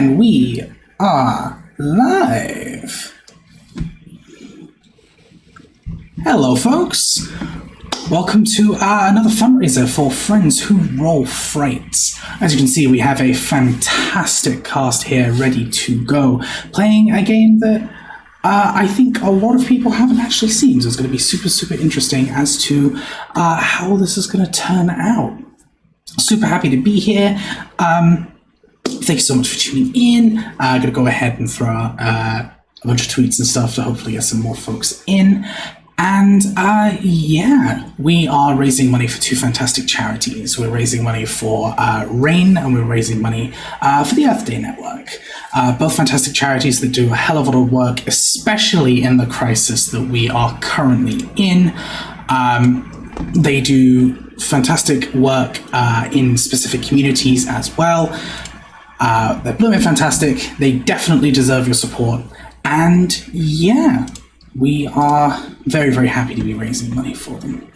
And we are live. Hello, folks. Welcome to another fundraiser for friends who roll Frights. As you can see, we have a fantastic cast here ready to go, playing a game that I think a lot of people haven't actually seen, so it's going to be super interesting as to how this is going to turn out. Super happy to be here. Thank you so much for tuning in. I'm going to go ahead and throw out a bunch of tweets and stuff to hopefully get some more folks in. And yeah, we are raising money for two fantastic charities. We're raising money for RAIN, and we're raising money for the Earth Day Network. Both fantastic charities that do a hell of a lot of work, especially in the crisis that we are currently in. They do fantastic work in specific communities as well. They're blooming fantastic. They definitely deserve your support. And yeah, we are very happy to be raising money for them.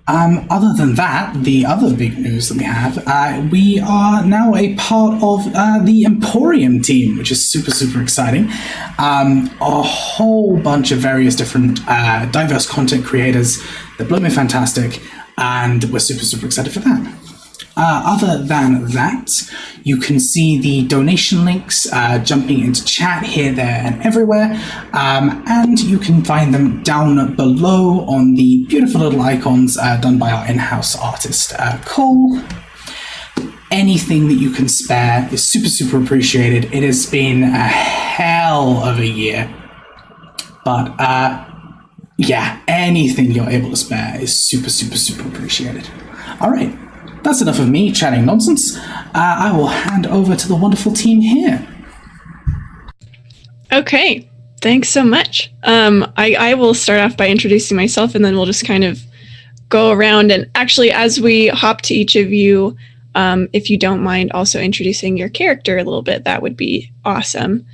Other than that, the other big news that we have, we are now a part of the Emporium team, which is super exciting. A whole bunch of various different diverse content creators. They're blooming fantastic, and we're super excited for that. Other than that, you can see the donation links jumping into chat here, there, and everywhere. And you can find them down below on the beautiful little icons done by our in-house artist, Cole. Anything that you can spare is super appreciated. It has been a hell of a year. But yeah, anything you're able to spare is super appreciated. All right. That's enough of me chatting nonsense. I will hand over to the wonderful team here. Okay, thanks so much. I will start off by introducing myself, and then we'll just kind of go around. And actually, as we hop to each of you, if you don't mind also introducing your character a little bit, that would be awesome.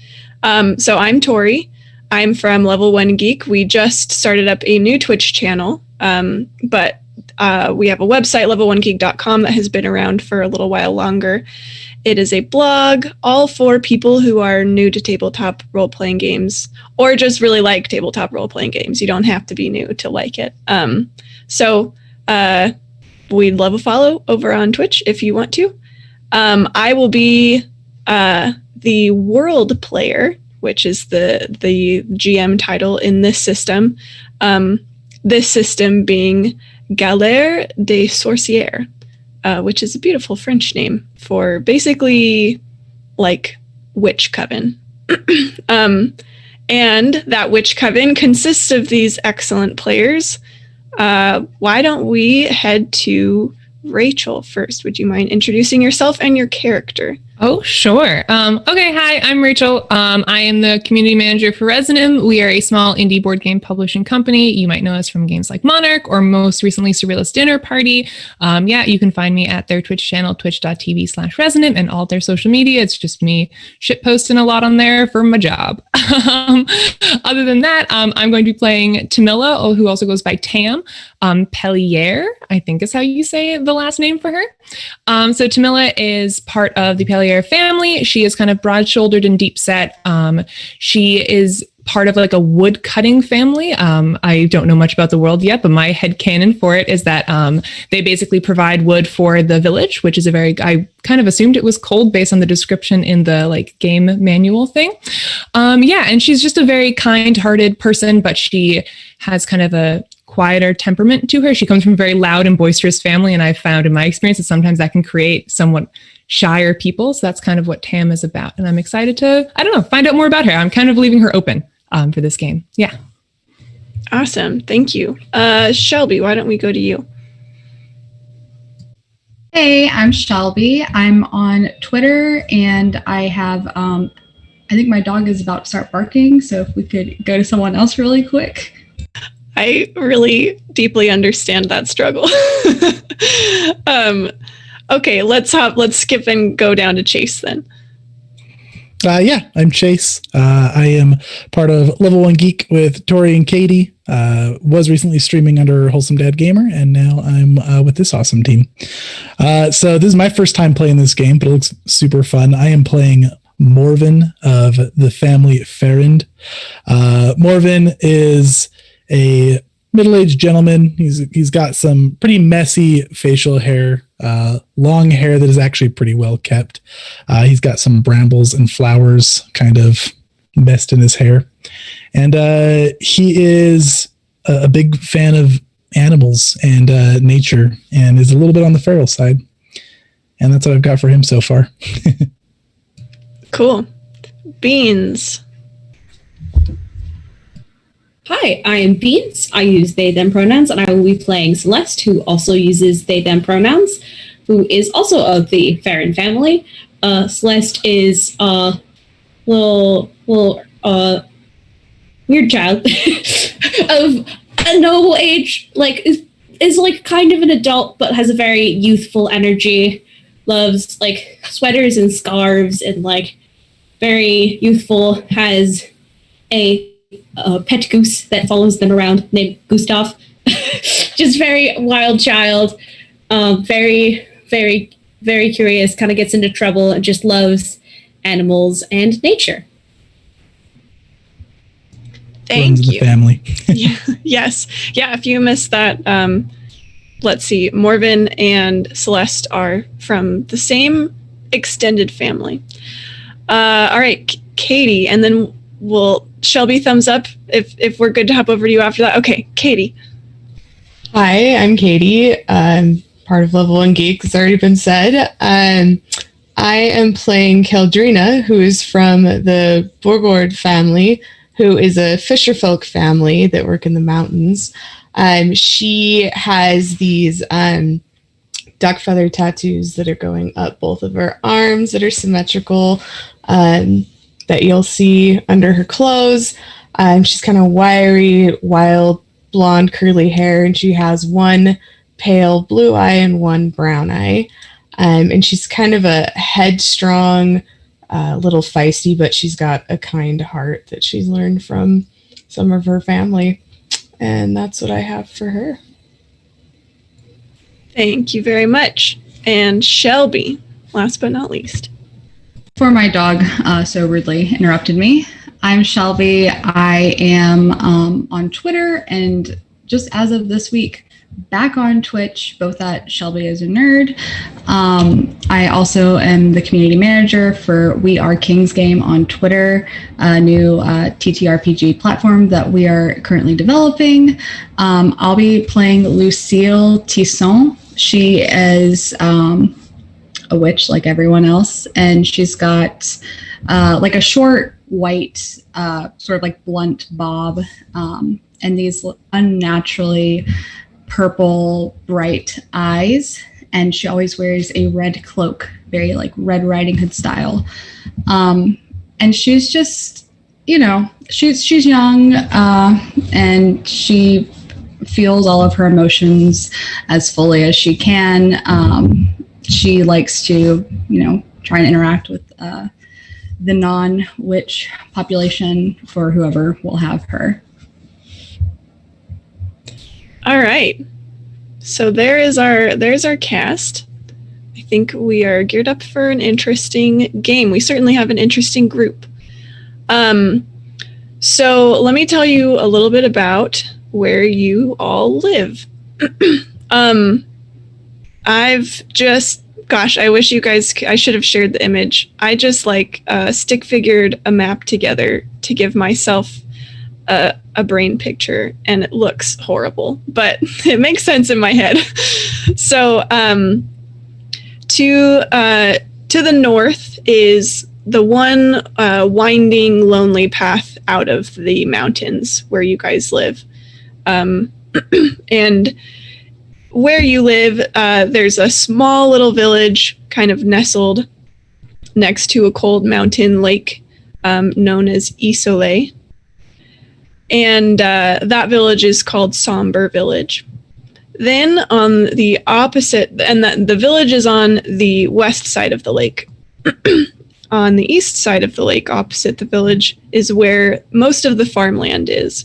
So I'm Tori. I'm from Level 1 Geek. We just started up a new Twitch channel, but we have a website, level1geek.com, that has been around for a little while longer. It is a blog all for people who are new to tabletop role-playing games, or just really like tabletop role-playing games. You don't have to be new to like it. So we'd love a follow over on Twitch if you want to. I will be the world player, which is the GM title in this system. This system being Galére des Sorcières, which is a beautiful French name for basically like witch coven. And that witch coven consists of these excellent players. Why don't we head to Rachel first? Would you mind introducing yourself and your character? Oh, sure. Okay, hi, I'm Rachel. I am the community manager for Resonum. We are a small indie board game publishing company. You might know us from games like Monarch, or most recently Surrealist Dinner Party. Yeah, you can find me at their Twitch channel, twitch.tv/Resonum, and all their social media. It's just me shitposting a lot on there for my job. Other than that, I'm going to be playing Tamila, who also goes by Tam. Pellier, I think is how you say the last name for her. So Tamila is part of the Pellier family. She is kind of broad-shouldered and deep-set. She is part of like a wood cutting family. I don't know much about the world yet, but my headcanon for it is that they basically provide wood for the village, which is I kind of assumed it was cold based on the description in the like game manual thing. Yeah, and she's just a very kind-hearted person, but she has kind of a quieter temperament to her. She comes from a very loud and boisterous family, and I've found in my experience that sometimes that can create somewhat shyer people. So that's kind of what Tam is about. And I'm excited to, find out more about her. I'm kind of leaving her open for this game. Yeah. Awesome. Thank you. Shelby, why don't we go to you? Hey, I'm Shelby. I'm on Twitter, and I have, I think my dog is about to start barking. So if we could go to someone else really quick. I really deeply understand that struggle. Okay, let's skip and go down to Chase then. Yeah, I'm Chase. I am part of Level 1 Geek with Tori and Katie. Was recently streaming under Wholesome Dad Gamer, and now I'm with this awesome team. So this is my first time playing this game, but it looks super fun. I am playing Morven of the family Ferrand. Morven is a middle-aged gentleman. He's got some pretty messy facial hair, long hair that is actually pretty well kept. He's got some brambles and flowers kind of messed in his hair. And he is a big fan of animals and nature, and is a little bit on the feral side. And that's what I've got for him so far. Cool. Beans. Hi, I am Beans. I use they, them pronouns, and I will be playing Celeste, who also uses they, them pronouns, who is also of the Farron family. Celeste is a little weird child of a noble age, like is like kind of an adult, but has a very youthful energy, loves like sweaters and scarves, and like very youthful, has a pet goose that follows them around named Gustav. Just very wild child. Very, very, very curious, kind of gets into trouble and just loves animals and nature. Thank Runs you. the family. Yes. Yeah, if you missed that, let's see. Morven and Celeste are from the same extended family. All right, Katie, and then Shelby, thumbs up if we're good to hop over to you after that. Okay, Katie. Hi, I'm Katie. I'm part of Level 1 Geek. It's already been said. I am playing Keldrina, who is from the Borgord family, who is a fisherfolk family that work in the mountains. She has these duck feather tattoos that are going up both of her arms that are symmetrical, that you'll see under her clothes. She's kind of wiry, wild, blonde, curly hair, and she has one pale blue eye and one brown eye. And she's kind of a headstrong, little feisty, but she's got a kind heart that she's learned from some of her family. And that's what I have for her. Thank you very much. And Shelby, last but not least. For my dog so rudely interrupted me, I'm Shelby. I am on Twitter, and just as of this week, back on Twitch, both at Shelby is a Nerd. I also am the community manager for We Are Kings Game on Twitter, a new TTRPG platform that we are currently developing. I'll be playing Lucille Tisson. She is a witch like everyone else, and she's got like a short white sort of like blunt bob, and these unnaturally purple bright eyes, and she always wears a red cloak, very like Red Riding Hood style, and she's just, you know, she's young, and she feels all of her emotions as fully as she can. She likes to, you know, try and interact with the non-witch population for whoever will have her. All right. So there's our cast. I think we are geared up for an interesting game. We certainly have an interesting group. So let me tell you a little bit about where you all live. I've just, gosh, I wish you guys, I should have shared the image. I just like stick figured a map together to give myself a brain picture, and it looks horrible, but it makes sense in my head. So to the north is the one winding, lonely path out of the mountains where you guys live. And where you live, there's a small little village kind of nestled next to a cold mountain lake known as Isolé. And that village is called Somber Village. Then on the opposite, and the village is on the west side of the lake. On the east side of the lake, opposite the village, is where most of the farmland is.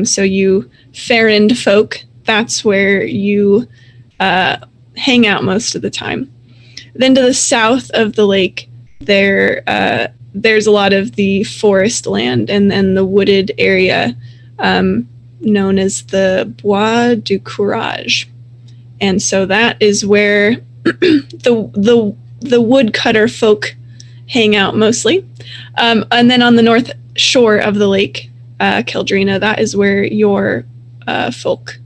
So you Farrand folk, that's where you hang out most of the time. Then to the south of the lake, there there's a lot of the forest land and then the wooded area known as the Bois du Courage. And so that is where the woodcutter folk hang out mostly. And then on the north shore of the lake, Keldrina, that is where your folk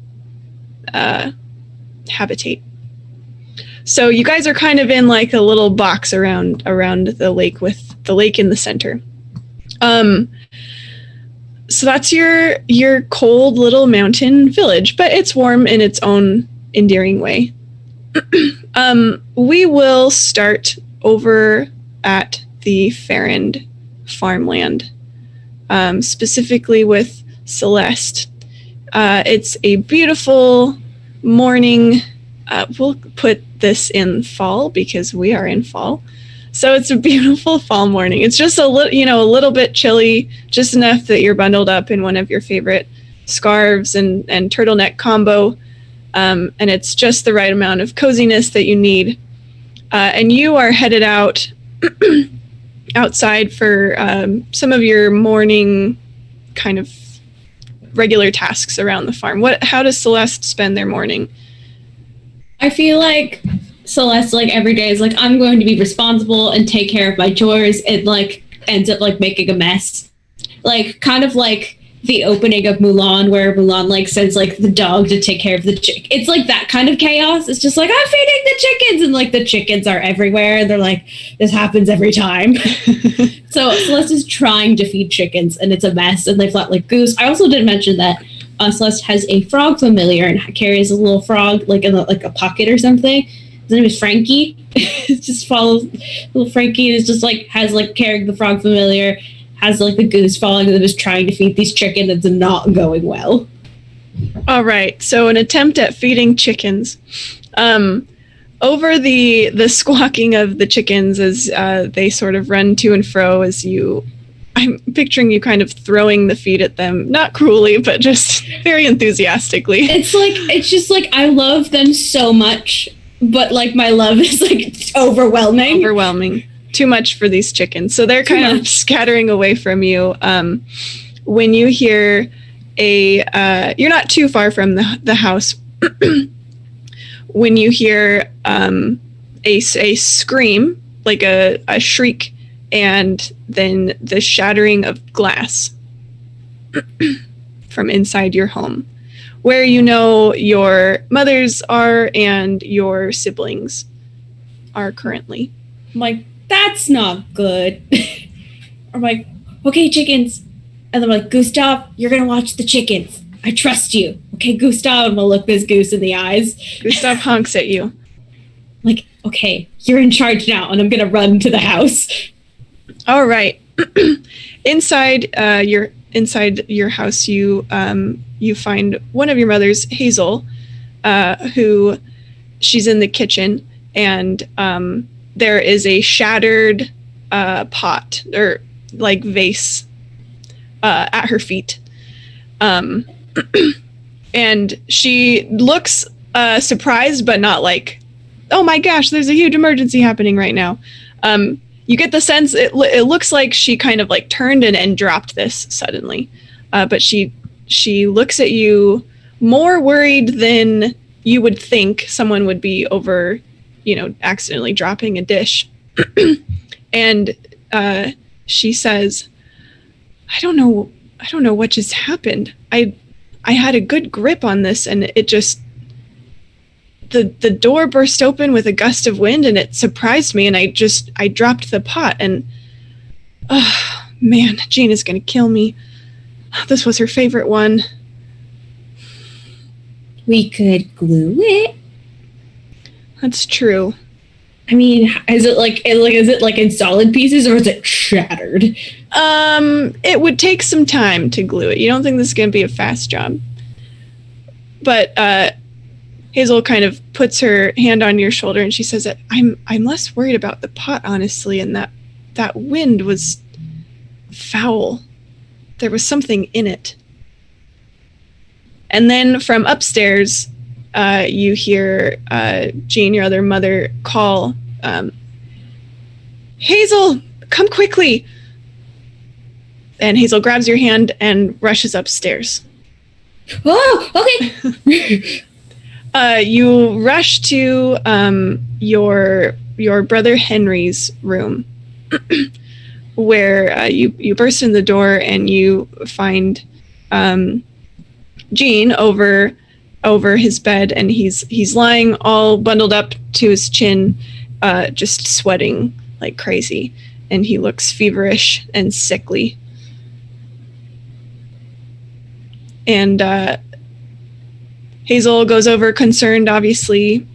habitate. So you guys are kind of in like a little box around the lake with the lake in the center. So that's your cold little mountain village, but it's warm in its own endearing way. We will start over at the Farrand farmland, specifically with Celeste. It's a beautiful morning. We'll put this in fall because we are in fall. So it's a beautiful fall morning. It's just a little bit chilly, just enough that you're bundled up in one of your favorite scarves and turtleneck combo. And it's just the right amount of coziness that you need. And you are headed out outside for some of your morning kind of regular tasks around the farm. How does Celeste spend their morning? I feel like Celeste, like, every day is like, I'm going to be responsible and take care of my chores, and like ends up like making a mess. Like, kind of like the opening of Mulan, where Mulan like sends like the dog to take care of the chick. It's like that kind of chaos. It's just like, I'm feeding the chickens, and like the chickens are everywhere, and they're like, this happens every time. So Celeste is trying to feed chickens, and it's a mess, and they've got like Goose. I also didn't mention that Celeste has a frog familiar and carries a little frog like in like a pocket or something. His name is Frankie. It just follows little Frankie is just like has like carrying the frog familiar, has like the goose following them, is trying to feed these chickens. It's not going well. All right, so an attempt at feeding chickens. Over the squawking of the chickens as they sort of run to and fro as I'm picturing you kind of throwing the feed at them, not cruelly, but just very enthusiastically. It's just like, I love them so much, but like my love is like overwhelming. Too much for these chickens. So they're kind of scattering away from you. When you hear you're not too far from the house. When you hear a scream, like a shriek, and then the shattering of glass from inside your home, where you know your mothers are and your siblings are currently. I'm like, that's not good. I'm like, okay, chickens. And they're like, Gustav, you're going to watch the chickens. I trust you. Okay, Gustav. And we'll look this goose in the eyes. Gustav honks at you. Like, okay, you're in charge now. And I'm going to run to the house. All right. Inside your house, you find one of your mothers, Hazel, who she's in the kitchen, and there is a shattered pot or like vase at her feet, and she looks surprised, but not like, oh my gosh, there's a huge emergency happening right now. You get the sense it looks like she kind of like turned and dropped this suddenly. But she looks at you more worried than you would think someone would be over, accidentally dropping a dish. And she says, I don't know what just happened. I had a good grip on this, and it just, the door burst open with a gust of wind, and it surprised me, and I dropped the pot, and oh man, Gina's gonna kill me. This was her favorite one. We could glue it. That's true. I mean, is it in solid pieces, or is it shattered? It would take some time to glue it. You don't think this is gonna be a fast job? But Hazel kind of puts her hand on your shoulder, and she says that I'm less worried about the pot, honestly, and that wind was foul. There was something in it. And then from upstairs, you hear Jean, your other mother, call, Hazel, come quickly. And Hazel grabs your hand and rushes upstairs. Oh, okay. You rush to your brother Henry's room, where you burst in the door and you find Gene over his bed, and he's lying all bundled up to his chin, just sweating like crazy, and he looks feverish and sickly. And Hazel goes over concerned, obviously,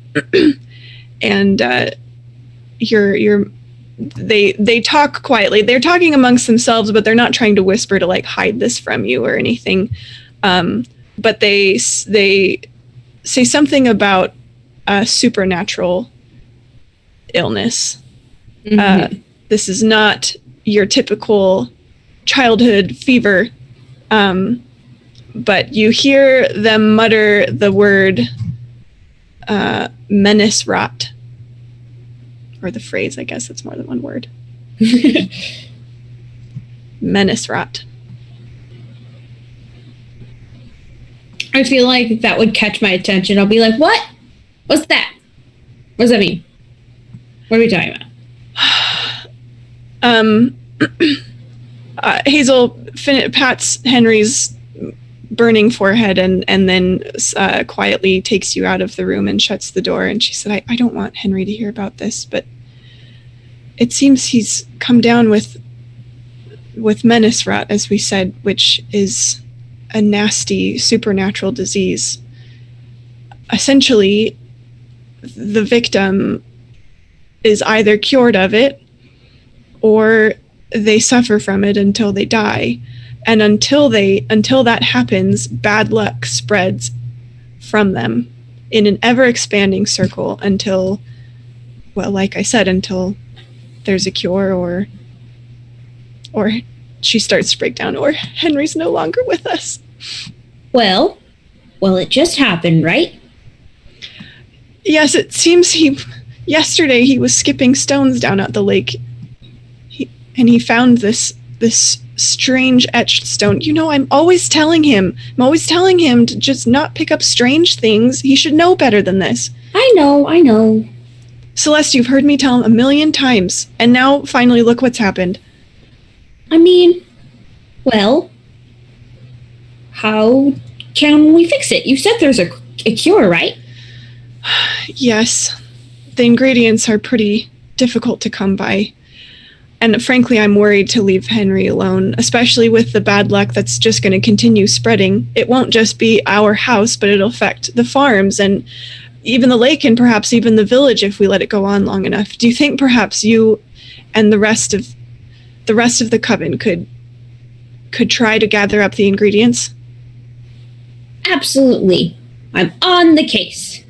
and they talk quietly. They're talking amongst themselves, but they're not trying to whisper to like hide this from you or anything. But they say something about a supernatural illness. Mm-hmm. This is not your typical childhood fever. But you hear them mutter the word menace rot. Or the phrase, I guess it's more than one word. Menace rot. I feel like that would catch my attention. I'll be like, what? What's that? What does that mean? What are we talking about? Hazel pats Henry's burning forehead and then quietly takes you out of the room and shuts the door. And she said, I don't want Henry to hear about this, but it seems he's come down with menace rot, as we said, which is a nasty supernatural disease. Essentially, the victim is either cured of it or they suffer from it until they die. And until that happens, bad luck spreads from them in an ever-expanding circle until, well, like I said, until there's a cure or she starts to break down, or Henry's no longer with us. Well, it just happened, right? Yes, it seems yesterday he was skipping stones down at the lake. He found this strange etched stone. You know, I'm always telling him to just not pick up strange things. He should know better than this. I know. Celeste, you've heard me tell him 1,000,000 times, and now finally look what's happened. I mean, well, how can we fix it? You said there's a cure, right? Yes. The ingredients are pretty difficult to come by. And frankly, I'm worried to leave Henry alone, especially with the bad luck that's just going to continue spreading. It won't just be our house, but it'll affect the farms and even the lake and perhaps even the village if we let it go on long enough. Do you think perhaps you and the rest of the coven could try to gather up the ingredients? Absolutely. I'm on the case.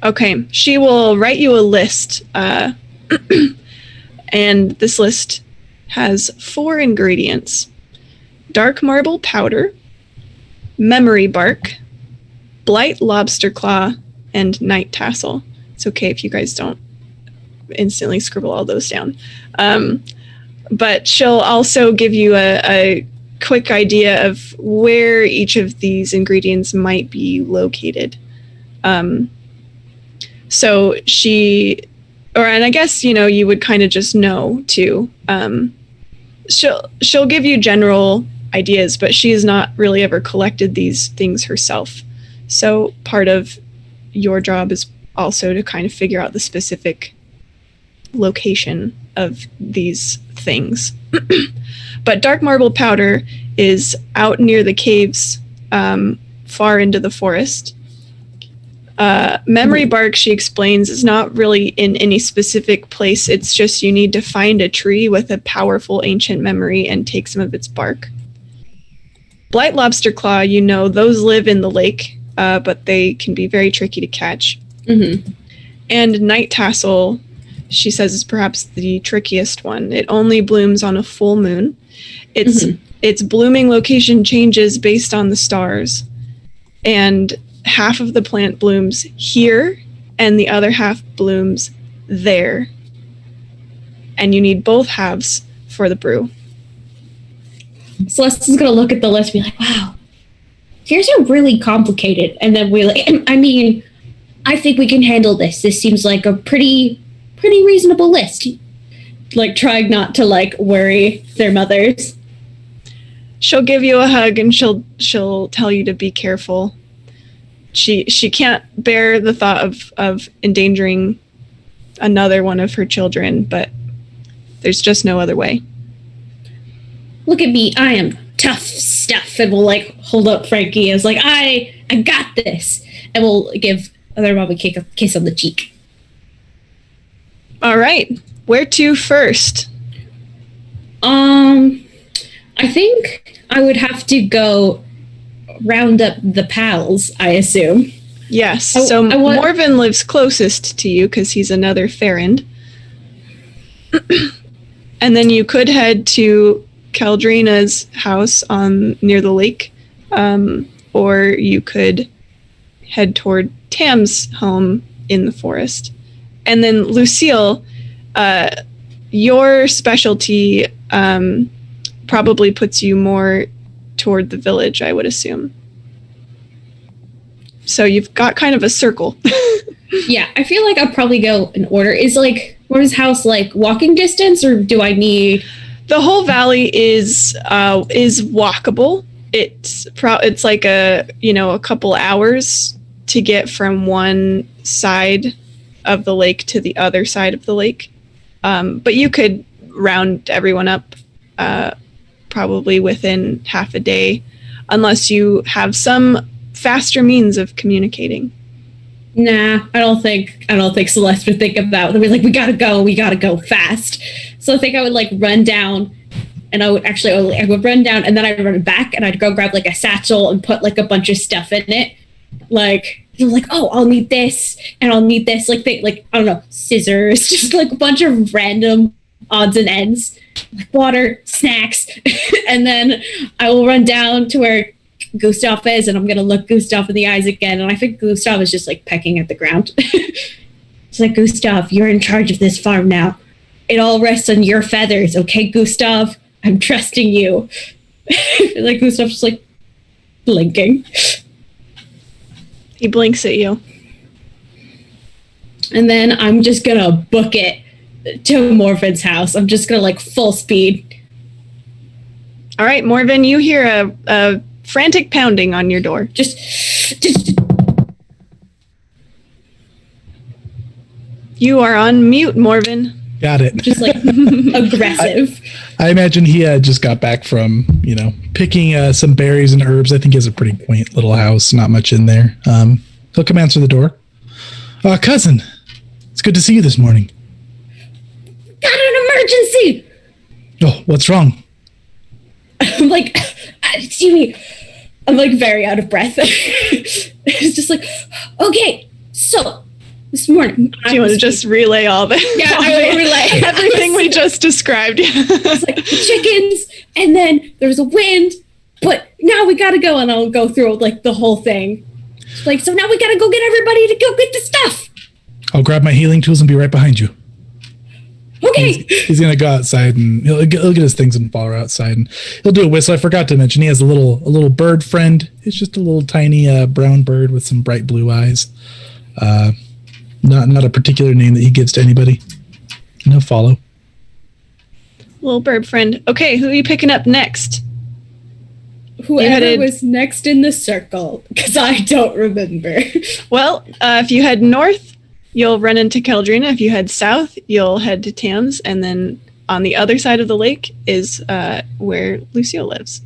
Okay, she will write you a list, and this list has 4 ingredients: dark marble powder, memory bark, blight lobster claw, and night tassel. It's okay if you guys don't instantly scribble all those down. But she'll also give you a quick idea of where each of these ingredients might be located. So and I guess, you would kind of just know too. She'll give you general ideas, but she has not really ever collected these things herself. So part of your job is also to kind of figure out the specific location of these things. But dark marble powder is out near the caves, far into the forest. Memory bark, she explains, is not really in any specific place. It's just you need to find a tree with a powerful ancient memory and take some of its bark. Blight lobster claw, those live in the lake, but they can be very tricky to catch. Mm-hmm. And night tassel, she says, is perhaps the trickiest one. It only blooms on a full moon. Its blooming location changes based on the stars. And half of the plant blooms here and the other half blooms there. And you need both halves for the brew. Celeste is going to look at the list and be like, wow, yours are really complicated. And then I think we can handle this. This seems like a pretty reasonable list. Like, trying not to, like, worry their mothers. She'll give you a hug and she'll tell you to be careful. She can't bear the thought of endangering another one of her children, but there's just no other way. Look at me, I am tough stuff. And we'll, like, hold up Frankie as, like, I got this. And we'll give other mom a kiss on the cheek. All right. Where to first? I think I would have to go round up the pals, I assume. Yes. So Morven lives closest to you because he's another Ferend. And then you could head to Caldrina's house near the lake, or you could head toward Tam's home in the forest. And then Lucille, your specialty probably puts you more toward the village, I would assume. So you've got kind of a circle. Yeah, I feel like I'll probably go in order. Is like, where's house, like walking distance, or do I need? The whole valley is walkable. It's like a couple hours to get from one side of the lake to the other side of the lake. But you could round everyone up probably within half a day, unless you have some faster means of communicating. Nah, I don't think Celeste would think about it. We're like, we gotta go fast. So I think I would like run down, and I would run down, and then I'd run back, and I'd go grab like a satchel and put like a bunch of stuff in it. Like, oh, I'll need this, and I'll need this, like I don't know, scissors, just like a bunch of random odds and ends, like water, snacks, and then I will run down to where Gustav is, and I'm gonna look Gustav in the eyes again, and I think Gustav is just like pecking at the ground. It's like, Gustav, you're in charge of this farm now. It all rests on your feathers, okay, Gustav? I'm trusting you. Like, Gustav's just like blinking. He blinks at you. And then I'm just gonna book it to Morven's house. I'm just gonna like full speed. All right, Morven, you hear a frantic pounding on your door. Just You are on mute, Morven. Got it. just like aggressive. I imagine he just got back from, picking some berries and herbs. I think he has a pretty quaint little house, not much in there. He'll come answer the door. Cousin, it's good to see you this morning. Got an emergency! Oh, what's wrong? I'm like, excuse me. I'm like very out of breath. It's just like, okay, so this morning. Do you want to just relay all the I will relay everything we just described? It's like chickens, and then there's a wind, but now we gotta go, and I'll go through like the whole thing. It's like, so now we gotta go get everybody to go get the stuff. I'll grab my healing tools and be right behind you. Okay. He's gonna go outside, and he'll get his things and follow outside, and he'll do a whistle. I forgot to mention he has a little bird friend. It's just a little tiny brown bird with some bright blue eyes. Not a particular name that he gives to anybody. And he'll follow. Little bird friend. Okay, who are you picking up next? Whoever was next in the circle, because I don't remember. Well, if you head north, you'll run into Caldrina. If you head south, you'll head to Tam's, and then on the other side of the lake is where Lucille lives.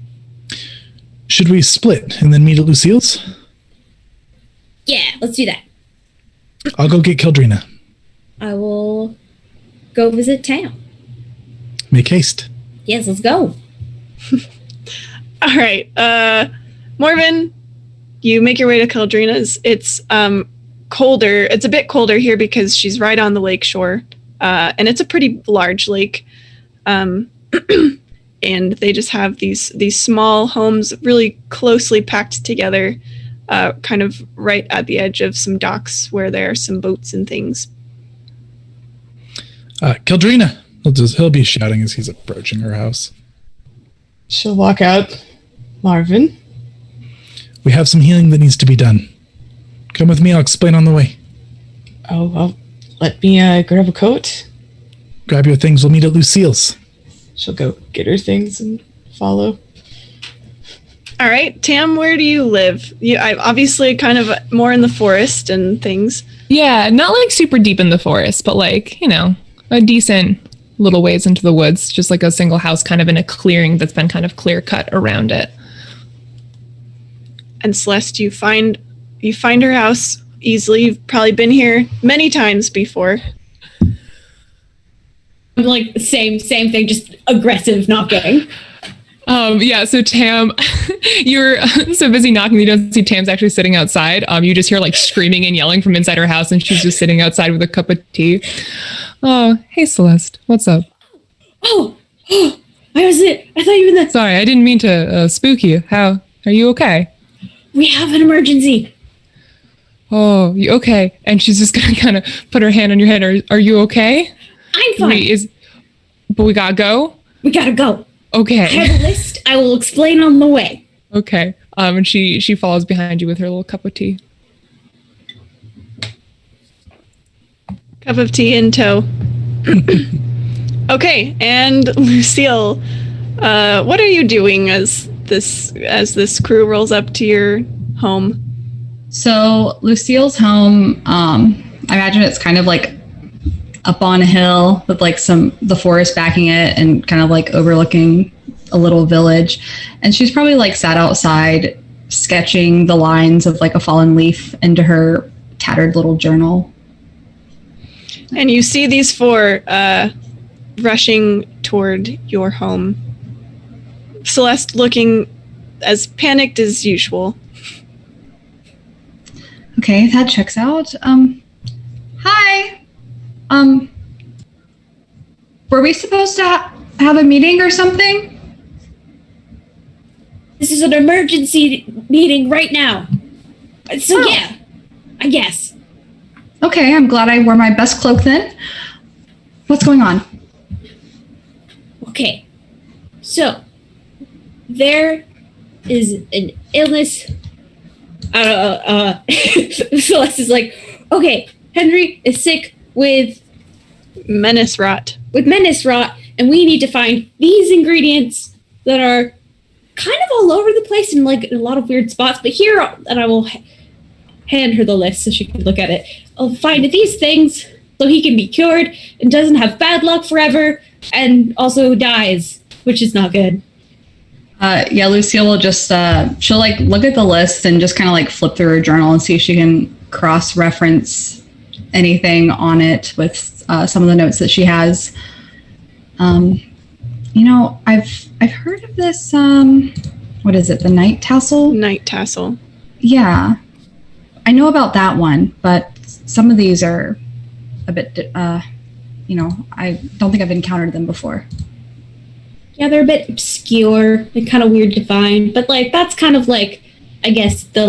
Should we split and then meet at Lucille's? Yeah, let's do that. I'll go get Caldrina. I will go visit Tam. Make haste. Yes, let's go. All right. Morven, you make your way to Caldrina's. It's colder. It's a bit colder here because she's right on the lake shore. And it's a pretty large lake. And they just have these small homes really closely packed together, kind of right at the edge of some docks where there are some boats and things. Caldrina. He'll be shouting as he's approaching her house. She'll walk out. Marvin? We have some healing that needs to be done. Come with me, I'll explain on the way. Oh, well, let me grab a coat. Grab your things, we'll meet at Lucille's. She'll go get her things and follow. All right, Tam, where do you live? I obviously kind of more in the forest and things. Yeah, not like super deep in the forest, but like, a decent little ways into the woods, just like a single house kind of in a clearing that's been kind of clear cut around it. And Celeste, you find her house easily. You've probably been here many times before. I'm like, same thing, just aggressive knocking. Yeah, so Tam, you're so busy knocking, you don't see Tam's actually sitting outside. You just hear like screaming and yelling from inside her house, and she's just sitting outside with a cup of tea. Oh, hey Celeste, what's up? Oh, why was it? I thought you were in the... Sorry, I didn't mean to spook you. How are you okay? We have an emergency. Oh, you okay? And she's just gonna kind of put her hand on your head. Are you okay? I'm fine. But we gotta go? We gotta go. Okay. I have a list. I will explain on the way. Okay. And she follows behind you with her little cup of tea. Cup of tea in tow. Okay, and Lucille, what are you doing as this crew rolls up to your home? So Lucille's home, I imagine it's kind of like up on a hill with like the forest backing it and kind of like overlooking a little village. And she's probably like sat outside sketching the lines of like a fallen leaf into her tattered little journal. And you see these four rushing toward your home. Celeste looking as panicked as usual. Okay, that checks out. Hi. Were we supposed to have a meeting or something? This is an emergency meeting right now. So yeah, I guess. Okay, I'm glad I wore my best cloak then. What's going on? Okay, so there is an illness. Celeste is like, okay, Henry is sick with Menace rot. And we need to find these ingredients that are kind of all over the place in like a lot of weird spots. But here, and I will hand her the list so she can look at it. I'll find these things so he can be cured and doesn't have bad luck forever, and also dies, which is not good. Yeah, Lucille will just, she'll like look at the list and just kind of like flip through her journal and see if she can cross-reference anything on it with some of the notes that she has. I've heard of this, what is it, the night tassel? Night tassel. Yeah. I know about that one, but some of these are a bit, I don't think I've encountered them before. Yeah, they're a bit obscure and kind of weird to find, but like that's kind of like, I guess the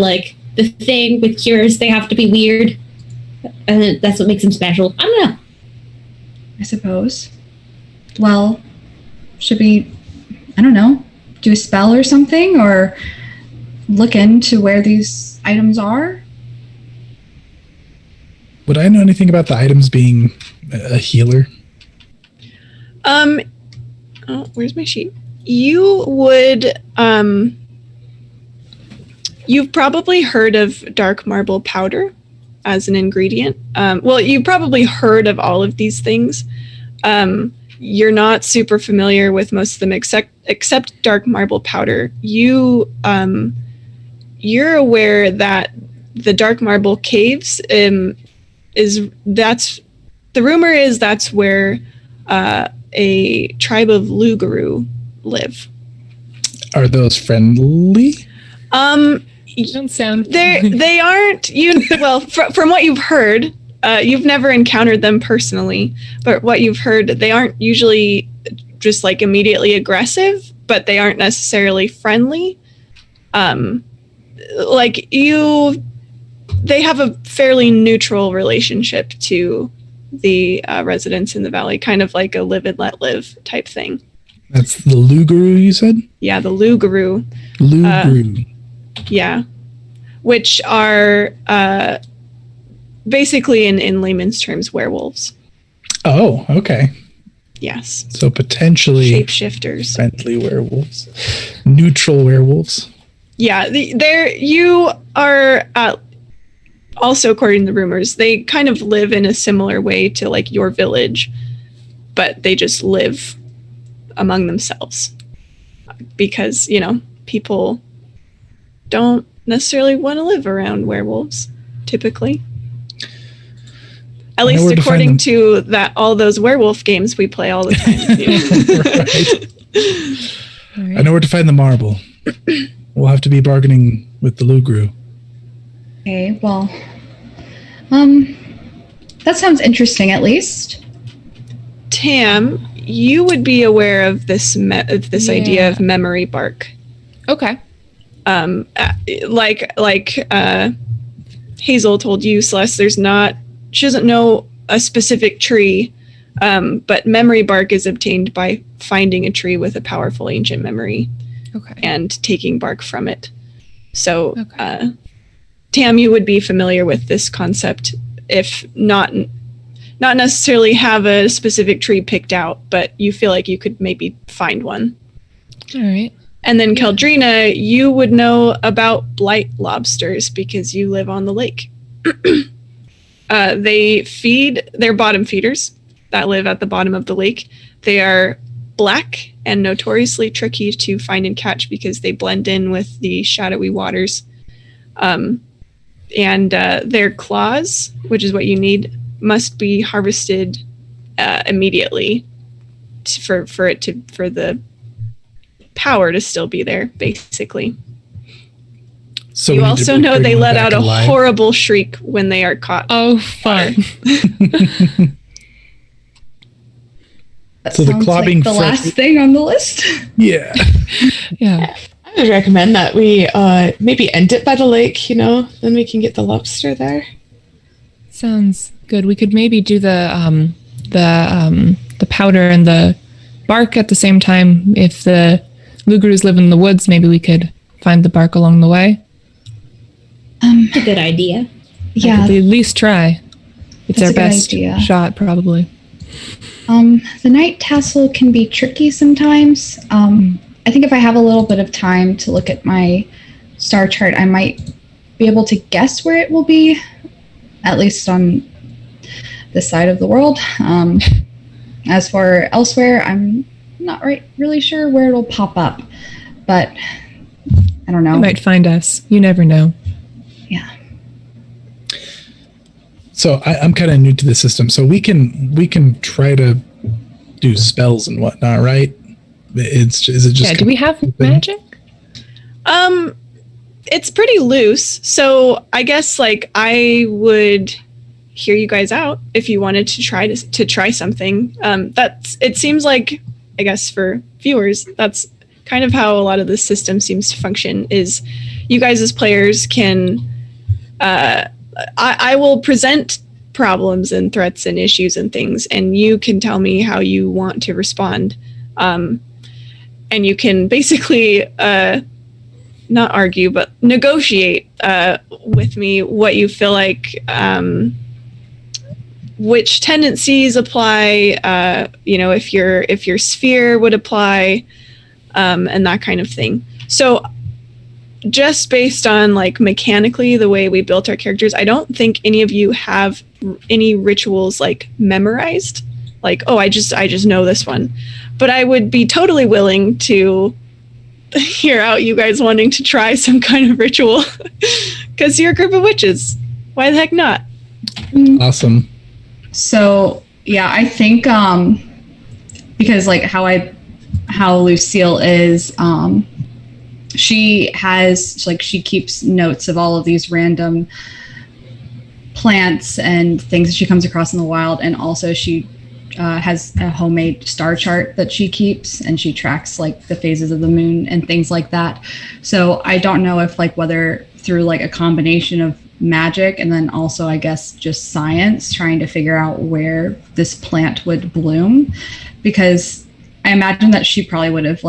thing with cures, they have to be weird, and that's what makes them special. I don't know. I suppose. Well, should we, I don't know, do a spell or something, or look into where these items are? Would I know anything about the items being a healer? Oh, where's my sheet? You would, you've probably heard of dark marble powder as an ingredient. Well, you've probably heard of all of these things. You're not super familiar with most of them except dark marble powder. You're aware that the dark marble caves that's where a tribe of Lugaru live. Are those friendly? You don't sound. They aren't. From what you've heard, you've never encountered them personally, but what you've heard, they aren't usually just like immediately aggressive, but they aren't necessarily friendly. They have a fairly neutral relationship to the residents in the valley, kind of like a live and let live type thing. That's the Luguru, you said? Yeah, the Luguru. Luguru. Yeah. Which are basically, in layman's terms, werewolves. Oh, okay. Yes. So potentially shapeshifters. Friendly werewolves. Neutral werewolves. Yeah, you are also, according to the rumors, they kind of live in a similar way to like your village, but they just live among themselves because, people don't necessarily want to live around werewolves typically. At least according to that, all those werewolf games we play all the time. Right. I know where to find the marble. We'll have to be bargaining with the Lugru. Okay, well, that sounds interesting at least. Tam, you would be aware of this idea of memory bark. Okay. Like Hazel told you, Celeste, she doesn't know a specific tree, but memory bark is obtained by finding a tree with a powerful ancient memory and taking bark from it. So, Tam, you would be familiar with this concept, if not necessarily have a specific tree picked out, but you feel like you could maybe find one. All right. And then Keldrina, you would know about blight lobsters because you live on the lake. They're bottom feeders that live at the bottom of the lake. They are black and notoriously tricky to find and catch because they blend in with the shadowy waters. And their claws, which is what you need, must be harvested immediately for the power to still be there, basically. So you also know they let out a horrible shriek when they are caught. Oh, fun. So the clobbing like the last thing on the list. Yeah. Yeah. I would recommend that we maybe end it by the lake, then we can get the lobster there. Sounds good. We could maybe do the powder and the bark at the same time. If the Lugurus live in the woods, maybe we could find the bark along the way. That's a good idea. Yeah. At least try. It's our best shot, probably. The night tassel can be tricky sometimes. I think if I have a little bit of time to look at my star chart, I might be able to guess where it will be, at least on this side of the world. As for elsewhere, I'm not really sure where it'll pop up, but I don't know. You might find us. You never know. Yeah. So I'm kind of new to the system, so we can try to do spells and whatnot, right? Is it just? Yeah. Do we have magic? It's pretty loose. So I guess I would hear you guys out if you wanted to try something. It seems like, I guess for viewers, that's kind of how a lot of the system seems to function. Is you guys as players can. I will present problems and threats and issues and things, and you can tell me how you want to respond. And you can basically not argue, but negotiate with me what you feel like, which tendencies apply, if your sphere would apply, and that kind of thing. So just based on mechanically the way we built our characters, I don't think any of you have any rituals memorized. I just know this one. But I would be totally willing to hear out you guys wanting to try some kind of ritual because you're a group of witches. Why the heck not? Awesome. So yeah, I think because how Lucille is, she keeps notes of all of these random plants and things that she comes across in the wild, and also she has a homemade star chart that she keeps, and she tracks the phases of the moon and things like that. So I don't know if whether through a combination of magic and then also I guess just science, trying to figure out where this plant would bloom, because I imagine that she probably would have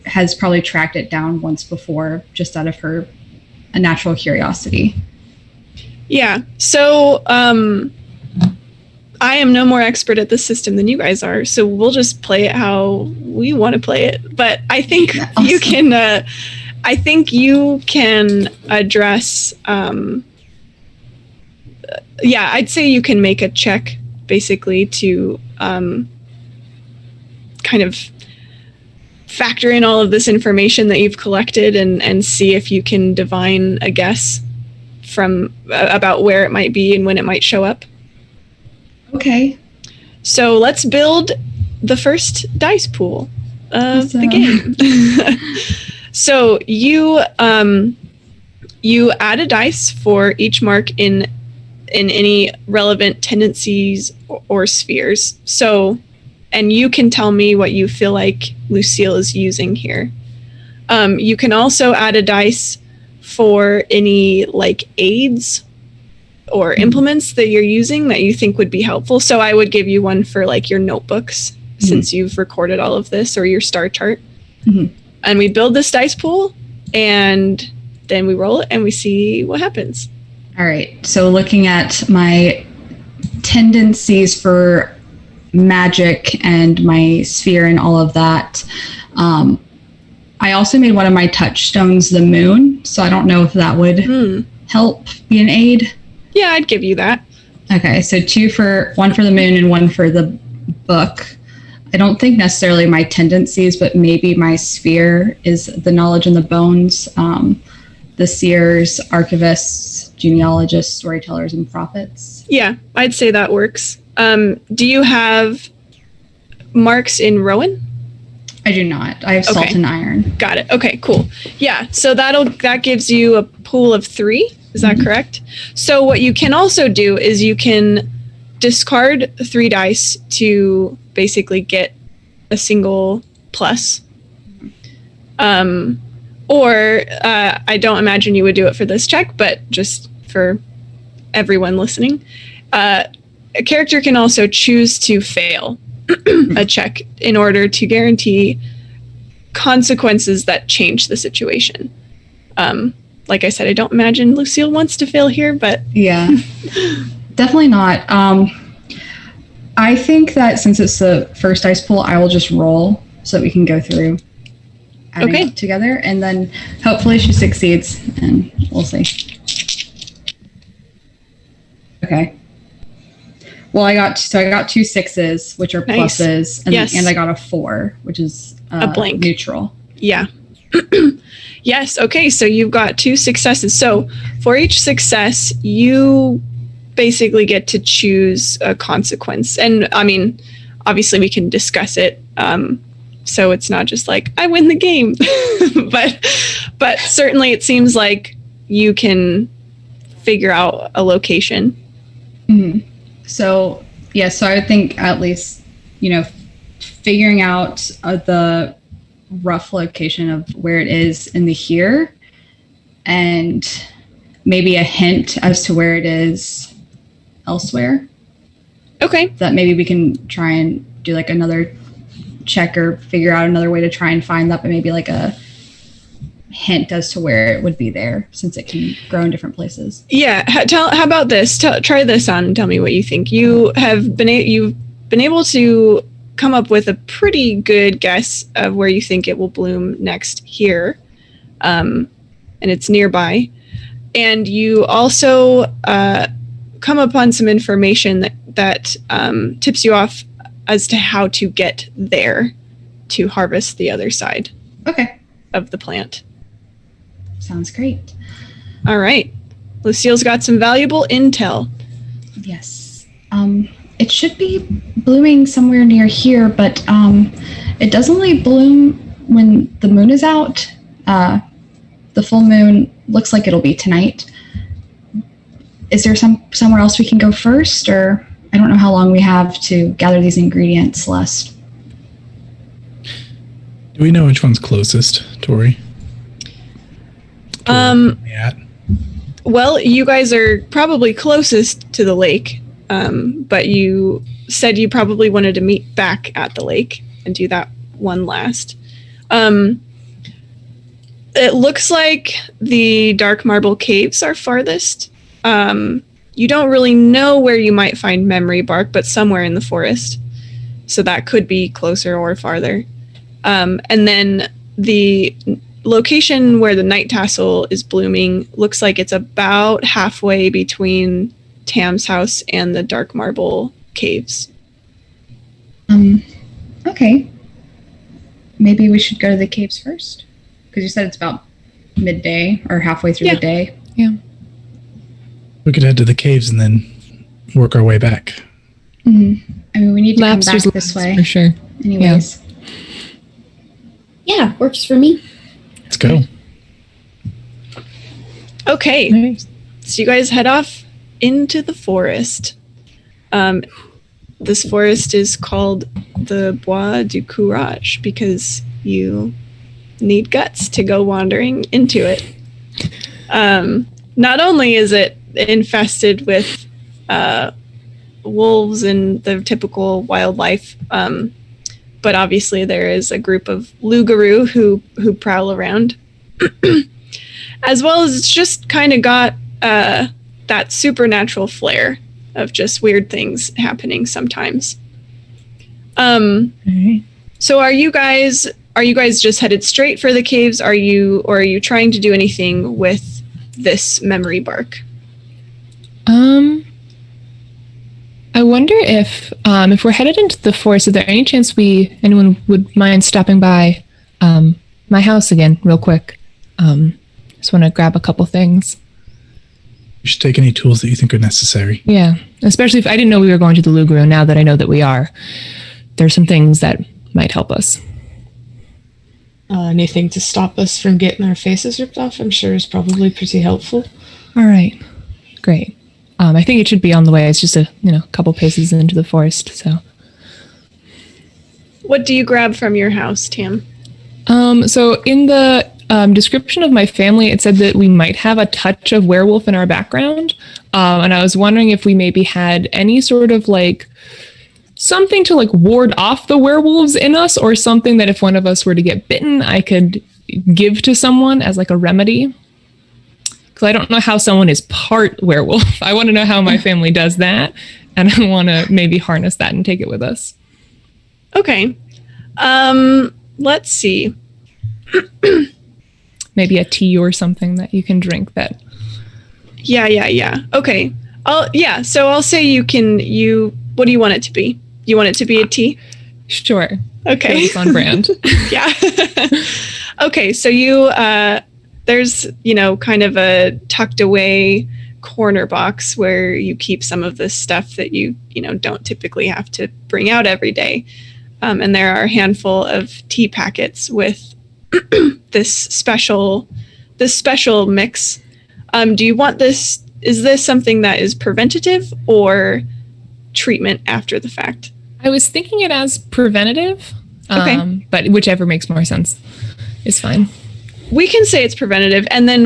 has probably tracked it down once before, just out of a natural curiosity. Yeah. So I am no more expert at this system than you guys are, so we'll just play it how we want to play it. But I think Awesome. you can. I think you can address. Yeah, I'd say you can make a check basically to kind of factor in all of this information that you've collected and see if you can divine a guess from about where it might be and when it might show up. Okay. So let's build the first dice pool of the Awesome. game. So you add a dice for each mark in any relevant tendencies or spheres. So, and you can tell me what you feel like Lucille is using here. You can also add a dice for any aids or implements that you're using that you think would be helpful. So I would give you one for your notebooks, since you've recorded all of this, or your star chart. Mm-hmm. And we build this dice pool, and then we roll it and we see what happens. All right. So looking at my tendencies for magic and my sphere and all of that, I also made one of my touchstones the moon. So I don't know if that would help be an aid. Yeah, I'd give you that. Okay. So one for the moon and one for the book. I don't think necessarily my tendencies, but maybe my sphere is the knowledge in the bones, the seers, archivists, genealogists, storytellers, and prophets. Yeah, I'd say that works. Do you have marks in Rowan? I do not. I have salt Okay. and iron. Got it. Okay, cool. Yeah, so that gives you a pool of 3. Is that correct? So what you can also do is you can discard 3 dice to basically get a single plus. Or I don't imagine you would do it for this check, but just for everyone listening, a character can also choose to fail a check in order to guarantee consequences that change the situation. Like I said, I don't imagine Lucille wants to fail here, but Yeah, definitely not. I think that since it's the first dice pool, I will just roll so that we can go through adding Okay. it together, and then hopefully she succeeds, and we'll see. Okay. Well, I got 2 6s, which are Nice. pluses, and, Yes. and I got a 4, which is A blank. neutral. yeah. Yes. Okay. So you've got 2 successes. So for each success, you basically get to choose a consequence. And I mean, obviously we can discuss it. So it's not just I win the game, but certainly it seems like you can figure out a location. Mm-hmm. So I would think at least, figuring out the rough location of where it is in the here, and maybe a hint as to where it is elsewhere. Okay. That maybe we can try and do another check or figure out another way to try and find that, but maybe a hint as to where it would be there, since it can grow in different places. Yeah. How about this? Try this on and tell me what you think. You've been able to come up with a pretty good guess of where you think it will bloom next here. And it's nearby. And you also come upon some information that tips you off as to how to get there to harvest the other side Okay. of the plant. Sounds great. All right. Lucille's got some valuable intel. Yes. It should be blooming somewhere near here, but it does only bloom when the moon is out. The full moon looks like it'll be tonight. Is there somewhere else we can go first, or I don't know how long we have to gather these ingredients, Celeste. Do we know which one's closest, Tori? Yeah. Well, you guys are probably closest to the lake, but you said you probably wanted to meet back at the lake and do that one last. It looks like the Dark Marble Caves are farthest. You don't really know where you might find memory bark, but somewhere in the forest. So that could be closer or farther. And then the location where the night tassel is blooming looks like it's about halfway between Tam's house and the Dark Marble Caves. Okay. Maybe we should go to the caves first. Because you said it's about midday or halfway through the day. Yeah. We could head to the caves and then work our way back. Mm-hmm. I mean, we need to Lobsters come back this way. For sure. Anyways. Yeah, works for me. Let's go. Okay. Nice. So you guys head off into the forest. This forest is called the Bois du Courage because you need guts to go wandering into it. Not only is it infested with wolves and the typical wildlife, but obviously there is a group of Lugaroo who prowl around, as well as it's just kind of got that supernatural flair of just weird things happening sometimes. Right. So are you guys just headed straight for the caves? Or are you trying to do anything with this memory bark? I wonder if we're headed into the forest, is there any chance anyone would mind stopping by my house again real quick? Just want to grab a couple things. You should take any tools that you think are necessary. Yeah, especially if I didn't know we were going to the Lugaroo. Now that I know that we are, there's some things that might help us. Anything to stop us from getting our faces ripped off, I'm sure is probably pretty helpful. All right, great. I think it should be on the way. It's just a couple paces into the forest. So, What do you grab from your house, Tam? So in the description of my family, it said that we might have a touch of werewolf in our background, and I was wondering if we maybe had any sort of something to ward off the werewolves in us, or something that if one of us were to get bitten, I could give to someone as a remedy. Because I don't know how someone is part werewolf. I want to know how my family does that, and I want to maybe harness that and take it with us. Okay. Let's see. Maybe a tea or something that you can drink that. Yeah. Okay. So I'll say what do you want it to be? You want it to be a tea? Sure. Okay. It's on brand. Yeah. Okay. So there's, kind of a tucked away corner box where you keep some of the stuff that you don't typically have to bring out every day. And there are a handful of tea packets with this special mix. Do you want this? Is this something that is preventative or treatment after the fact? I was thinking it as preventative. Okay. But whichever makes more sense is fine. We can say it's preventative, and then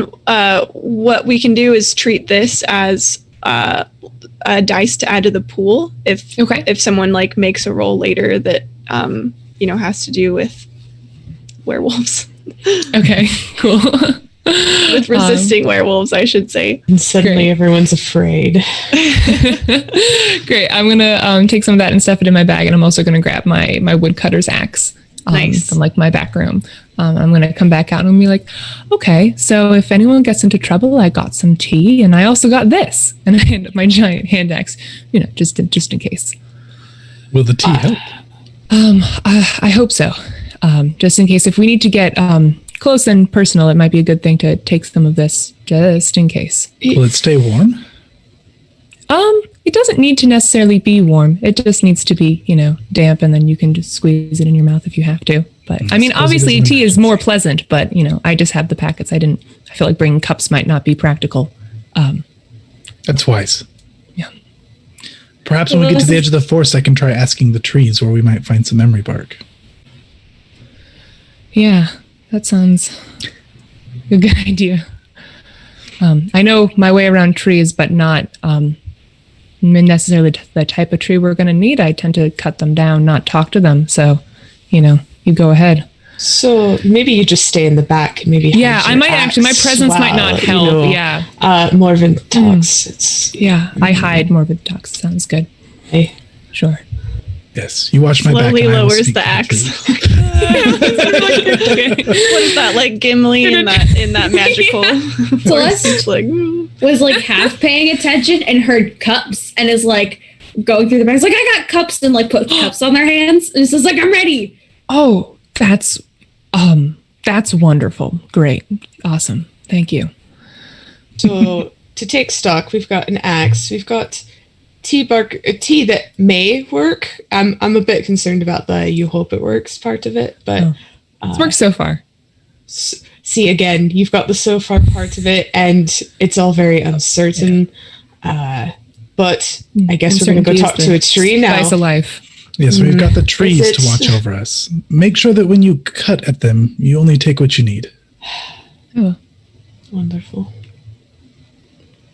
what we can do is treat this as a dice to add to the pool if someone makes a roll later that has to do with werewolves. Okay, cool. With resisting werewolves, I should say. And suddenly everyone's afraid. Great. I'm gonna take some of that and stuff it in my bag, and I'm also gonna grab my woodcutter's axe. Nice. From my back room. I'm going to come back out and be like, okay, so if anyone gets into trouble, I got some tea and I also got this. And I hand up my giant hand axe, just in case. Will the tea help? I hope so. Just in case if we need to get close and personal, it might be a good thing to take some of this just in case. Will it stay warm? It doesn't need to necessarily be warm. It just needs to be, damp, and then you can just squeeze it in your mouth if you have to. But I mean, obviously tea is more pleasant, but I just have the packets. I feel like bringing cups might not be practical. That's wise. Yeah. Perhaps when we get to the edge of the forest, I can try asking the trees where we might find some memory bark. Yeah, that sounds a good idea. I know my way around trees, but not necessarily the type of tree we're going to need. I tend to cut them down, not talk to them. So, you you go ahead. So maybe you just stay in the back. Maybe Yeah, I might actually. My presence might not help. Yeah. Morven talks. I hide. Morbid talks. Sounds good. Hey. Sure. Yes, you watch my back. Slowly and I will lowers speak the the axe. truth. What is that, like Gimli in that magical? Celeste like, was like half paying attention and heard cups and is like going through the bags like, I got cups, and like put cups on their hands and says like, I'm ready. Oh, that's wonderful. Great. Awesome. Thank you. So to take stock, we've got an axe. We've got tea that may work. I'm a bit concerned about the "you hope it works" part of it, but It's worked so far. See, again, you've got the so far part of it, and it's all very uncertain. But I guess we're going to go talk to a tree now. Spice of life. Yes, we've got the trees Is it- to watch over us. Make sure that when you cut at them, you only take what you need. Oh. Wonderful.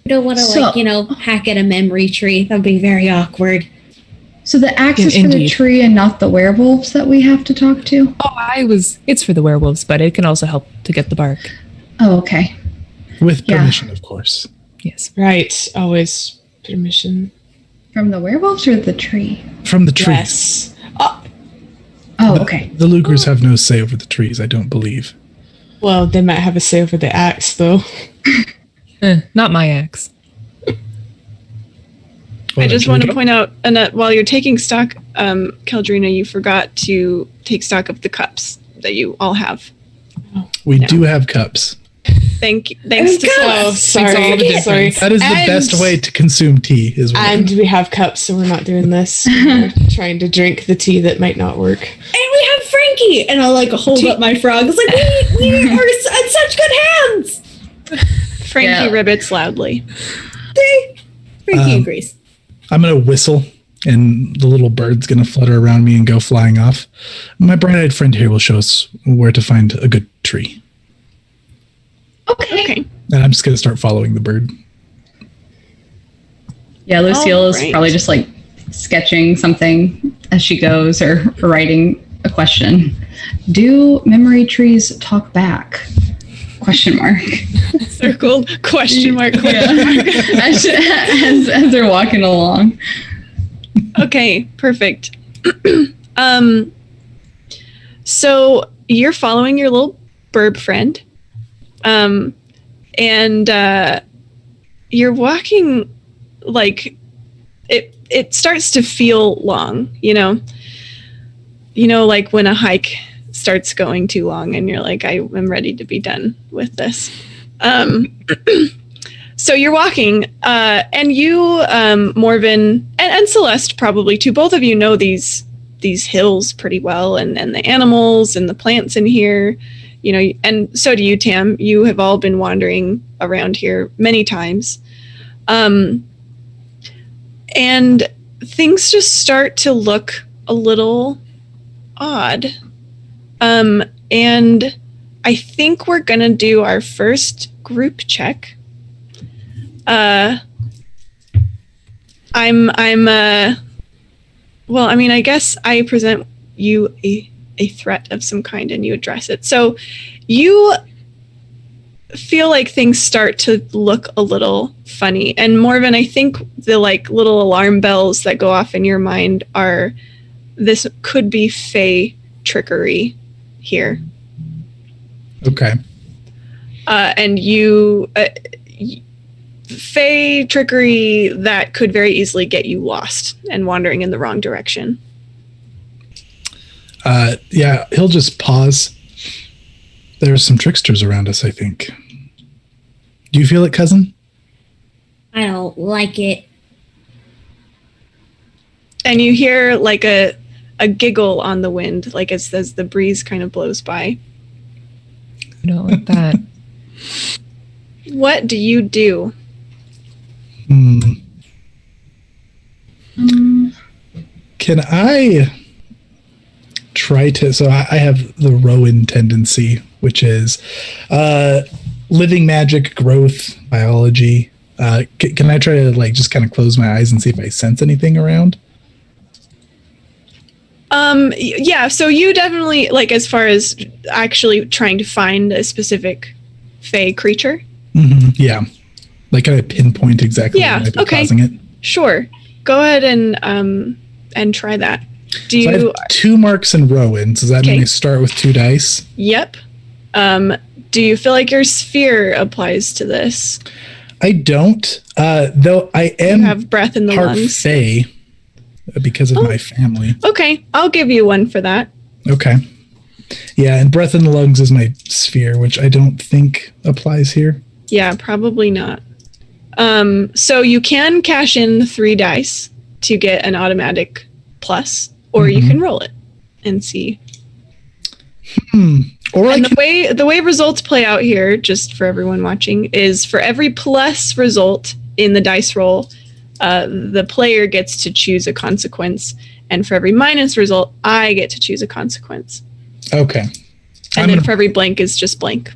You don't want to hack at a memory tree. That would be very awkward. So the axe is for the Indeed. tree and not the werewolves that we have to talk to? It's for the werewolves, but it can also help to get the bark. Oh, okay. With Yeah. permission, of course. Yes. Right. Always permission. From the werewolves or the tree? From the trees. Yes. Oh, okay. The Lugers have no say over the trees, I don't believe. Well, they might have a say over the axe, though. Not my axe. I just want to point out, Annette, while you're taking stock, Keldrina, you forgot to take stock of the cups that you all have. We do have cups. Thanks to Oh, Celeste. sorry. Sorry. That is the best way to consume tea. And we have cups, so we're not doing this. We're trying to drink the tea that might not work. And we have Frankie, and I'll like hold up my frog. It's like we are in such good hands. Frankie ribbits loudly. Frankie agrees. I'm going to whistle, and the little bird's going to flutter around me and go flying off. My bright-eyed friend here will show us where to find a good tree. Okay. And I'm just going to start following the bird. Yeah, Lucille is Alright. probably just like sketching something as she goes or writing a question. Do memory trees talk back? Question mark. Circled question mark. as they're walking along. Okay, perfect. So you're following your little burb friend, and you're walking like it starts to feel long, like when a hike starts going too long and you're like, I am ready to be done with this. So you're walking, and you, Morven, and Celeste probably too, both of you know these hills pretty well, and the animals and the plants in here, and so do you, Tam. You have all been wandering around here many times. And things just start to look a little odd. And I think we're going to do our first group check. I guess I present you a threat of some kind and you address it. So you feel like things start to look a little funny. And Morven, I think the like little alarm bells that go off in your mind are, this could be Fae trickery here. Okay. And Fae trickery that could very easily get you lost and wandering in the wrong direction. Yeah, he'll just pause. There's some tricksters around us, I think. Do you feel it, cousin? I don't like it. And you hear like a giggle on the wind, like as the breeze kind of blows by. You don't like that. What do you do? Can I try to... So I have the Rowan tendency, which is living magic, growth, biology. Can I try to like just kind of close my eyes and see if I sense anything around? Yeah, so you definitely, like, as far as actually trying to find a specific Fey creature. Yeah. Like, can I pinpoint exactly what might be causing it? Sure. Go ahead and try that. Do So I you... have 2 marks in Rowan. So does that mean I start with 2 dice? Yep. Do you feel like your sphere applies to this? I don't. Though I am You have breath in the part lungs. Fey because of my family. Okay, I'll give you one for that. Okay. Yeah, and breath in the lungs is my sphere, which I don't think applies here. Yeah, probably not. So you can cash in 3 dice to get an automatic plus, or you can roll it and see. Or and the way results play out here, just for everyone watching, is for every plus result in the dice roll, the player gets to choose a consequence, and for every minus result, I get to choose a consequence. Okay. And then for every blank is just blank.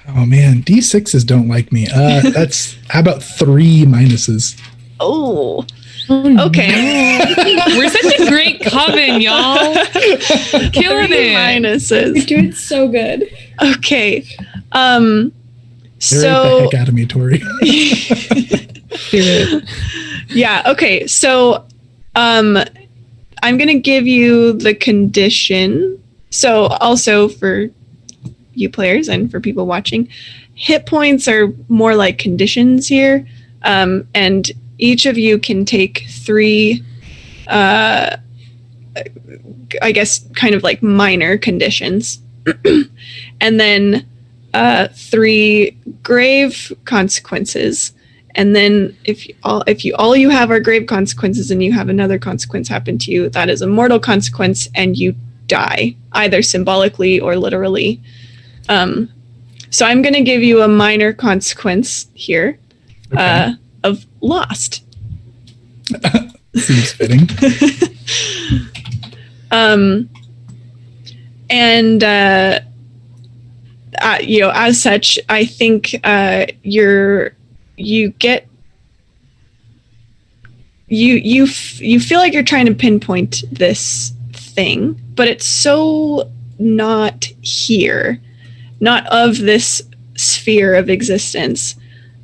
Oh man, D6s don't like me. That's how about 3 minuses? Oh. Okay. We're such a great coven, y'all. Killing 3 it. minuses. You're doing so good. Okay. The heck out of me, Tori. Yeah, okay. So I'm going to give you the condition. So also for you players and for people watching, hit points are more like conditions here. And each of you can take 3, I guess, kind of like minor conditions. And then 3 grave consequences. And then if all you have are grave consequences and you have another consequence happen to you, that is a mortal consequence and you die, either symbolically or literally. So I'm going to give you a minor consequence here. Okay. Of lost. Seems fitting. And as such, I think you feel like you're trying to pinpoint this thing, but it's so not here, not of this sphere of existence.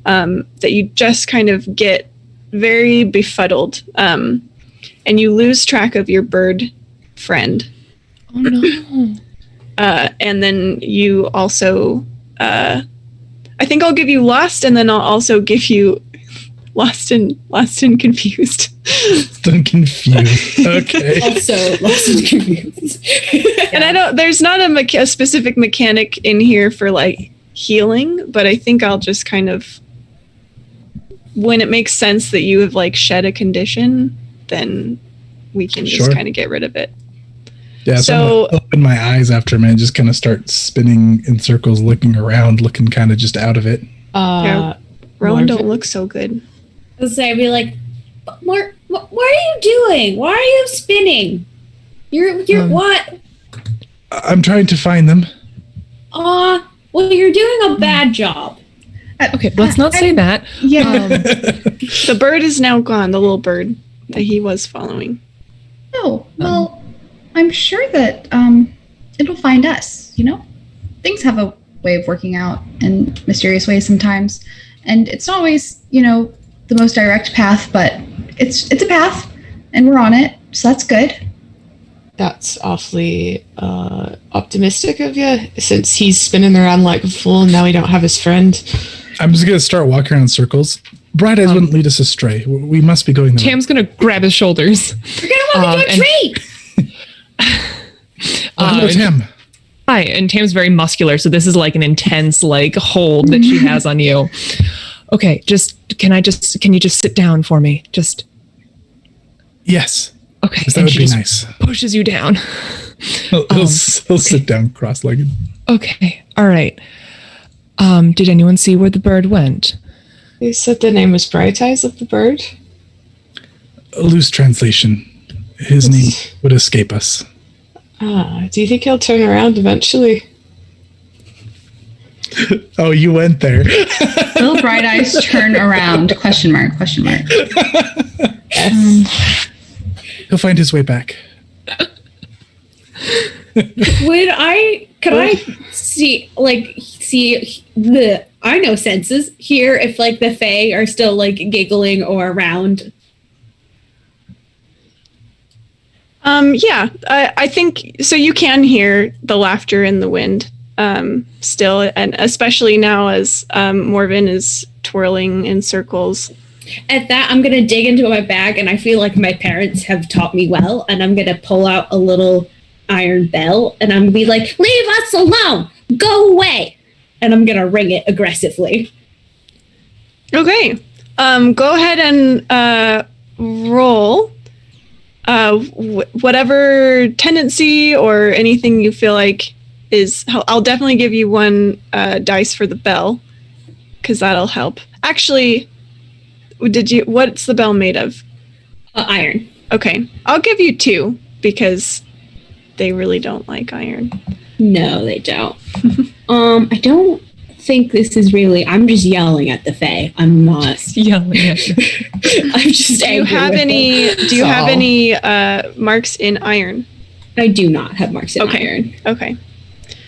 That you just kind of get very befuddled, and you lose track of your bird friend. Oh no. And then you also, I think I'll give you lost, and then I'll also give you lost and confused. Lost and confused. Okay. Also, lost and confused. And there's not a specific mechanic in here for like healing, but I think I'll just kind of, when it makes sense that you have like shed a condition, then we can just kind of get rid of it. Yeah, so I'm gonna open my eyes after a minute, just kind of start spinning in circles, looking around, looking kind of just out of it. Rowan don't look so good. I'd be like, Mark, what are you doing? Why are you spinning? You're what? I'm trying to find them. Well, you're doing a bad job. Okay, let's not say that. Yeah. The bird is now gone, the little bird that he was following. Oh, well, I'm sure that it'll find us, Things have a way of working out in mysterious ways sometimes. And it's not always, the most direct path, but it's a path and we're on it. So that's good. That's awfully optimistic of you, since he's spinning around like a fool and now we don't have his friend. I'm just going to start walking around in circles. Bright Eyes wouldn't lead us astray. We must be going there. Tam's going to grab his shoulders. You're going to walk into a tree! Hello, Tam. Hi, and Tam's very muscular, so this is like an intense like hold that she has on you. Okay, can you just sit down for me? Just Yes. Okay. That would be nice. Pushes you down. He'll sit down cross-legged. Okay. All right. Did anyone see where the bird went? They said the name was Bright Eyes of the bird. A loose translation. His name would escape us. Do you think he'll turn around eventually? Oh, you went there. Will Bright Eyes turn around? Question mark. He'll find his way back. Could I see the I know senses here if like the Fae are still like giggling or around? Yeah, I think so. You can hear the laughter in the wind still, and especially now as Morven is twirling in circles. At that, I'm gonna dig into my bag, and I feel like my parents have taught me well, and I'm gonna pull out a little iron bell, and I'm gonna be like, "Leave us alone! Go away!" And I'm gonna ring it aggressively. Okay, go ahead and roll. Whatever tendency or anything you feel like is, I'll definitely give you one dice for the bell, because that'll help. Actually, what's the bell made of? Iron. Okay, I'll give you 2 because they really don't like iron. No, they don't. I don't think this is really. I'm just yelling at the Fae. I'm not Yelling at you. I'm just. Do you have any marks in iron? I do not have marks in iron. Okay.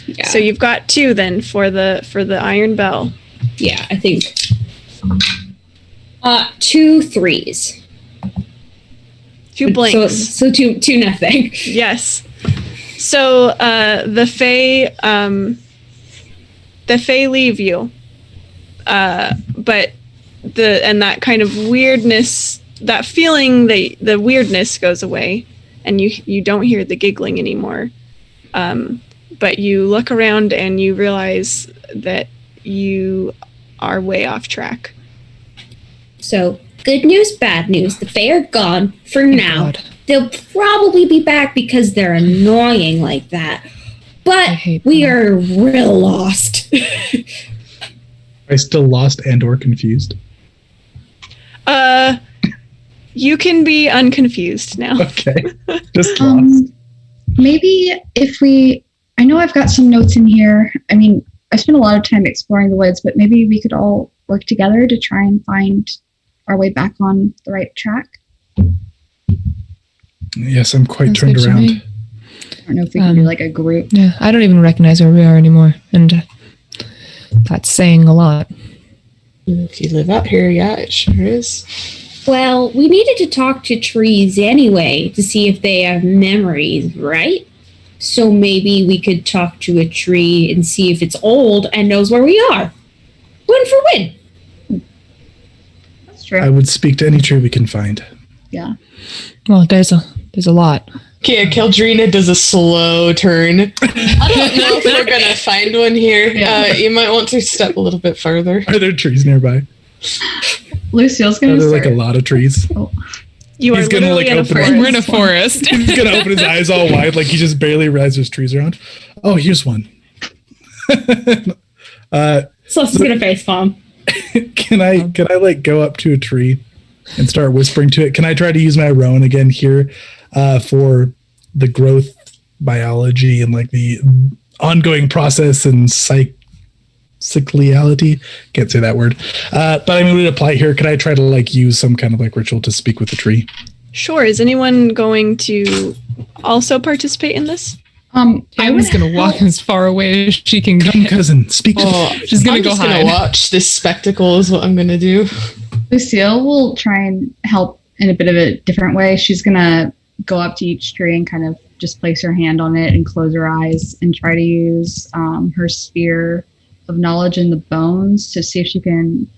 Yeah. So you've got 2 then for the iron bell. Yeah, I think 2 3s. 2 blanks. So two nothing. Yes. So the Fae leave you, but that kind of weirdness, that feeling, the weirdness goes away, and you don't hear the giggling anymore. But you look around and you realize that you are way off track. So, good news, bad news. The Fae are gone for now. God. They'll probably be back because they're annoying like that. But we are real lost. I still lost and or confused. You can be unconfused now. Okay. Just lost. Maybe I know I've got some notes in here. I mean, I spent a lot of time exploring the woods, but maybe we could all work together to try and find our way back on the right track. Yes, I'm quite Sounds turned good to around. me. I don't know if we can do like a group. Yeah, I don't even recognize where we are anymore, and that's saying a lot. If you live out here, yeah, it sure is. Well, we needed to talk to trees anyway to see if they have memories, right? So maybe we could talk to a tree and see if it's old and knows where we are. Win for win. That's true. I would speak to any tree we can find. Yeah. Well, there's a lot. Okay, Keldrina does a slow turn. I don't know if we're gonna find one here. You might want to step a little bit further. Are there trees nearby? Lucille's Are gonna there start. like a lot of trees? Oh. You are He's gonna, literally like, in a open forest. it. We're in a forest. He's gonna open his eyes all wide, like he just barely realizes there's trees around. Oh, here's one. Celeste's gonna face palm. Can I like go up to a tree and start whispering to it? Can I try to use my Rowan again here for the growth biology and like the ongoing process and cyclicality? Can't say that word. But I mean, would it apply here? Could I try to like use some kind of like ritual to speak with the tree? Sure. Is anyone going to also participate in this? I was gonna walk as far away as she can Come, get. cousin, speak to She's gonna I'm go just hide. gonna watch this spectacle is what I'm gonna do. Lucille will try and help in a bit of a different way. She's gonna go up to each tree and kind of just place her hand on it and close her eyes and try to use her sphere of knowledge in the bones to see if she can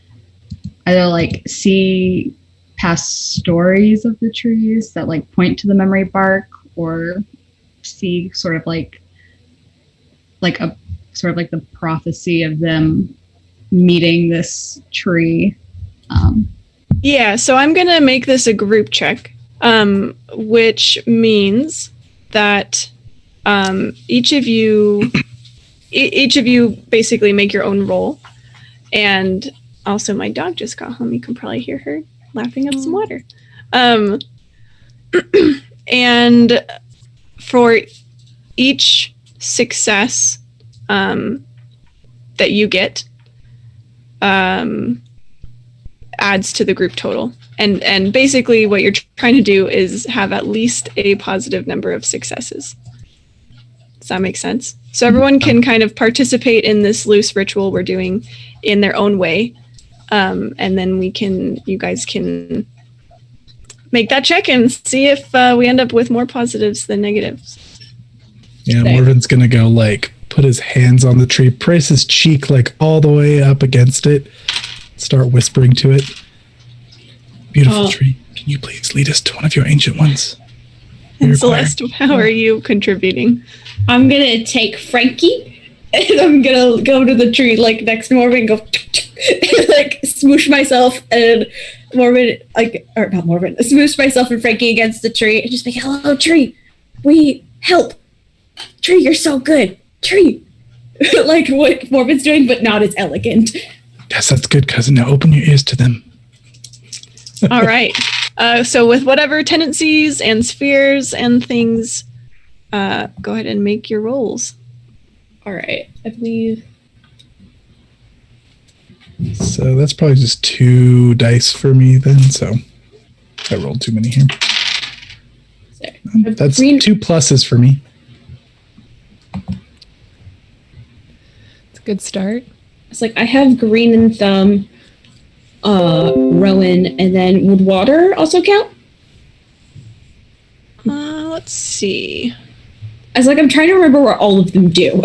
either like see past stories of the trees that like point to the memory bark, or see sort of like the prophecy of them meeting this tree. Yeah, so I'm going to make this a group check, which means that each of you basically make your own roll. And also my dog just got home. You can probably hear her lapping up some water. And for each success that you get, adds to the group total. And basically what you're trying to do is have at least a positive number of successes. Does that make sense? So everyone can kind of participate in this loose ritual we're doing in their own way. And then you guys can make that check and see if we end up with more positives than negatives. Yeah, Okay. Morven's gonna go like put his hands on the tree, press his cheek like all the way up against it, start whispering to it. Beautiful tree, can you please lead us to one of your ancient ones? And Celeste, how are you contributing? I'm gonna take Frankie and I'm gonna go to the tree like next to Morven and go and, like smoosh myself and smoosh myself and Frankie against the tree and just be like, hello tree, we help. Tree, you're so good. Tree. Like what Morven's doing, but not as elegant. Yes, that's good, cousin. Now open your ears to them. All right. So with whatever tendencies and spheres and things, go ahead and make your rolls. All right. I believe. So that's probably just 2 dice for me then. So I rolled too many here. That's 2 pluses for me. It's a good start. It's like I have green and thumb, Rowan, and then would water also count? Let's see. I was like, I'm trying to remember what all of them do.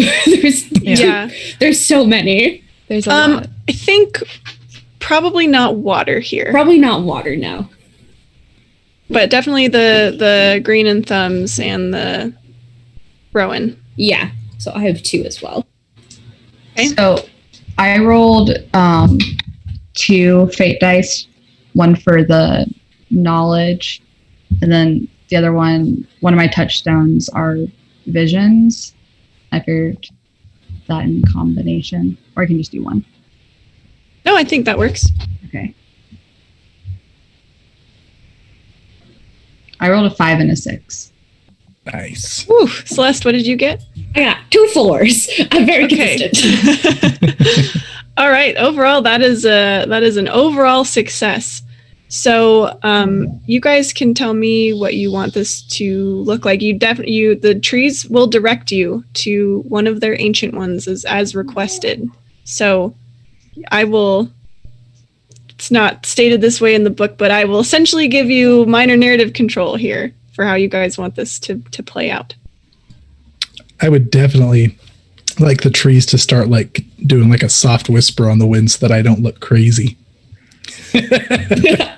There's so many. There's a lot. I think probably not water here, Probably not water now. but definitely the green and thumbs and the Rowan. Yeah. So I have 2 as well. Okay. So I rolled 2 fate dice, one for the knowledge, and then the other one of my touchstones are visions. I figured that in combination, or I can just do one. No, I think that works. Okay. I rolled a 5 and a 6. Nice. Woo, Celeste, what did you get? I got 2 4s. I'm very Okay. consistent. All right. Overall, that is an overall success. So, you guys can tell me what you want this to look like. The trees will direct you to one of their ancient ones as requested. So, I will. It's not stated this way in the book, but I will essentially give you minor narrative control here for how you guys want this to play out. I would definitely like the trees to start like doing like a soft whisper on the wind so that I don't look crazy. It's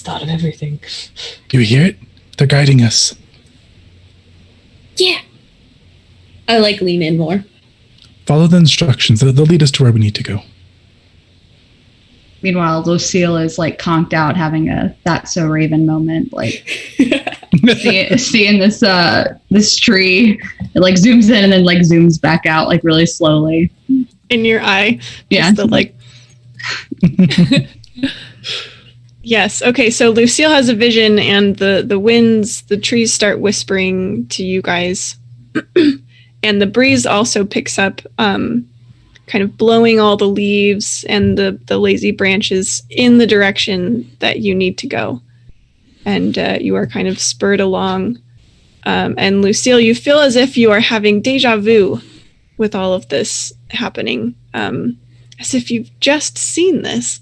thought of everything. Do you hear it? They're guiding us. Yeah. I like lean in more. Follow the instructions. They'll lead us to where we need to go. Meanwhile, Lucille is like conked out, having a "that's so Raven" moment, like seeing this tree. It like zooms in and then like zooms back out, like really slowly. In your eye. Yeah. Just the, like. Yes. Okay. So Lucille has a vision, and the trees start whispering to you guys, and the breeze also picks up, kind of blowing all the leaves and the lazy branches in the direction that you need to go, and you are kind of spurred along. And Lucille, you feel as if you are having deja vu with all of this happening, as if you've just seen this.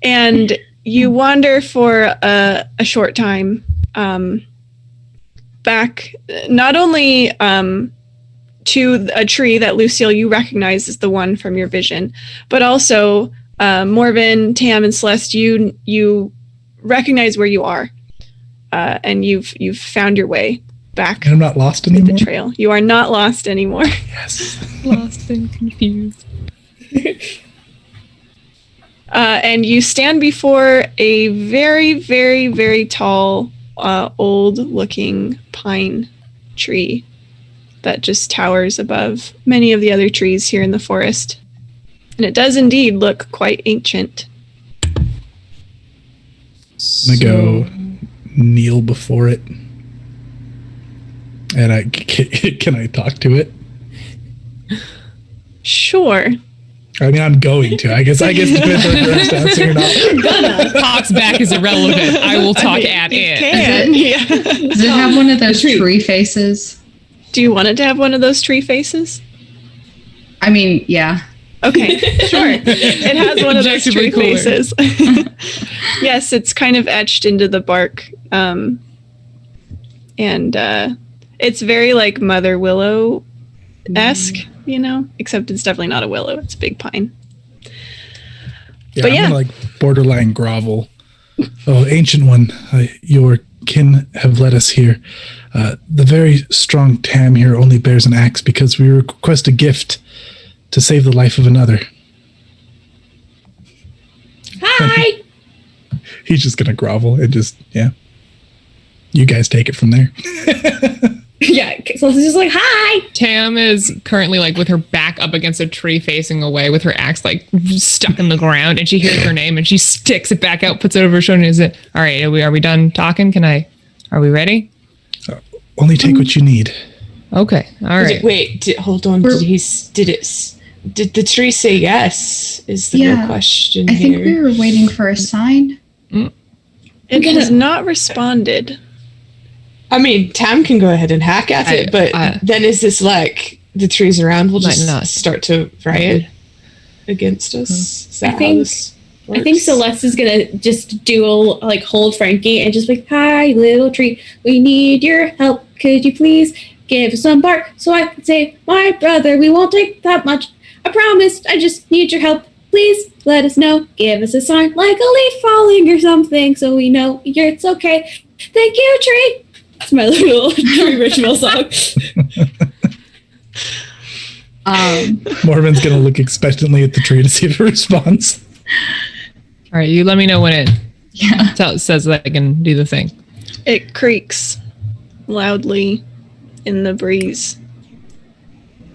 And you wander for a short time back, not only to a tree that Lucille you recognize as the one from your vision, but also Morven, Tam, and Celeste. You recognize where you are, and you've found your way back. And I'm not lost to anymore. the trail. You are not lost anymore. Yes. Lost and confused. And you stand before a very, very, very tall, old-looking pine tree that just towers above many of the other trees here in the forest. And it does indeed look quite ancient. I'm gonna go kneel before it. And can I talk to it? Sure. I mean, I'm going to. I guess it depends on your stance or not. Talks back is irrelevant. I will talk at it. Can. Yeah. Does it have one of those tree faces? Do you want it to have one of those tree faces? I mean, yeah. Okay, sure. It has one of those tree Objectively faces. Yes, it's kind of etched into the bark. And it's very like Mother Willow-esque, except it's definitely not a willow. It's a big pine. Yeah, But I'm yeah. gonna like borderline grovel. Oh, Ancient One, your kin have led us here. The very strong Tam here only bears an axe because we request a gift to save the life of another. Hi. He's just gonna grovel and just, yeah. You guys take it from there. Yeah. So it's just like, hi. Tam is currently like with her back up against a tree facing away with her axe like stuck in the ground, and she hears her name and she sticks it back out, puts it over her shoulder, and is it all right? Are we done talking? Are we ready? Only take what you need. Okay. All right. Wait, hold on. Did the tree say yes? Is the real question I think here. we were waiting for a sign. It has not responded. I mean, Tam can go ahead and hack at it, but then is this like the trees around will just start to riot against us? Is that how this works? I think Celeste is gonna just hold Frankie and just like, hi, little tree, we need your help. Could you please give us some bark so I can save my brother? We won't take that much. I promise. I just need your help. Please let us know. Give us a sign like a leaf falling or something so we know it's okay. Thank you, tree. That's my little tree ritual song. Morven's gonna look expectantly at the tree to see if it responds. All right. You let me know when it says that I can do the thing. It creaks loudly in the breeze.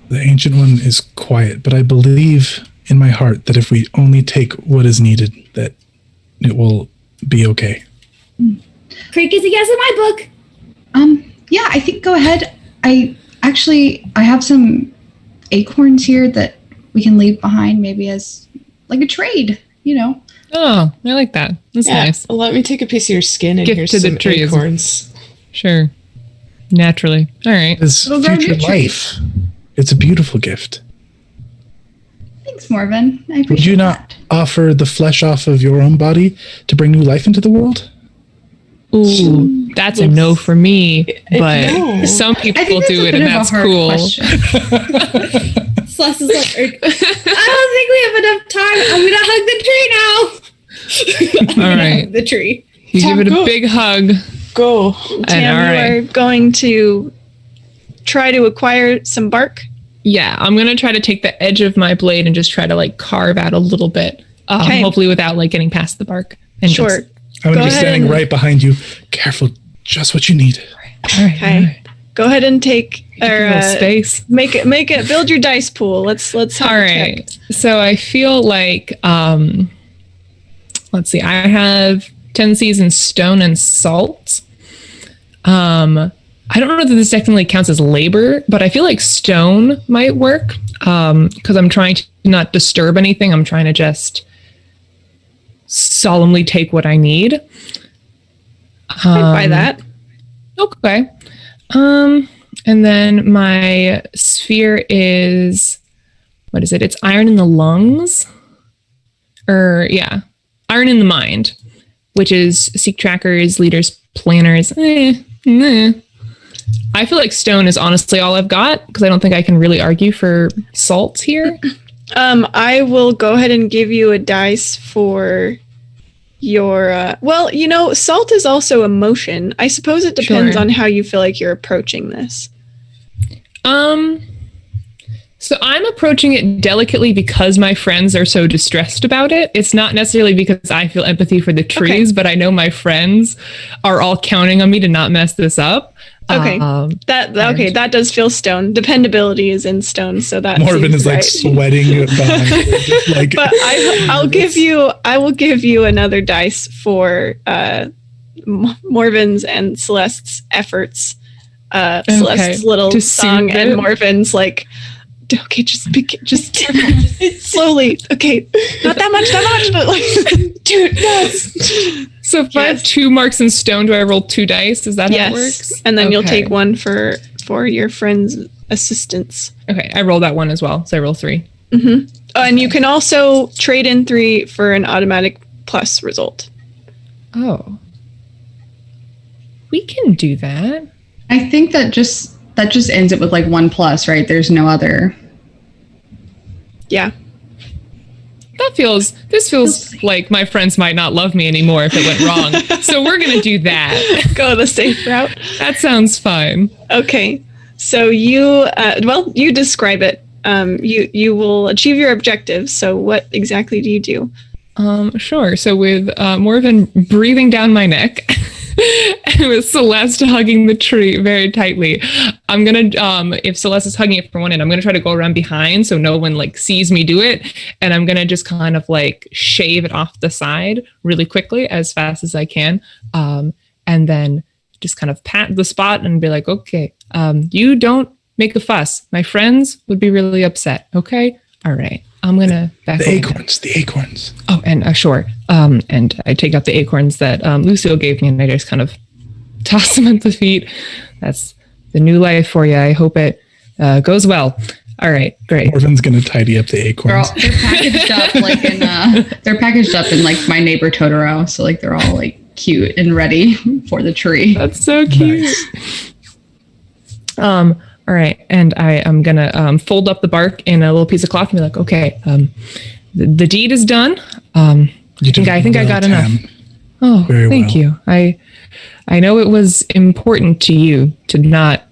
The Ancient One is quiet, but I believe in my heart that if we only take what is needed, that it will be okay. Creek is a yes in my book. Yeah, I think go ahead. I have some acorns here that we can leave behind maybe as like a trade, Oh, I like that. That's nice. Well, let me take a piece of your skin and Gift here's to the some trees. acorns. Sure. Naturally. All right. It's We'll go future get life. It's a beautiful gift. Thanks, Morven. I appreciate Would you not that. offer the flesh off of your own body to bring new life into the world? Ooh, that's a no for me. But no. some I people think do it, that's a bit and of a that's hard cool. question. Celeste is like, I don't think we have enough time. I'm gonna hug the tree now. All right. Hug the tree. You Tam, give it a go. big hug. Go. And Tam, all you right. are going to try to acquire some bark. Yeah, I'm going to try to take the edge of my blade and just try to like carve out a little bit. Okay. Hopefully without like getting past the bark. And Sure. just- I'm Go going to be ahead standing and- right behind you. Careful, just what you need. all right. Okay. All right. Go ahead and take A little space. make it build your dice pool. Let's have All a right. check. So I feel like, let's see, I have tendencies in stone and salt. I don't know that this technically counts as labor, but I feel like stone might work because I'm trying to not disturb anything. I'm trying to just solemnly take what I need. I'd buy that. Okay. And then my sphere is, what is it? It's iron in the lungs. Iron in the mind, which is seek trackers, leaders, planners. I feel like stone is honestly all I've got because I don't think I can really argue for salt here. I will go ahead and give you a dice for your salt is also emotion. I suppose it depends Sure. on how you feel like you're approaching this. So I'm approaching it delicately because my friends are so distressed about it. It's not necessarily because I feel empathy for the trees, but I know my friends are all counting on me to not mess this up. Okay. That does feel stone. Dependability is in stone, so that Morven seems is like right. sweating behind you, like But I will give you another dice for Morven's and Celeste's efforts. Celeste's little To song soothe and it. Morven's like Okay, just slowly. Okay, not that much, but like, dude, yes. So if I have 2 marks in stone, do I roll 2 dice? Is that how it works? And then you'll take one for your friend's assistance. Okay, I roll that one as well. So I roll 3. Mm-hmm. Oh, and you can also trade in 3 for an automatic plus result. Oh. We can do that. I think that just ends it with like 1+, right? There's no other. Yeah. This feels like my friends might not love me anymore if it went wrong. So we're going to do that. Go the safe route. That sounds fine. Okay. So you describe it. You will achieve your objectives. So what exactly do you do? Sure. So with Morven breathing down my neck and with Celeste hugging the tree very tightly, I'm gonna if Celeste is hugging it from one end, I'm gonna try to go around behind so no one like sees me do it, and I'm gonna just kind of like shave it off the side really quickly as fast as I can, and then just kind of pat the spot and be like, okay, you don't make a fuss. My friends would be really upset. Okay, all right. I'm gonna back the acorns. Oh, and sure. And I take out the acorns that Lucille gave me, and I just kind of toss them at the feet. That's the new life for you. I hope it goes well. All right, great. Morven's gonna tidy up the acorns. They're packaged up like in they're packaged up in like My Neighbor Totoro, so like they're all like cute and ready for the tree. That's so cute. Nice. All right, and I am gonna fold up the bark in a little piece of cloth and be like, okay, the deed is done. I think I got enough. Oh, thank you. I know it was important to you to not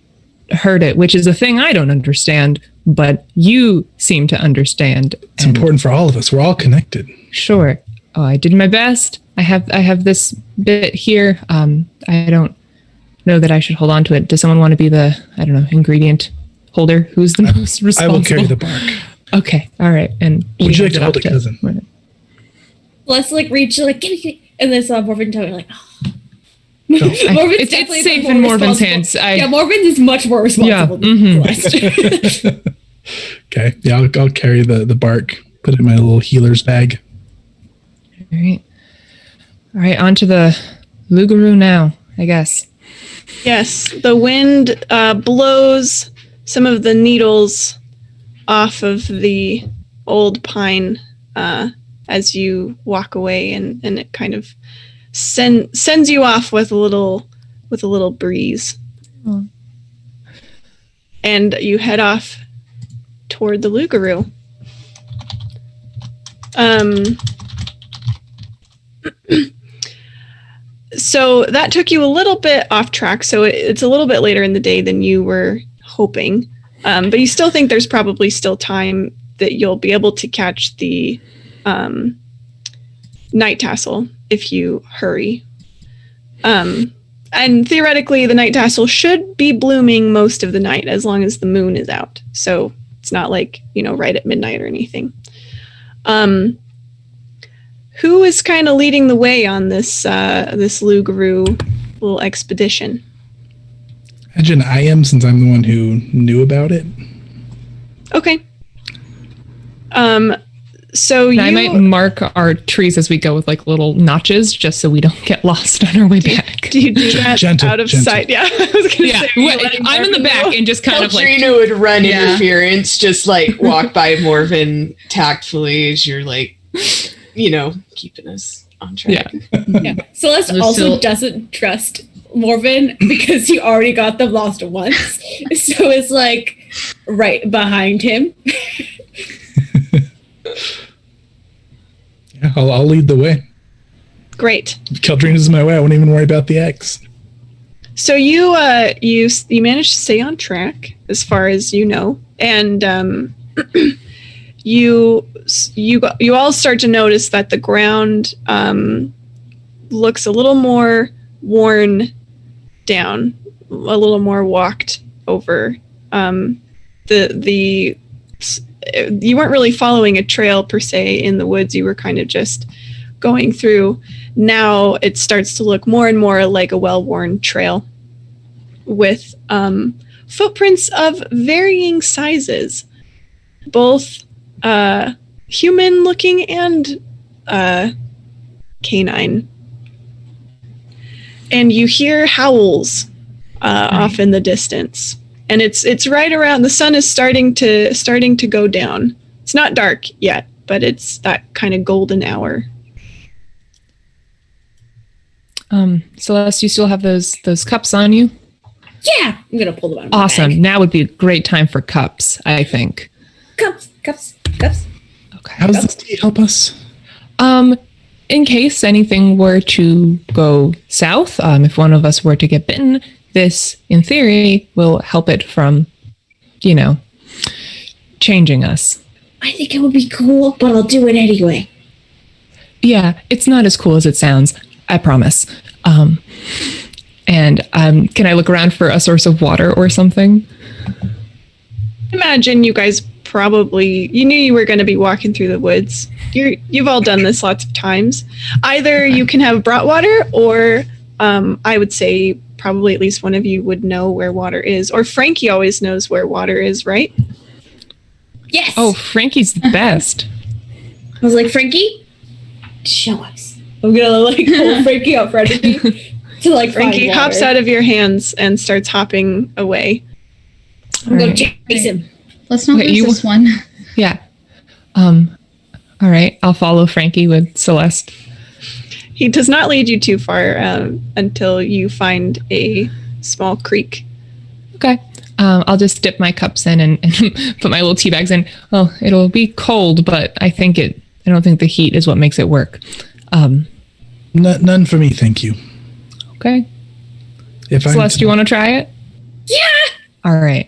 hurt it, which is a thing I don't understand, but you seem to understand. It's important for all of us. We're all connected. Sure. Oh, I did my best. I have this bit here. I don't know that I should hold on to it. Does someone want to be the, I don't know, ingredient holder? Who's the most responsible? I will carry the bark. Okay. All right. And would you like to hold it, cousin? Let's like reach, like, give me, and then Morven and Toil like, oh. Morven's it's safe in Morven's hands. Morven is much more responsible than Celeste. Okay. Yeah, I'll carry the bark, put it in my little healer's bag. All right. On to the Lugaroo now, I guess. Yes, the wind blows some of the needles off of the old pine as you walk away, and it kind of sends you off with a little breeze. Oh. And you head off toward the Lugaroo. So that took you a little bit off track. So it's a little bit later in the day than you were hoping. But you still think there's probably still time that you'll be able to catch the night tassel if you hurry. And theoretically, the night tassel should be blooming most of the night as long as the moon is out. So it's not like, right at midnight or anything. Who is kind of leading the way on this Lugaroo little expedition? Imagine I am, since I'm the one who knew about it. Okay. So I might mark our trees as we go with like little notches, just so we don't get lost on our way back. Do you do that out of sight? Yeah, I was gonna say. I'm in the back and just kind of like. Trina would run interference, just like walk by Morven tactfully as you're like, keeping us on track. Yeah. Celeste also doesn't trust Morven because he already got them lost once. So it's like right behind him. Yeah, I'll lead the way. Great. Keldrina's my way. I won't even worry about the X. So you managed to stay on track as far as you know, and you all start to notice that the ground looks a little more worn down, a little more walked over. You weren't really following a trail per se in the woods. You were kind of just going through. Now it starts to look more and more like a well-worn trail with footprints of varying sizes. both human looking and canine. And you hear howls off in the distance. And it's right around, the sun is starting to go down. It's not dark yet, but it's that kind of golden hour. Celeste, you still have those cups on you? Yeah, I'm gonna pull them out. Of my Awesome. bag. Now would be a great time for cups, I think. Cups. Okay. How does this tea help us? In case anything were to go south, if one of us were to get bitten, this, in theory, will help it from, changing us. I think it would be cool, but I'll do it anyway. Yeah, it's not as cool as it sounds. I promise. And can I look around for a source of water or something? Imagine you guys you knew you were going to be walking through the woods. You've all done this lots of times. Either you can have brought water, or I would say probably at least one of you would know where water is. Or Frankie always knows where water is, right? Yes. Oh, Frankie's the best. I was like, Frankie, show us. I'm gonna pull Frankie out front of me to Frankie find hops water. out of your hands and starts hopping away. I'm gonna Right. chase him. Let's not Okay, lose you- this one. Yeah. All right. I'll follow Frankie with Celeste. He does not lead you too far until you find a small creek. Okay. I'll just dip my cups in and put my little tea bags in. Well, it'll be cold, but I don't think the heat is what makes it work. None for me, thank you. Okay. If Celeste, do you want to try it? Yeah. All right.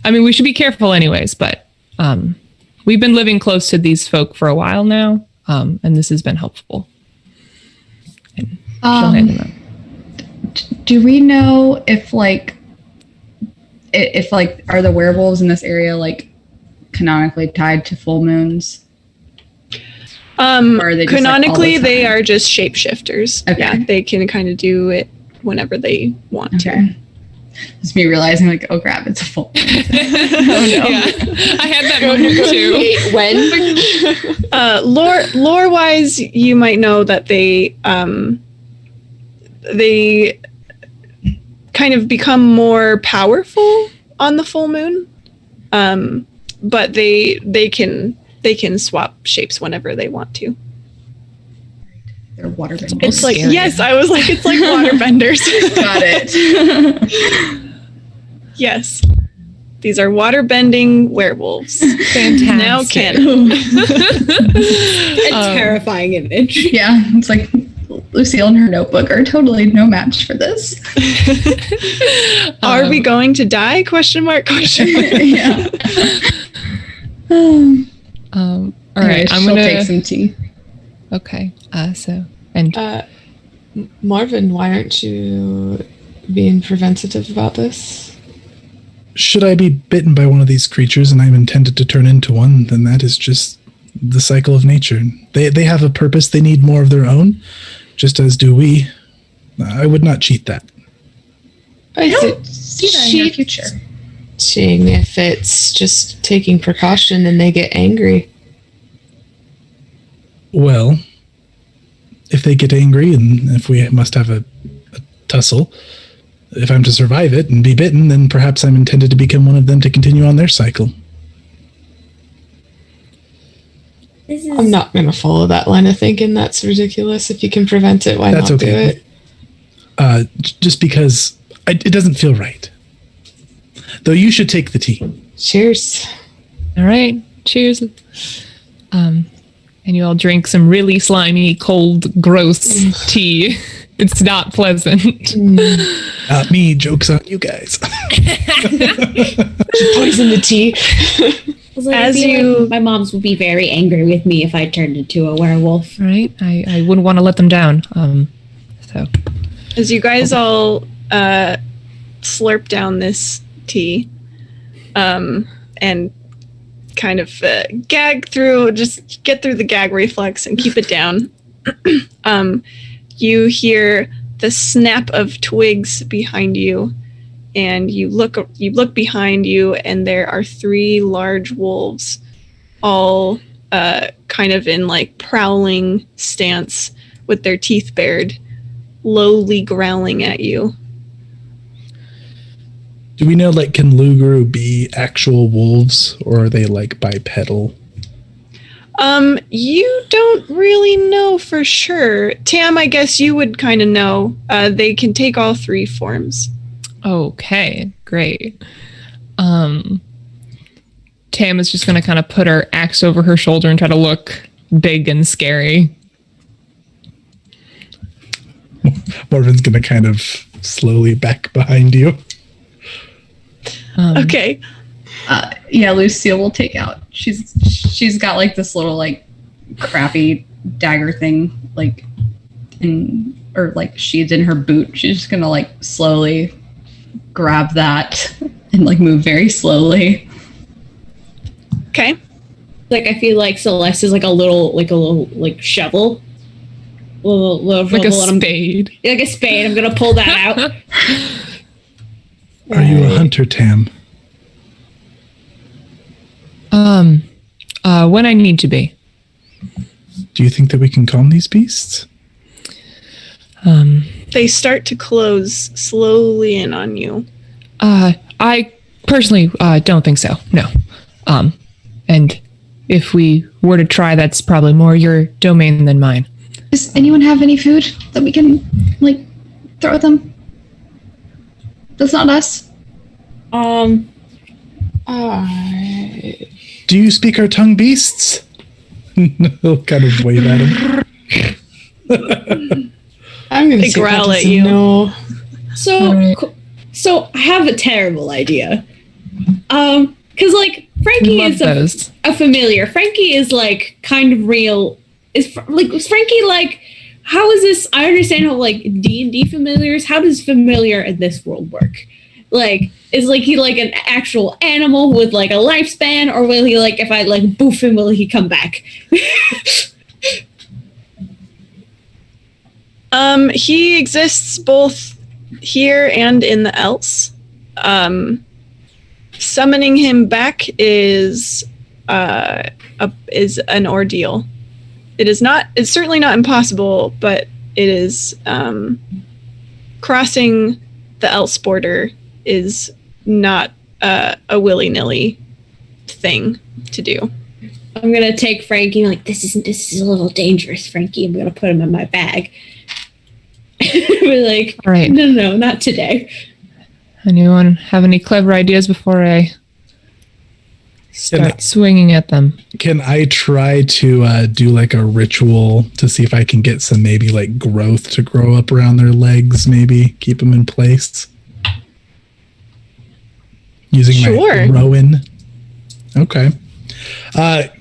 We should be careful anyways, but we've been living close to these folk for a while now, and this has been helpful. And she'll hand them out. Do we know if are the werewolves in this area canonically tied to full moons? Or are they just, Canonically, all the they time? are just shapeshifters. Okay. Yeah, they can kind of do it whenever they want to. Okay. It's me realizing oh crap, it's a full moon. Yeah, I had that moment too. When? Lore wise, you might know that they kind of become more powerful on the full moon, but they can swap shapes whenever they want to. They're water benders. almost It's like scary. yes, I was like it's like water benders. Got it. Yes, these are water bending werewolves. Fantastic. Now canon. A terrifying image. Yeah, it's like Lucille and her notebook are totally no match for this. Are we going to die? Question mark. Yeah. All Anyway, right. I'm she'll gonna take some tea. Okay. Marvin, why aren't you being preventative about this? Should I be bitten by one of these creatures and I'm intended to turn into one, then that is just the cycle of nature. They have a purpose. They need more of their own, just as do we. I would not cheat that. I don't see that in your future. Cheating if it's just taking precaution and they get angry. Well, if they get angry and if we must have a tussle, if I'm to survive it and be bitten, then perhaps I'm intended to become one of them to continue on their cycle. I'm not going to follow that line of thinking. That's ridiculous. If you can prevent it, why That's not okay. do it? Just because it doesn't feel right. Though you should take the tea. Cheers. All right. Cheers. And you all drink some really slimy, cold, gross tea. It's not pleasant. Not me. Joke's on you guys. Poison the tea. As you- my moms would be very angry with me if I turned into a werewolf. Right? I wouldn't want to let them down. So As you guys all slurp down this tea and kind of gag through, just get through the gag reflex and keep it down, you hear the snap of twigs behind you and you look behind you, and there are 3 large wolves, all kind of in like prowling stance with their teeth bared, lowly growling at you. Do we know, like, can Luguru be actual wolves, or are they like bipedal? You don't really know for sure. Tam, I guess you would kind of know. They can take all 3 forms. Okay, great. Tam is just going to kind of put her axe over her shoulder and try to look big and scary. Morven's going to kind of slowly back behind you. Okay. Yeah, Lucille will take out. She's got like this little like crappy dagger thing like like sheaths in her boot. She's just gonna like slowly grab that and like move very slowly. Okay. Like I feel like Celeste is like a little shovel. Little Like a shovel, and spade. like a spade. I'm gonna pull that out. Are you a hunter, Tam? When I need to be. Do you think that we can calm these beasts? They start to close slowly in on you. I personally don't think so. No. And if we were to try, that's probably more your domain than mine. Does anyone have any food that we can like throw at them? That's not us. Do you speak our tongue, beasts? He'll kind of wave at him. I'm gonna They say that growl at is a you. No. So I have a terrible idea. Because like Frankie Love is those. a familiar. Frankie is like kind of real. Is Frankie like? How is this? I understand how like D&D familiars. How does familiar in this world work? Like, is like he like an actual animal with like a lifespan, or will he like if I like boof him, will he come back? He exists both here and in the else. Summoning him back is an ordeal. It's certainly not impossible, but it is crossing the else border is not a willy-nilly thing to do. I'm gonna take Frankie and like this is a little dangerous, Frankie. I'm gonna put him in my bag. We're like, All right. no, not today. Anyone have any clever ideas before I start swinging at them? Can I try to do like a ritual to see if I can get some maybe like growth to grow up around their legs, maybe keep them in place? Using my Rowan. Okay.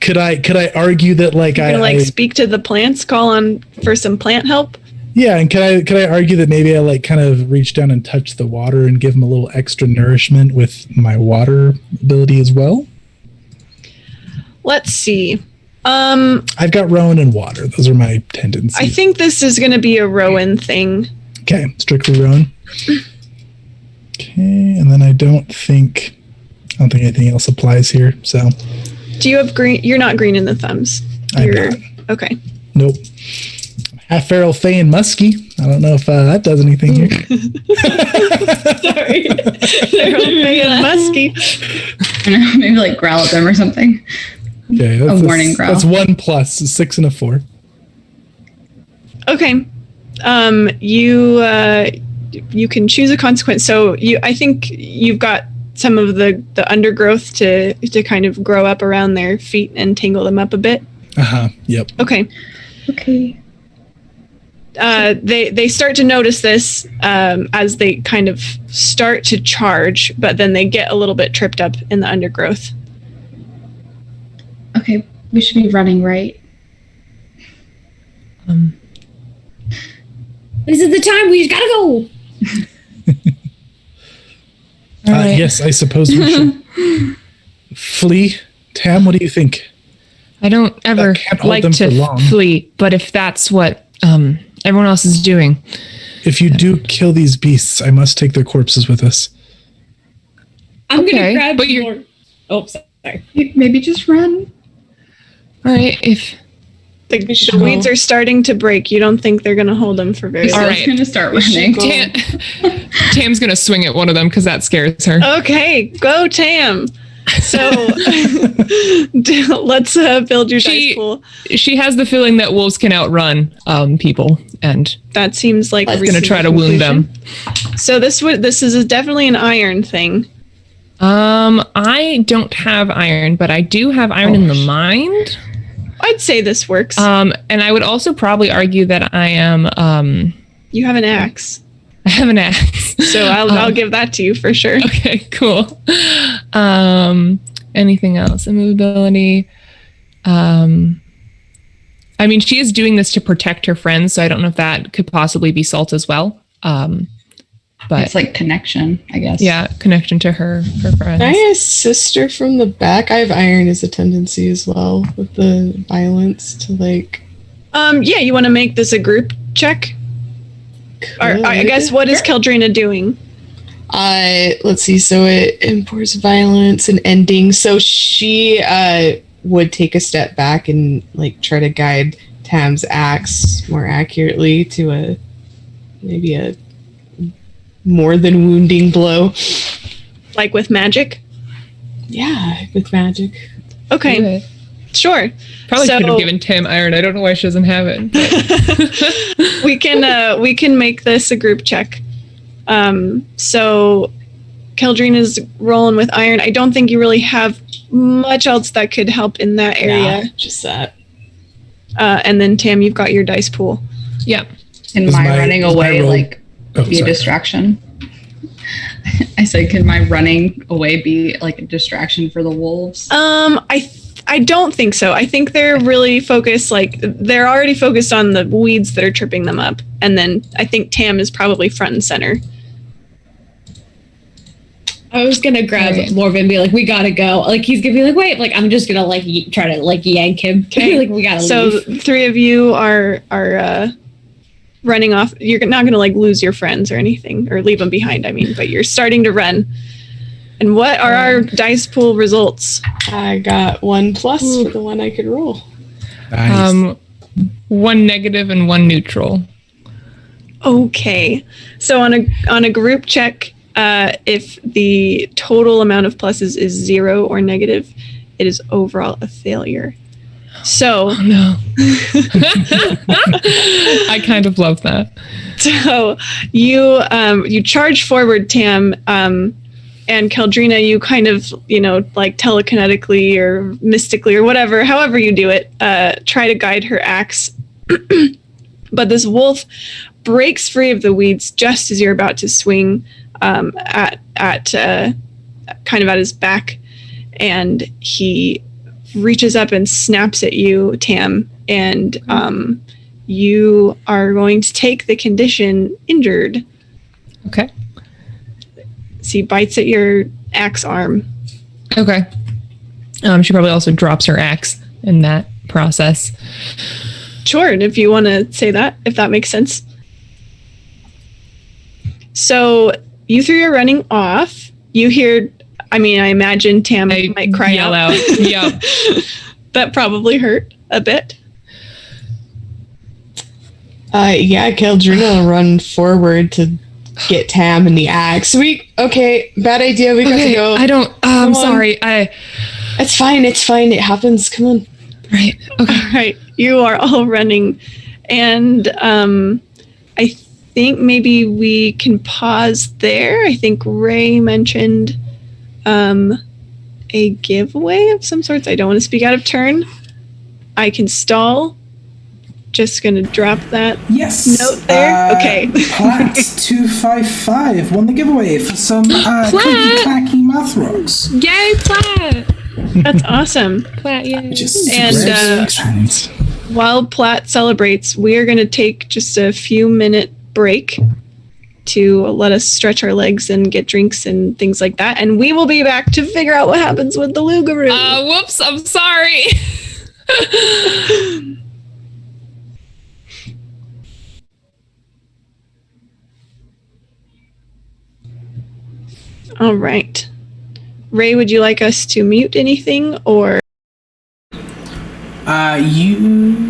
Could I argue that like I speak to the plants, call on for some plant help? Yeah, and can I argue that maybe I like kind of reach down and touch the water and give them a little extra nourishment with my water ability as well? Let's see. I've got Rowan and water. Those are my tendencies. I think this is going to be a Rowan thing. Okay, strictly Rowan. Okay, and then I don't think anything else applies here. So, do you have green? You're not green in the thumbs. I'm not. Okay. Nope. Half feral, fey, and musky. I don't know if that does anything here. Sorry. Feral, fey, and musky. I know, maybe like growl at them or something. Okay, A warning growl. That's 1 plus 6 and a 4. Okay. You can choose a consequence. So I think you've got some of the undergrowth to kind of grow up around their feet and tangle them up a bit. Yep. Okay. They start to notice this as they kind of start to charge, but then they get a little bit tripped up in the undergrowth. Okay, we should be running, right? This is the time we gotta go. Right. Yes, I suppose we should flee. Tam, what do you think? I don't ever can't hold like them for to long. flee, but if that's what everyone else is doing. If you do kill these beasts, I must take their corpses with us. I'm Okay, gonna grab but you're- more. Oh, sorry. Maybe just run. All right. If The weeds are starting to break. You don't think they're going to hold them for very So All long. I'm right. gonna start We should running. go. Tam's gonna swing at one of them because that scares her. Okay, go Tam. So let's build your dice pool. She has the feeling that wolves can outrun people, and That seems like a is going to try to reasonable wound them. conclusion. So this is definitely an iron thing. I don't have iron, but I do have iron in the mind. I'd say this works. And I would also probably argue that I am. You have an axe, I have an axe. so I'll give that to you for sure. Okay, cool. Anything else? Immovability. I mean, she is doing this to protect her friends, so I don't know if that could possibly be salt as well. But It's like connection, I guess. yeah, connection to her friends. Can I assist her from the back? I have iron as a tendency as well with the violence to like. Yeah, you want to make this a group check? Or I guess what is Keldrina doing? Let's see. So it imparts violence and ending. So she would take a step back and like try to guide Tam's axe more accurately to maybe a more than wounding blow. Like with magic? Yeah, with magic. Okay, Do it. sure. Probably So- could have given Tam iron. I don't know why she doesn't have it. but- we can make this a group check. So Keldrina's rolling with iron. I don't think you really have much else that could help in that area. Yeah, just that. And then Tam, you've got your dice pool. yeah. Can Is my my- running is my away roll- like be a sorry. distraction? I said, can my running away be like a distraction for the wolves? I don't think so. I think they're really focused, like they're already focused on the weeds that are tripping them up. And then I think Tam is probably front and center. I was gonna grab Right. Morven and be like, "We gotta go." Like he's gonna be like, "Wait!" Like I'm just gonna like try to like yank him. Okay. Like we gotta So leave. three of you are running off. You're not going to like lose your friends or anything or leave them behind. I mean, but you're starting to run. And what are our dice pool results? I got 1+ for the one I could roll. Nice. One negative and one neutral. Okay. So on a group check, if the total amount of pluses is 0 or negative, it is overall a failure. So, Oh no. I kind of love that. so you charge forward, Tam, and Keldrina, you kind of, like telekinetically or mystically or whatever, however you do it, try to guide her axe. But this wolf breaks free of the weeds just as you're about to swing at kind of at his back, and he reaches up and snaps at you, Tam, and you are going to take the condition injured. Okay. So he bites at your axe arm. Okay. She probably also drops her axe in that process. Sure, and if you want to say that, if that makes sense. So you three are running off. You hear, I imagine Tam might cry yell out. Yeah. That probably hurt a bit. Yeah, Keldrina will run forward to get Tam and the axe. Bad idea. We got to go. I don't. I'm Come on. sorry. It's fine. It's fine. It happens. Come on. Right. Okay. All right, you are all running, and I think maybe we can pause there. I think Ray mentioned a giveaway of some sorts. I don't want to speak out of turn. I can stall. Just gonna drop that Yes. note there. Okay. Platt255 won the giveaway for some clicky clacky math rocks. Yay, Platt! That's awesome. Platt, yay. Which is And, great. While Platt celebrates, we are gonna take just a few minute break to let us stretch our legs and get drinks and things like that, and we will be back to figure out what happens with the Lugaroo. Whoops, I'm sorry. All right. Ray, would you like us to mute anything, or? You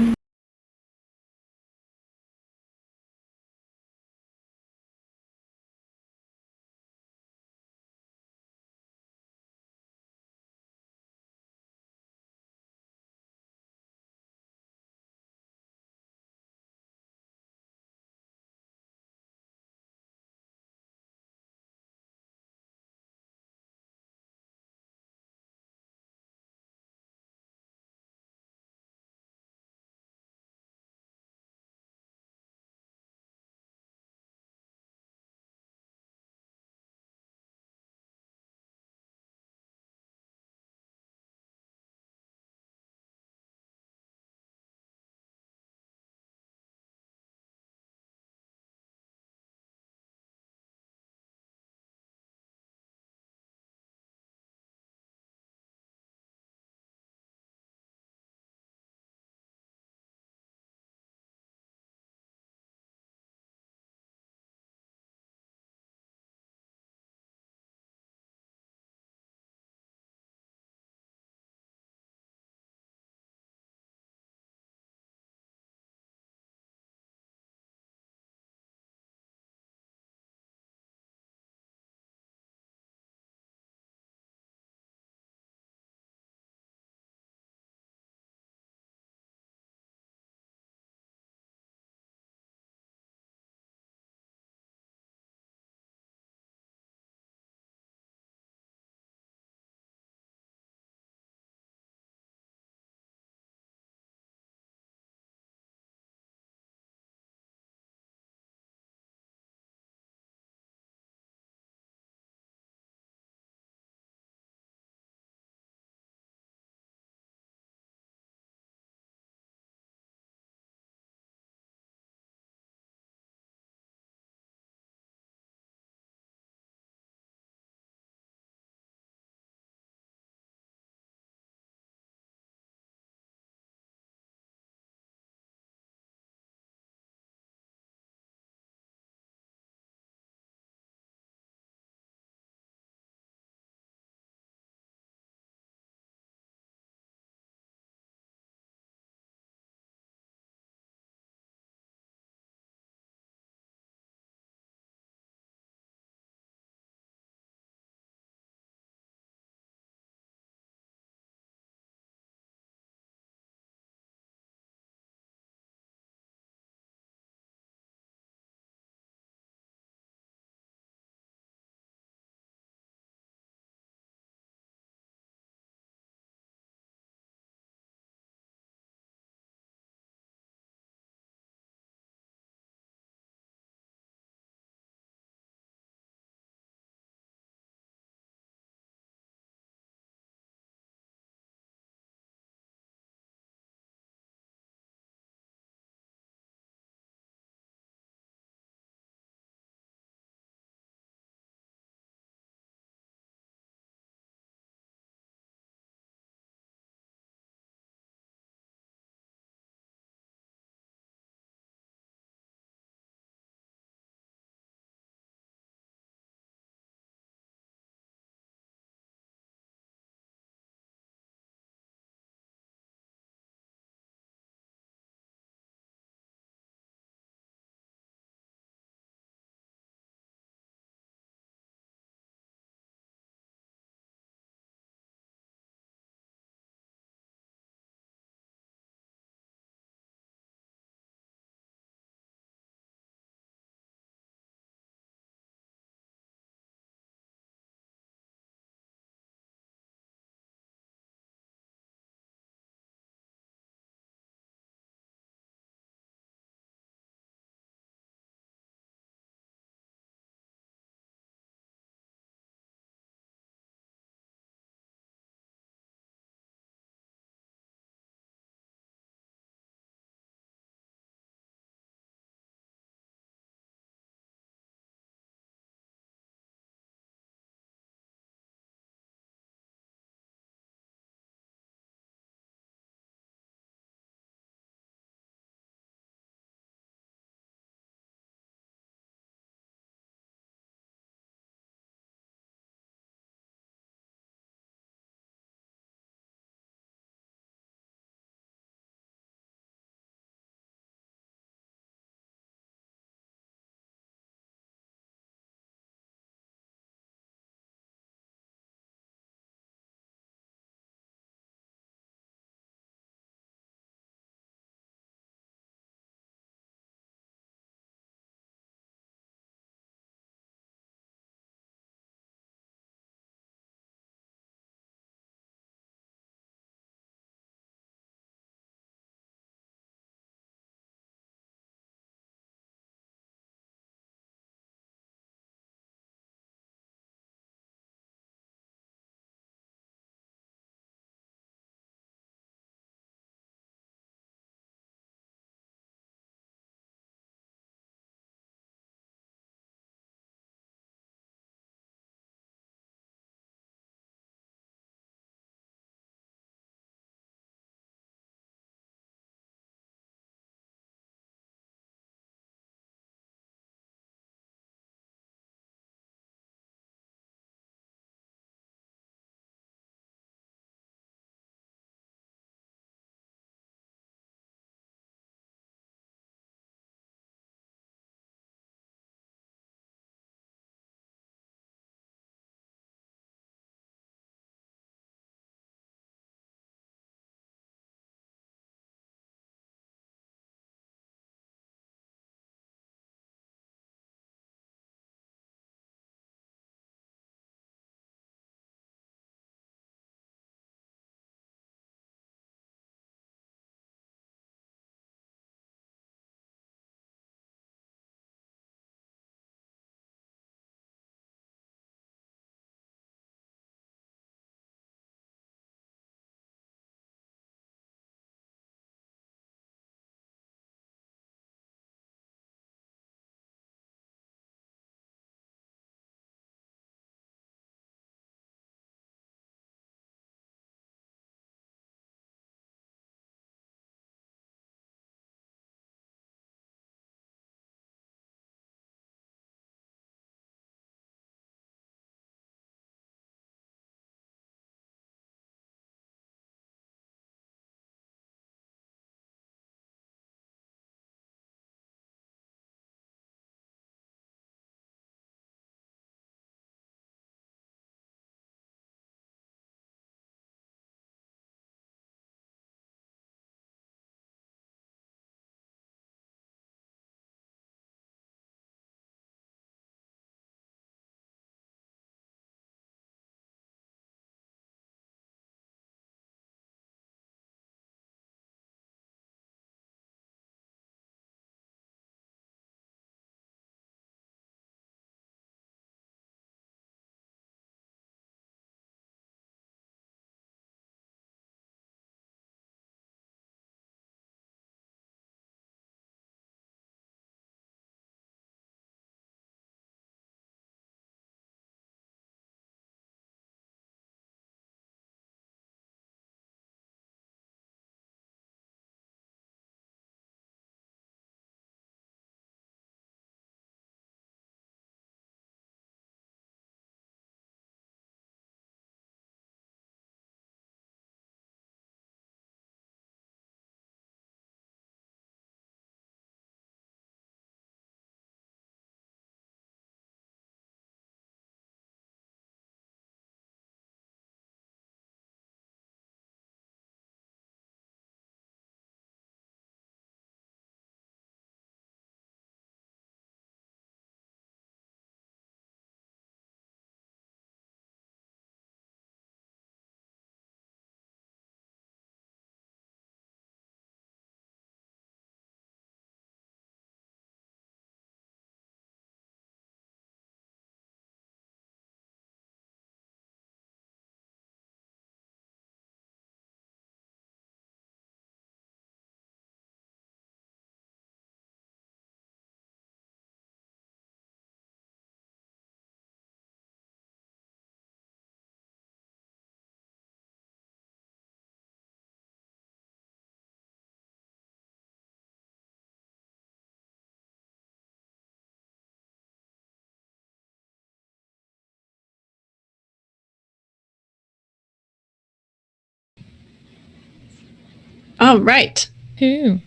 All right. Ooh,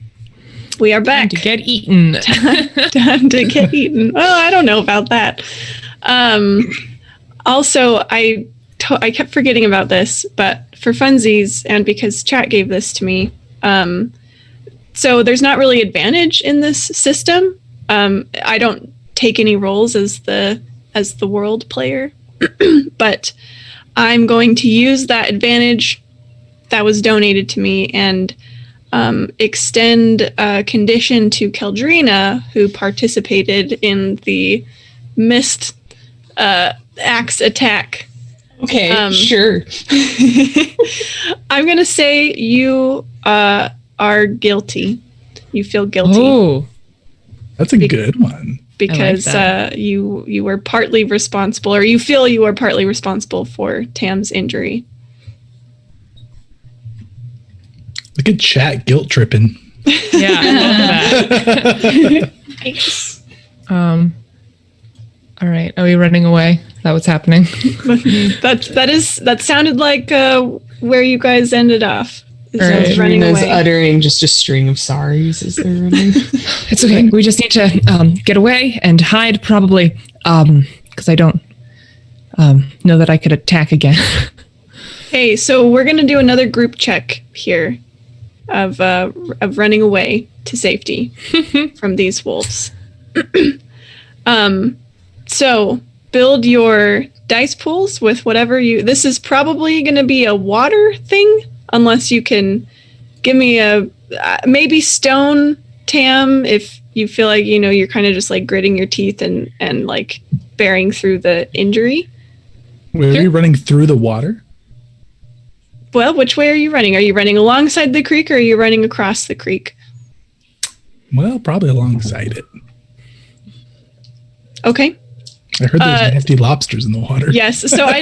We are back. time to get eaten. Time to get eaten. Oh, I don't know about that. Also, I kept forgetting about this, but for funsies, and because chat gave this to me, so there's not really advantage in this system. I don't take any roles as the world player, but I'm going to use that advantage that was donated to me and extend a condition to Keldrina, who participated in the missed axe attack. Okay, sure. I'm going to say you are guilty. You feel guilty. Oh, That's a good one. Because you were partly responsible, or you feel you were partly responsible for Tam's injury. Look at chat guilt tripping. yeah, I love that. Nice. All right, are we running away? Is that what's happening? That sounded like where you guys ended off. Is All right. running Rina's away. uttering just a string of sorries as they're running. It's okay. We just need to get away and hide, probably, because I don't know that I could attack again. Okay, so we're gonna do another group check here of running away to safety from these wolves. So build your dice pools with whatever you. This is probably going to be a water thing, unless you can give me a maybe stone, Tam, if you feel like you're kind of just like gritting your teeth and like bearing through the injury. Were you running through the water? Well, which way are you running? Are you running alongside the creek, or are you running across the creek? Well, probably alongside it. Okay. I heard there's nasty lobsters in the water. Yes. So I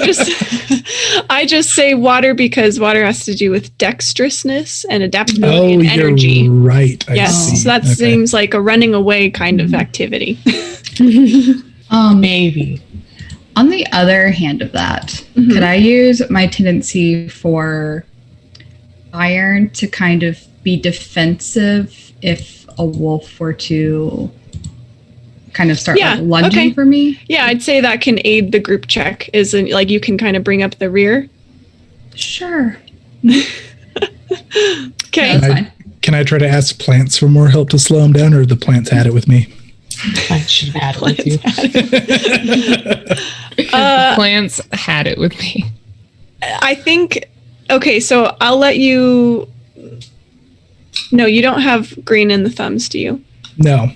just say water because water has to do with dexterousness and adaptability and energy. You're right. I Yes. see. So that Okay. seems like a running away kind of activity. Maybe. On the other hand of that, Mhm. could I use my tendency for iron to kind of be defensive if a wolf were to kind of start Yeah, like lunging okay. for me? Yeah, I'd say that can aid the group check. Like you can kind of bring up the rear. Sure. Okay. That's fine. Can I try to ask plants for more help to slow them down, or the plants had it with me? I should have had it with you. Plants had it with me. I think. Okay, so I'll let you. No, you don't have green in the thumbs, do you? No.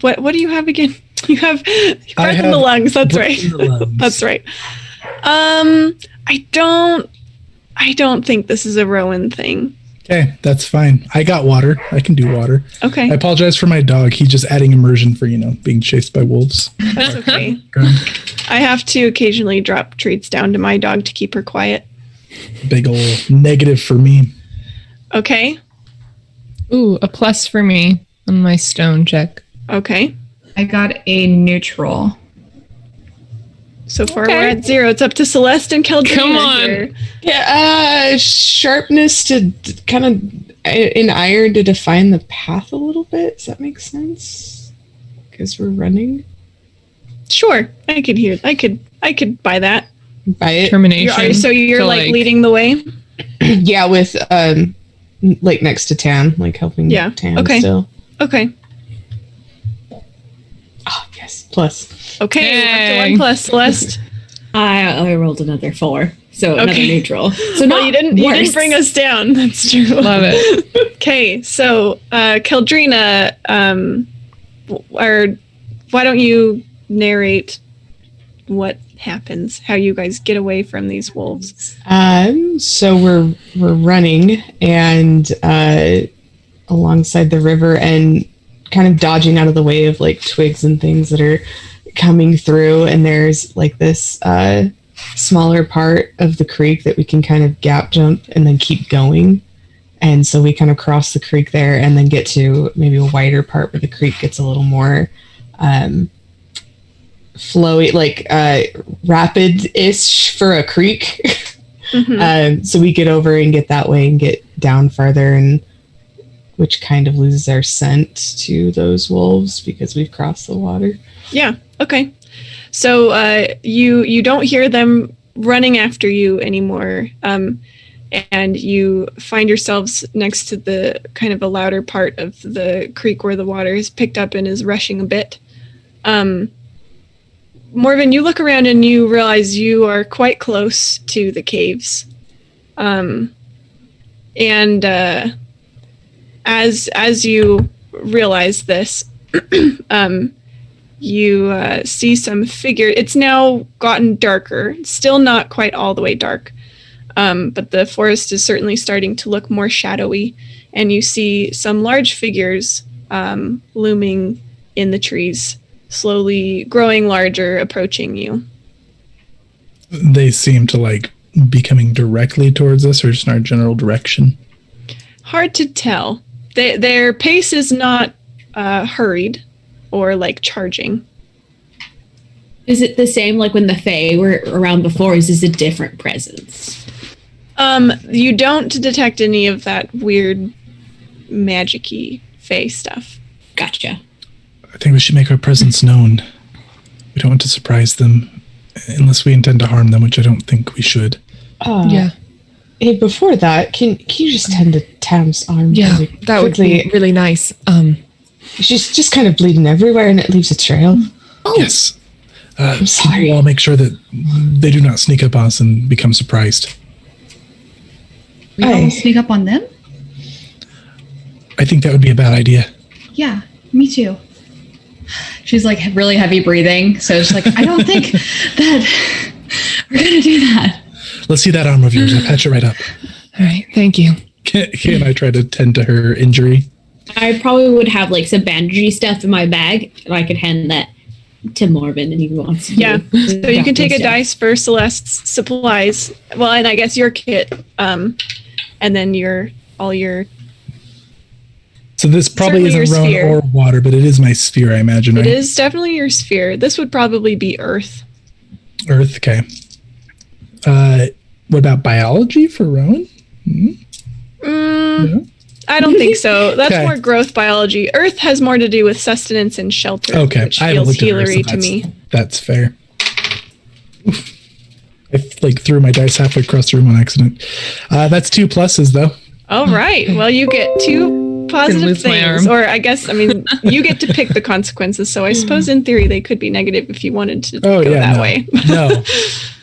What do you have again? You have breath in have the lungs. That's breath right. in the lungs. That's right. I don't think this is a Rowan thing. Okay, that's fine. I got water. I can do water. Okay, I apologize for my dog. He's just adding immersion for, being chased by wolves. that's okay. Okay. I have to occasionally drop treats down to my dog to keep her quiet. Big ol' negative for me. Okay. Ooh, a plus for me on my stone check. Okay. I got a neutral. So far Okay. we're at 0. It's up to Celeste and Keldrina Come on. here. Yeah, sharpness to kind of in iron to define the path a little bit. Does that make sense? Because we're running Sure, I could buy that. by it. Determination. So you're to, like leading the way. Yeah, with like next to Tam, like helping Yeah, Tam okay. still. Okay. Oh, yes. Plus. Okay. We're up to Dang. 1 plus Celeste. I rolled another 4, so another Okay. neutral. So Well, no, you didn't bring us down. That's true. Love it. Okay, so Keldrina, why don't you narrate what happens, how you guys get away from these wolves? So we're running and alongside the river and kind of dodging out of the way of like twigs and things that are coming through, and there's like this smaller part of the creek that we can kind of gap jump and then keep going. And so we kind of cross the creek there and then get to maybe a wider part where the creek gets a little more flowy, like rapid-ish for a creek. Mhm. So we get over and get that way and get down farther and which kind of loses our scent to those wolves because we've crossed the water. Yeah. Okay. So you don't hear them running after you anymore, and you find yourselves next to the kind of a louder part of the creek where the water is picked up and is rushing a bit. Morven, you look around and you realize you are quite close to the caves. And as you realize this, you see some figure. It's now gotten darker. Still not quite all the way dark, but the forest is certainly starting to look more shadowy. And you see some large figures looming in the trees, slowly growing larger, approaching you. They seem to be coming directly towards us, or just in our general direction. Hard to tell. Their pace is not hurried or charging. Is it the same like when the Fae were around before? Is this a different presence? You don't detect any of that weird magic-y Fae stuff. Gotcha. I think we should make our presence known. We don't want to surprise them unless we intend to harm them, which I don't think we should. Yeah. Hey, before that, can you just tend to Tam's arm? Yeah, really that would quickly? be really nice. She's just kind of bleeding everywhere, and it leaves a trail. Oh, Yes. I'm sorry. We'll all make sure that they do not sneak up on us and become surprised. We all sneak up on them? I think that would be a bad idea. Yeah, me too. She's really heavy breathing, so it's I don't think that we're gonna do that. Let's see that arm of yours. I'll patch it right up. All right, thank you. Can I try to tend to her injury? I probably would have some bandagey stuff in my bag, and I could hand that to Morven, and he wants to. Yeah, so you can take a dice for Celeste's supplies. Well, and I guess your kit, and then all your. So this probably Certainly isn't your Roan sphere. or water, but it is my sphere, I imagine, It right? is definitely your sphere. This would probably be Earth. Earth, okay. What about biology for Rowan? No? I don't think so. That's Okay. more growth biology. Earth has more to do with sustenance and shelter, Okay, which I haven't feels looked at Earth, healery so to me. That's fair. Oof. I threw my dice halfway across the room on accident. That's 2 pluses, though. All right. Well, you get 2 positive lose my things, arm. or I guess, you get to pick the consequences. So I suppose in theory they could be negative if you wanted to go that no. way. No.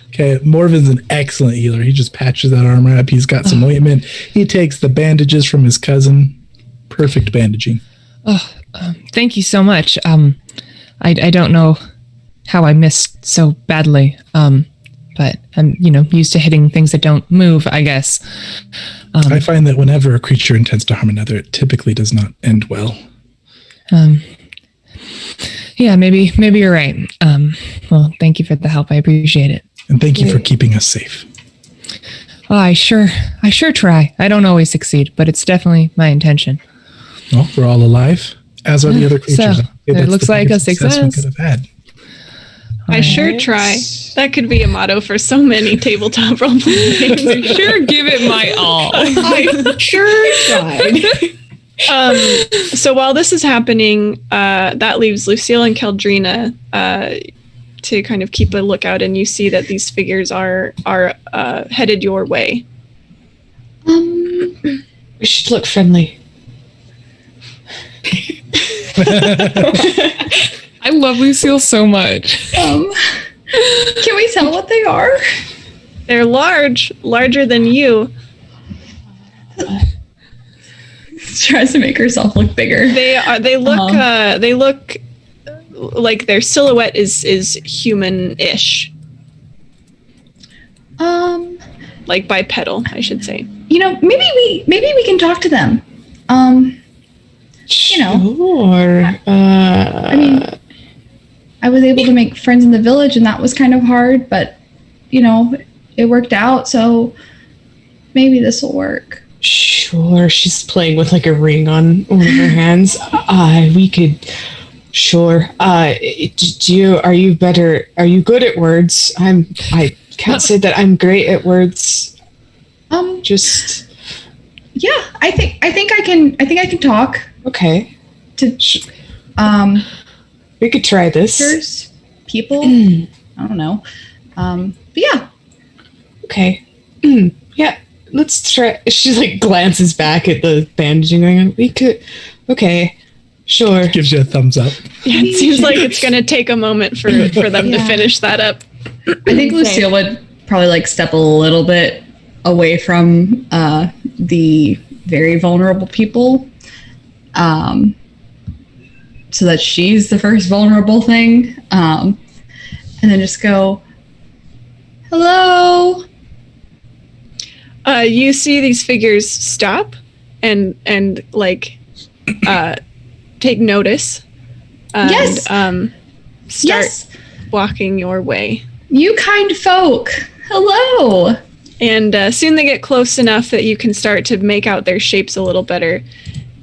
Okay, Morven's an excellent healer. He just patches that arm right up. He's got some ointment. He takes the bandages from his cousin. Perfect bandaging. Thank you so much. I don't know how I missed so badly, but I'm used to hitting things that don't move, I guess. I find that whenever a creature intends to harm another, it typically does not end well. Yeah, maybe you're right. Well, thank you for the help. I appreciate it. And thank you for keeping us safe. Oh, I sure try. I don't always succeed, but it's definitely my intention. Well, we're all alive, as are the other creatures. So, it looks like a success. We could have had. I sure try. That could be a motto for so many tabletop role playing games. Sure, give it my all. I sure tried. So while this is happening, that leaves Lucille and Keldrina to kind of keep a lookout, and you see that these figures are headed your way. We should look friendly. I love Lucille so much. Can we tell what they are? They're larger than you. Tries to make herself look bigger. They look like their silhouette is human-ish, like bipedal, I should say. Maybe we can talk to them. Sure. I was able to make friends in the village, and that was kind of hard, but it worked out, so maybe this will work. Sure. She's playing with a ring on one of her hands. We could. Sure. Are you better? Are you good at words? I can't say that I'm great at words. Um, Just Yeah, I think I can talk Okay. to We could try this. creatures, people. I don't know. But yeah. Okay. Yeah, let's try. She like glances back at the bandaging going on. We could. Okay. Sure. Gives you a thumbs up. Yeah, it seems like it's going to take a moment for them to Yeah. finish that up. I think Lucille would probably like step a little bit away from the very vulnerable people, so that she's the first vulnerable thing, and then just go, "Hello." You see these figures stop and like take notice and Yes. start Yes, walking your way. you kind folk. Hello. And soon they get close enough that you can start to make out their shapes a little better.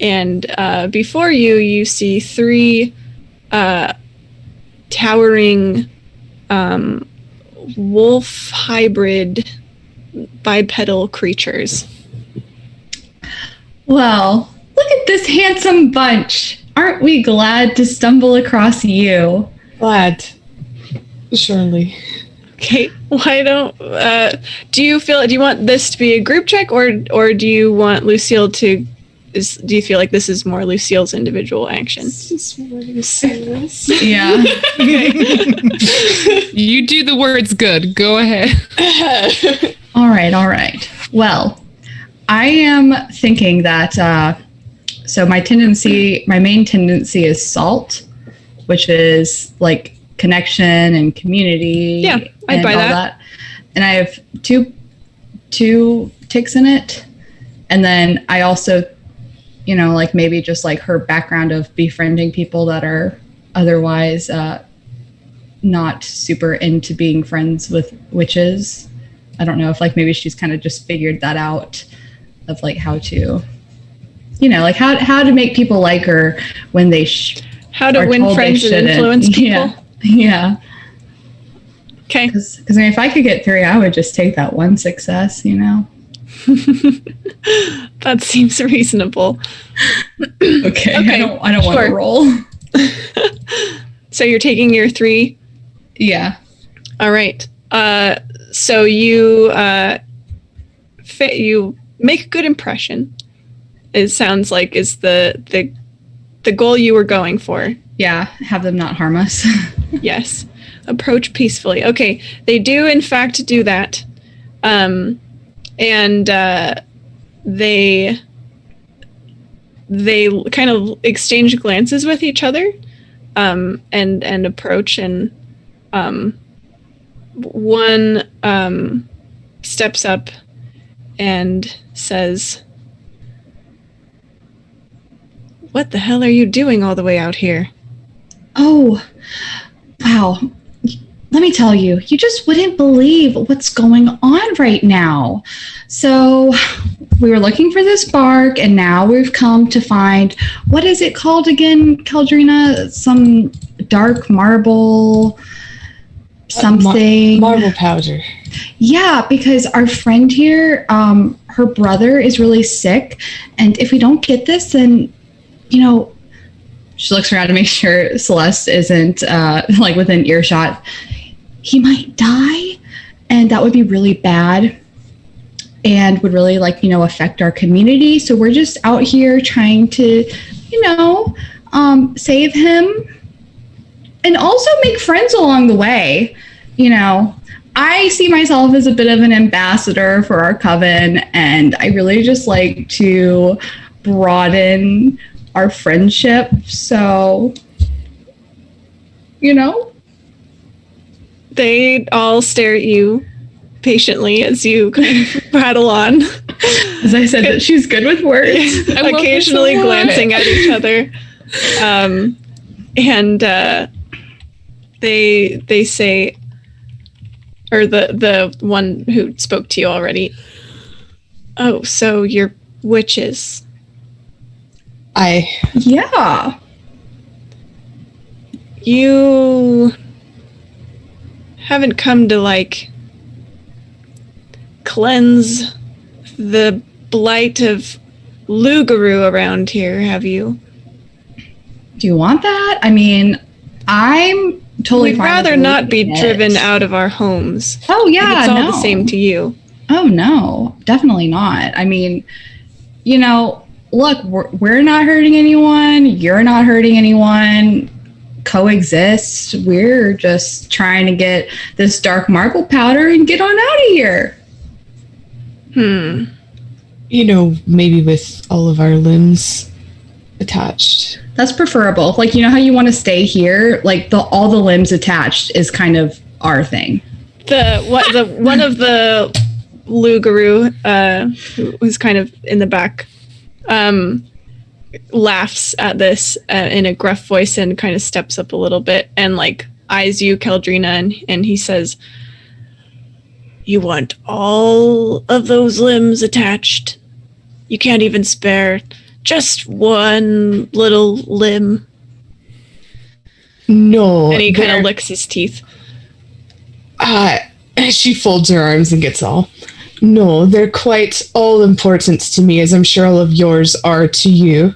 And before you see three towering wolf hybrid bipedal creatures. Well, look at this handsome bunch. Aren't we glad to stumble across you? Glad. Surely. Okay, why don't do you want this to be a group check or do you want Lucille to do you feel like this is more Lucille's individual action? Yeah. You do the words good. Go ahead. All right. Well, I am thinking that so my main tendency is salt, which is like connection and community. Yeah, I'd and buy all that. And I have two ticks in it. And then I also, like maybe just like her background of befriending people that are otherwise not super into being friends with witches. I don't know if like maybe she's kind of just figured that out of like how to, like how to make people like her when they How to are win told friends they and influence shouldn't. people? Yeah. Okay. Because I mean, if I could get 3, I would just take that one success, That seems reasonable. Okay. I don't want to sure. roll. So you're taking your 3. Yeah. All right. So you you make a good impression. It sounds like is the goal you were going for. Yeah. Have them not harm us. Yes. Approach peacefully. Okay. They do in fact do that. And they kind of exchange glances with each other, and approach, and one steps up and says, "What the hell are you doing all the way out here?" Oh, wow. Let me tell you, you just wouldn't believe what's going on right now. So we were looking for this bark, and now we've come to find, what is it called again, Caldrina? Some dark marble something. Marble powder. Yeah, because our friend here, her brother is really sick, and if we don't get this, then, she looks around to make sure Celeste isn't like within earshot. He might die, and that would be really bad and would really affect our community. So we're just out here trying to, save him and also make friends along the way. I see myself as a bit of an ambassador for our coven, and I really just like to broaden our friendship. So, They all stare at you patiently as you kind of prattle on, as I said, that she's good with words. occasionally glancing at each other. And they say, or the one who spoke to you already, "Oh, so you're witches." Yeah. You haven't come to cleanse the blight of Lugaroo around here, have you? Do you want that? I mean, I'm totally We'd fine rather with not be leaving it. driven out of our homes. Oh, yeah, It's all no. the same to you. Oh, no, definitely not. I mean, you know, look, we're not hurting anyone. You're not hurting anyone. Coexist. We're just trying to get this dark marble powder and get on out of here. You know, maybe with all of our limbs attached. That's preferable. Like, you know how you want to stay here? Like, all the limbs attached is kind of our thing. One of the Lugaroo, who's kind of in the back, laughs at this in a gruff voice and kind of steps up a little bit and like eyes you, Keldrina, and he says, "You want all of those limbs attached? You can't even spare just one little limb?" No. And he kind of licks his teeth. She folds her arms and gets all. No, they're quite all important to me, as I'm sure all of yours are to you.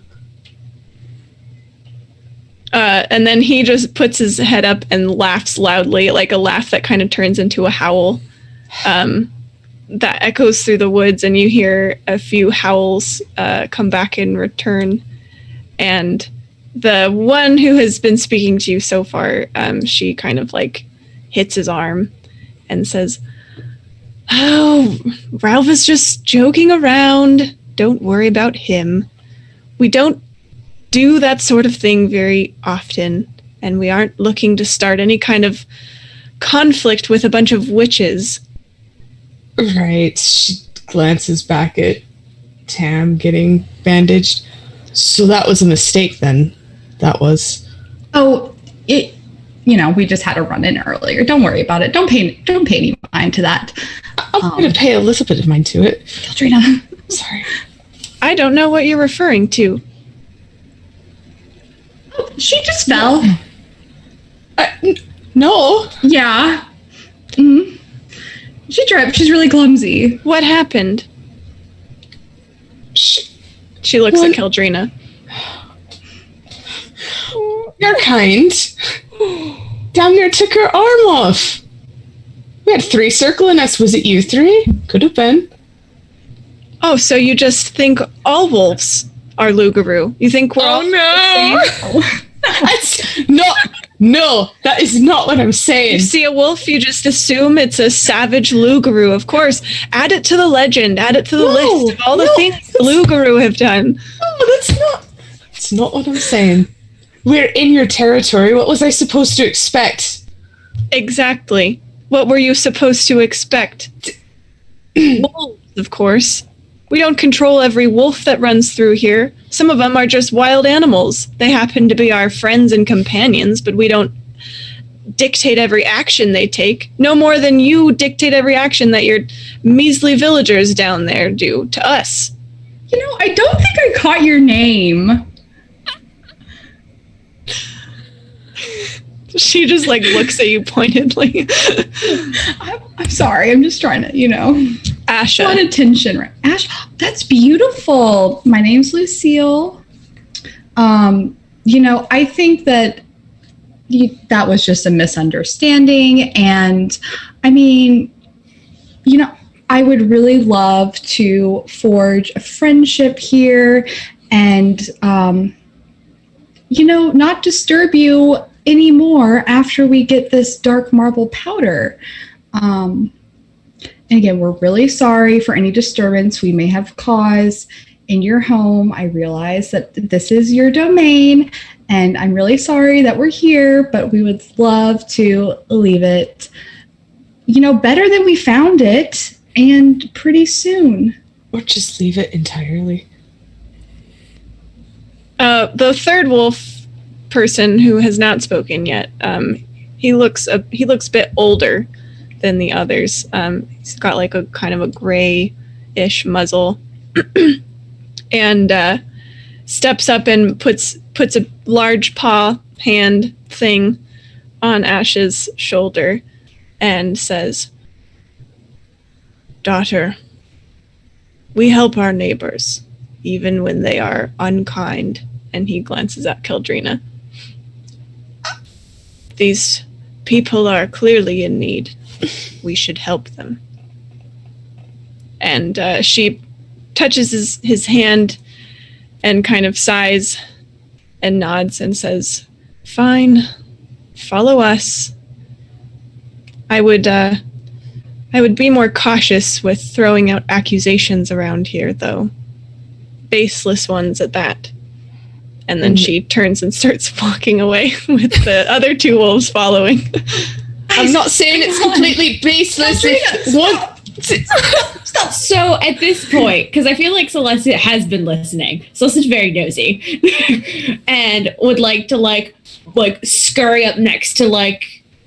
And then he just puts his head up and laughs loudly, like a laugh that kind of turns into a howl. That echoes through the woods, and you hear a few howls come back in return. And the one who has been speaking to you so far, she kind of like hits his arm and says, "Oh, Ralph is just joking around. Don't worry about him. We don't do that sort of thing very often, and we aren't looking to start any kind of conflict with a bunch of witches." Right. She glances back at Tam getting bandaged. So that was a mistake then. That was. Oh, we just had a run-in earlier. Don't worry about it. Don't pay any mind to that. I'm going to pay a little bit of mind to it. Keldrina. Sorry. I don't know what you're referring to. Oh, she just fell. No. Yeah. Mm-hmm. She tripped. She's really clumsy. What happened? She looks at Keldrina. You're kind. Damn near took her arm off. We had 3 circling us. Was it you 3? Could have been. Oh, so you just think all wolves are Lugaroo? You think we're all no. That's not. No, that is not what I'm saying. You see a wolf, you just assume it's a savage Lugaroo. Of course, add it to the legend, add it to the list of all the things Lugaroo have done. No, that's not what I'm saying. We're in your territory. What was I supposed to expect? Exactly. What were you supposed to expect? Wolves, of course. We don't control every wolf that runs through here. Some of them are just wild animals. They happen to be our friends and companions, but we don't dictate every action they take. No more than you dictate every action that your measly villagers down there do to us. You know, I don't think I caught your name. She just like looks at you pointedly. I'm sorry. I'm just trying to, Asha. want attention, right? Ash, that's beautiful. My name's Lucille. I think that that was just a misunderstanding. And I mean, I would really love to forge a friendship here and, not disturb you anymore after we get this dark marble powder. And again, we're really sorry for any disturbance we may have caused in your home. I realize that this is your domain, and I'm really sorry that we're here, but we would love to leave it, better than we found it, and pretty soon. Or just leave it entirely. The third wolf person who has not spoken yet, he looks a bit older than the others. He's got like a kind of a gray-ish muzzle, and steps up and puts a large paw hand thing on Ash's shoulder and says, "Daughter, we help our neighbors. even when they are unkind. And he glances at Keldrina. These people are clearly in need. We should help them. And she touches his hand and kind of sighs and nods and says, "Fine, follow us. I would be more cautious with throwing out accusations around here, though. Baseless ones at that." And then she turns and starts walking away with the other two wolves following. I'm not saying it's completely baseless. Stop. So at this point, because I feel like Celeste has been listening. Celeste's very nosy, and would like to scurry up next to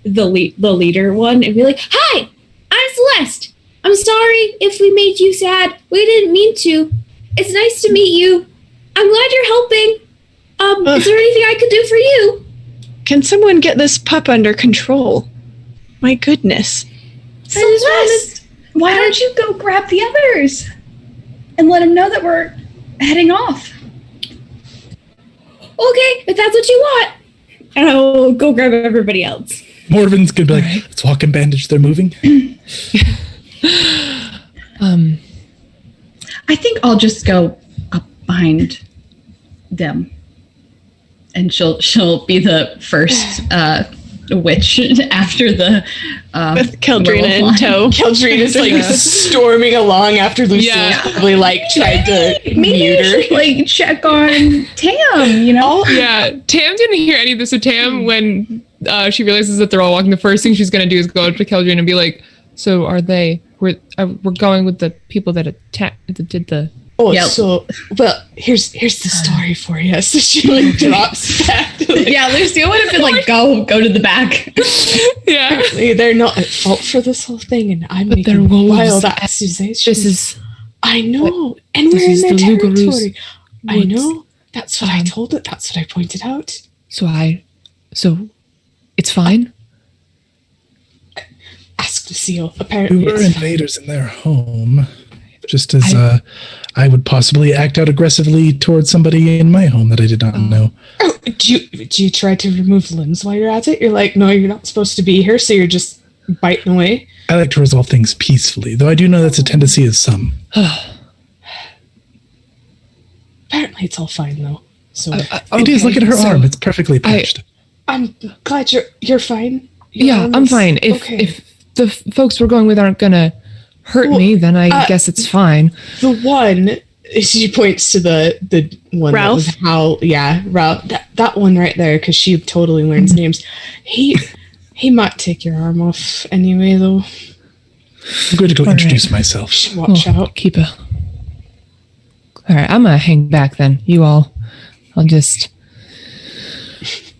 the leader one and be like, "Hi, I'm Celeste. I'm sorry if we made you sad. We didn't mean to. It's nice to meet you. I'm glad you're helping. Is there anything I could do for you?" Can someone get this pup under control? My goodness. Celeste, why don't you go grab the others and let them know that we're heading off? Okay, if that's what you want. And I'll go grab everybody else. Morven's gonna be like, let's walk and bandage, they're moving. I think I'll just go up behind them. And she'll be the first witch after the with Keldrina in tow. Keldrina's storming along after Lucille probably tried to mute her. Should, check on Tam, Yeah, Tam didn't hear any of this. So Tam, when she realizes that they're all walking, the first thing she's going to do is go up to Keldrina and be like, "So are they? We're going with the people that did the." Oh, yep. So, well, here's the story for you. So she drops back. Yeah, Lucille would have been go to the back. Yeah, they're not at fault for this whole thing, and I'm making wild accusations. This is, I know, and we're in their territory. I know. That's what I told it. That's what I pointed out. So it's fine. Ask Lucille. Apparently, We were invaders in their home. Just as I would possibly act out aggressively towards somebody in my home that I did not know. Oh, do you try to remove limbs while you're at it? You're like, no, you're not supposed to be here, so you're just biting away. I like to resolve things peacefully, though I do know that's a tendency of some. Apparently, it's all fine though. So it is. Look at her arm; it's perfectly patched. I'm glad you're fine. I'm fine. If the folks we're going with aren't gonna hurt me, then I guess it's fine. The one, she points to the one Ralph. That was Ralph. That one right there, because she totally learns names. He might take your arm off anyway, though. I'm going to go introduce myself. Watch out. Keep a. All right, I'm gonna hang back then. I'll just.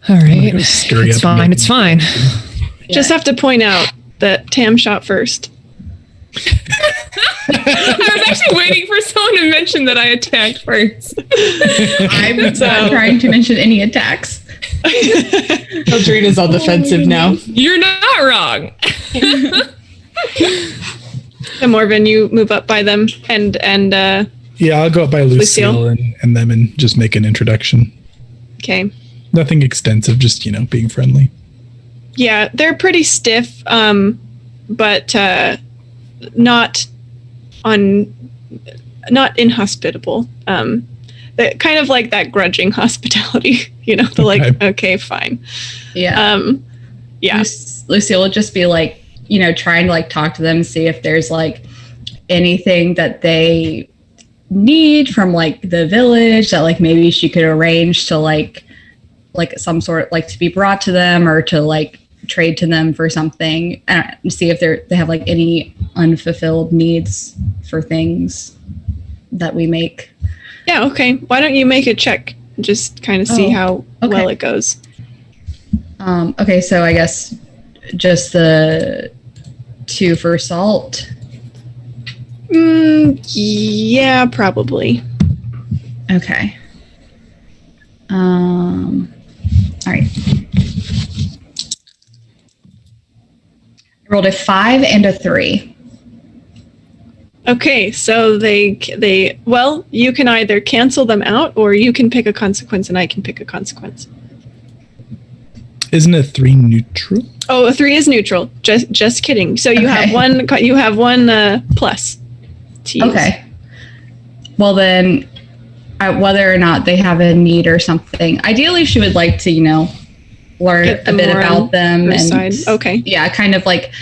All right, it's fine. It's fine. Just have to point out that Tam shot first. I was actually waiting for someone to mention that I attacked first. I'm not trying to mention any attacks. Adrena's on the defensive now. You're not wrong. And Morven, you move up by them and yeah, I'll go up by Lucille and them and just make an introduction. Okay. Nothing extensive, just being friendly. Yeah, they're pretty stiff, but not inhospitable. That kind of like that grudging hospitality, okay, fine. Yeah. Yeah. Lucille will just be trying to talk to them, see if there's anything that they need from the village that maybe she could arrange to some sort to be brought to them or to trade to them for something, and see if they have any unfulfilled needs for things that we make. Yeah, okay. Why don't you make a check? Just kind of see how well it goes. Okay, so I guess just the 2 for salt. Yeah, probably. Okay. All right. I rolled a 5 and a 3. Okay, so they well, you can either cancel them out or you can pick a consequence and I can pick a consequence. Isn't a 3 neutral? Oh, a 3 is neutral. Just kidding. So you have one plus to use. Okay. Well then, whether or not they have a need or something, ideally she would like to, learn a bit about them and side. Okay. Yeah, kind of like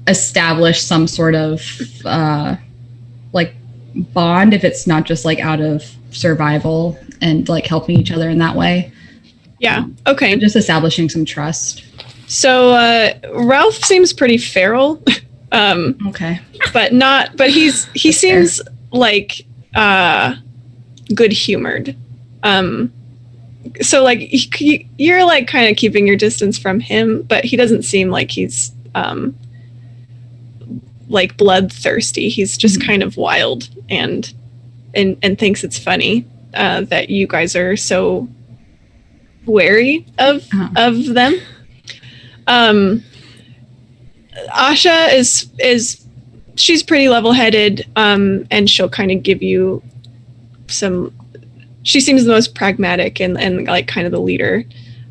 establish some sort of like bond if it's not just like out of survival and like helping each other in that way. Yeah. Okay. Just establishing some trust. So Ralph seems pretty feral. Okay. But he seems like good humored. So like you're like kind of keeping your distance from him, but he doesn't seem like he's like bloodthirsty. He's just kind of wild and thinks it's funny that you guys are so wary of them. Asha is she's pretty level-headed, and she'll kind of give you some. She seems the most pragmatic and like kind of the leader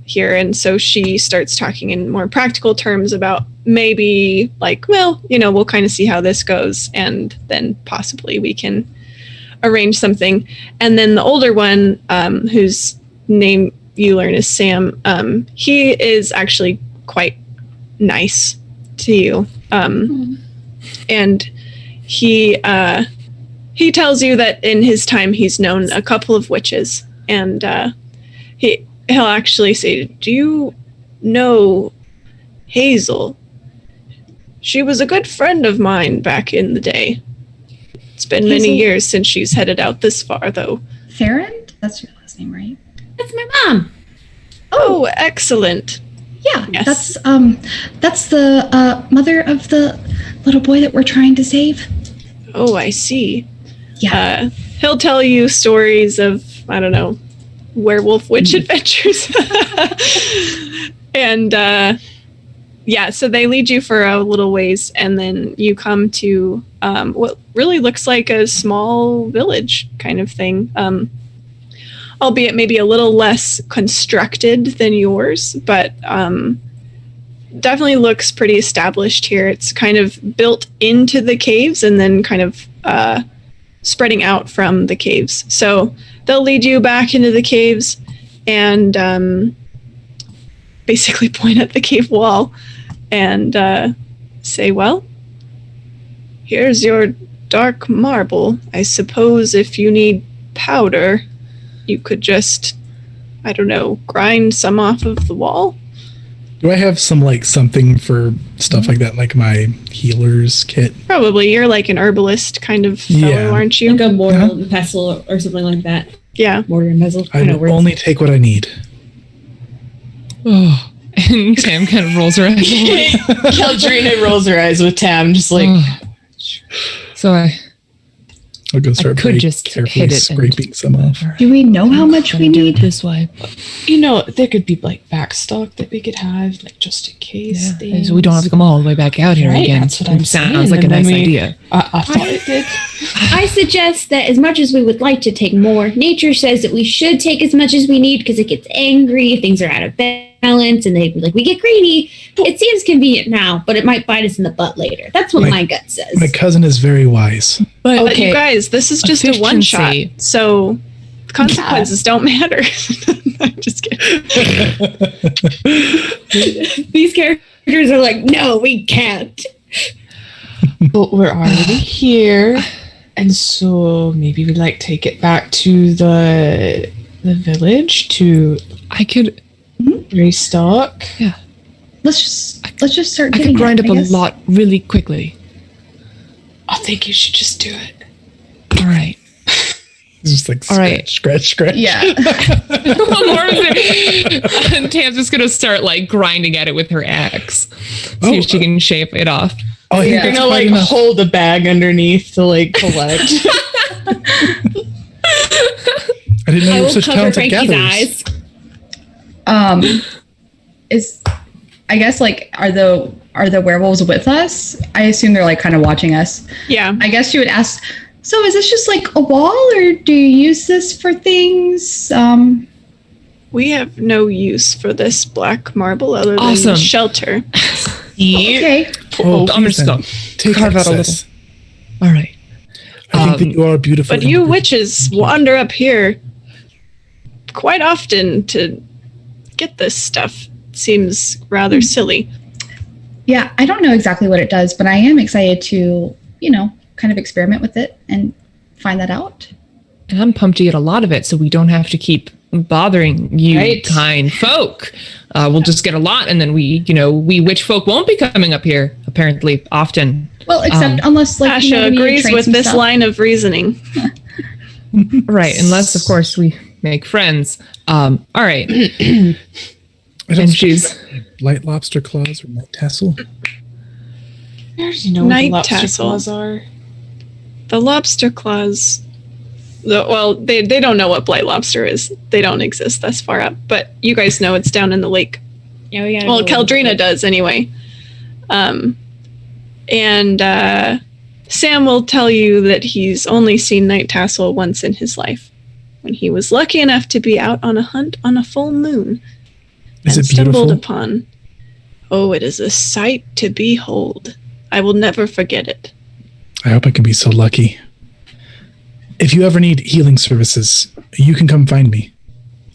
here, and so she starts talking in more practical terms about maybe like, well, we'll kind of see how this goes, and then possibly we can arrange something. And then the older one, whose name you learn is Sam, he is actually quite nice to you, and he tells you that in his time he's known a couple of witches, and he'll actually say, "Do you know Hazel? She was a good friend of mine back in the day. It's been many years since she's headed out this far, though." Farron? That's your last name, right? That's my mom. Oh, excellent. Yeah, Yes. that's the mother of the little boy that we're trying to save. Oh, I see. Yeah. He'll tell you stories of, I don't know, werewolf witch adventures. And so they lead you for a little ways, and then you come to what really looks like a small village kind of thing. Albeit maybe a little less constructed than yours, but definitely looks pretty established here. It's kind of built into the caves and then kind of spreading out from the caves. So they'll lead you back into the caves and basically point at the cave wall and say, "Well, here's your dark marble. I suppose if you need powder, you could just, I don't know, grind some off of the wall." Do I have something for stuff like that, like my healer's kit? Probably. You're like an herbalist kind of fellow, aren't you? Like a mortar and pestle or something like that. Yeah. Mortar and pestle. I will only take what I need. Oh, and Tam kind of rolls her eyes. Caldrina rolls her eyes with Tam, just like. So I'll go start could just carefully hit it scraping some off. Do we know how much we do need? it this way. There could be like backstock that we could have, like just in case. Yeah. So we don't have to come all the way back out here Right, again. that's what I'm Sounds saying. like a And then nice we- idea. I thought it did. I suggest that as much as we would like to take more, nature says that we should take as much as we need because it gets angry if things are out of balance and we get greedy. It seems convenient now, but it might bite us in the butt later. That's what my gut says. My cousin is very wise. But you guys, this is just a one shot, Efficiency. so consequences don't matter. I'm just kidding. These characters are like, no, we can't. But we're already here, and so maybe we take it back to the village to I could restock. Let's just start I getting could grind it, up I a guess. lot really quickly. I think you should just do it. All right. It's just like All right. scratch. Yeah. And Tam's just gonna start grinding at it with her axe. See if she can shape it off. Oh, I think You're that's gonna quite enough. hold a bag underneath to collect. I didn't know I you were will such cover talented Frankie's gatherers. eyes. Is I guess are are the werewolves with us? I assume they're like kind of watching us. Yeah. I guess she would ask, so is this just like a wall, or do you use this for things? We have no use for this black marble other than shelter. Okay. I'm just going Take carve out a access. little. All right. I think that you are beautiful. But you witches wander up here quite often to get this stuff. Seems rather silly. Yeah, I don't know exactly what it does, but I am excited to, kind of experiment with it and find that out. And I'm pumped to get a lot of it so we don't have to keep bothering you kind folk. We'll just get a lot, and then we witch folk won't be coming up here, apparently, often. Well, except unless, like, Asha agrees with this stuff. line of reasoning. Right, unless, of course, we make friends. All right. And she's light lobster claws or night tassel. I already know Night what the lobster tassel. claws are. The lobster claws. They don't know what blight lobster is. They don't exist this far up. But you guys know it's down in the lake. Yeah, we gotta Well, go Keldrina does anyway. And Sam will tell you that he's only seen Night Tassel once in his life, when he was lucky enough to be out on a hunt on a full moon. Is and it beautiful? stumbled upon. Oh, it is a sight to behold. I will never forget it. I hope I can be so lucky. If you ever need healing services, you can come find me.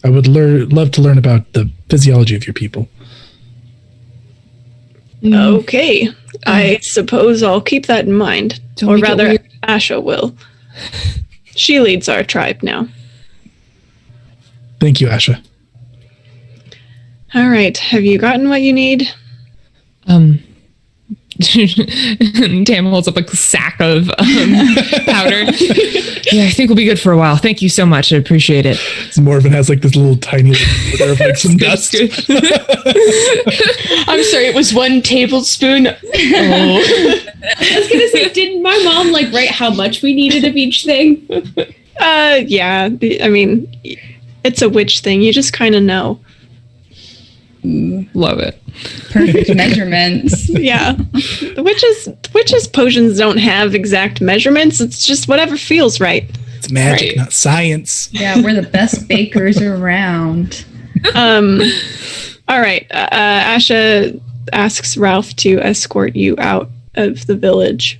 I would love to learn about the physiology of your people. Okay. I suppose I'll keep that in mind. Don't or make it rather, weird. Asha will. She leads our tribe now. Thank you, Asha. All right. Have you gotten what you need? Tam holds up a sack of powder. Yeah, I think we'll be good for a while. Thank you so much. I appreciate it. Morven has like this little tiny litter of like some dust. I'm sorry, it was 1 tablespoon. Oh. I was gonna say, didn't my mom write how much we needed of each thing? Yeah. I mean, it's a witch thing. You just kind of know. Love it. Perfect measurements. Yeah. Witches potions don't have exact measurements. It's just whatever feels right. It's magic, Right. not science. Yeah, we're the best bakers around. All right. Asha asks Ralph to escort you out of the village.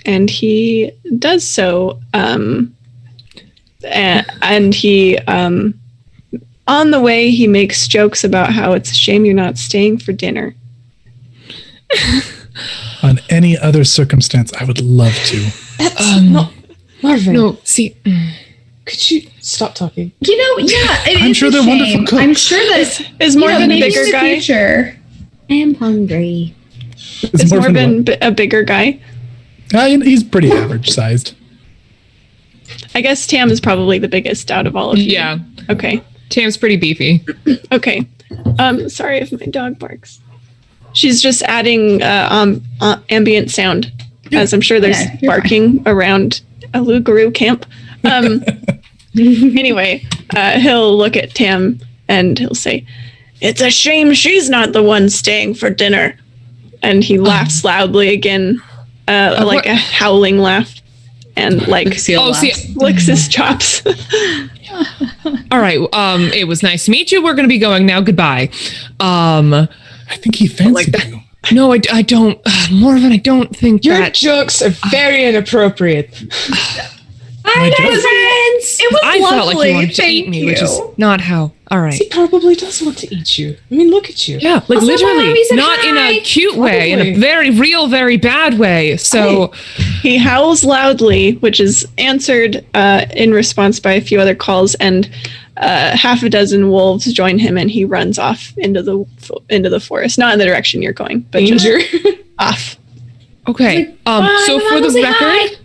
And he does so. And he, on the way, he makes jokes about how it's a shame you're not staying for dinner. On any other circumstance, I would love to. That's Marvin, No, see, could you stop talking? I'm sure they're wonderful cooks. I'm sure that Is Morven a maybe bigger in the guy? future. I am hungry. Is Morven a bigger guy? He's pretty average sized. I guess Tam is probably the biggest out of all of you. yeah, Okay. Tam's pretty beefy. Okay. Sorry if my dog barks. She's just adding ambient sound, as I'm sure there's Yeah, you're barking around a Lugaroo camp. Anyway, he'll look at Tam and he'll say, "It's a shame she's not the one staying for dinner." And he laughs loudly again, like a howling laugh, and licks his chops. All right. It was nice to meet you. We're going to be going now. Goodbye. I think he fancied that. you. No, I don't. Morven, I don't think Your that. jokes are very inappropriate. My joke? Friends! It was I felt like lovely. you wanted to Thank eat me, you. which is not how. All right. He probably does want to eat you. I mean, look at you. Yeah, like Also, literally, Mommy said not in hi. a cute way, in a Probably. very real, very bad way. So, He howls loudly, which is answered in response by a few other calls, and half a dozen wolves join him, and he runs off into the forest, not in the direction you're going, but Danger. just off. okay. So for Mama, the say record,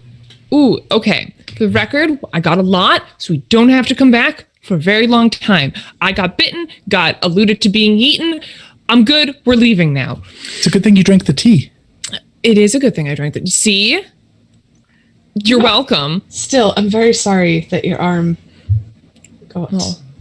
okay. For the record, I got a lot, so we don't have to come back for a very long time. I got bitten, got alluded to being eaten. I'm good. We're leaving now. It's a good thing you drank the tea. It is a good thing I drank that. See? You're welcome. Still, I'm very sorry that your arm got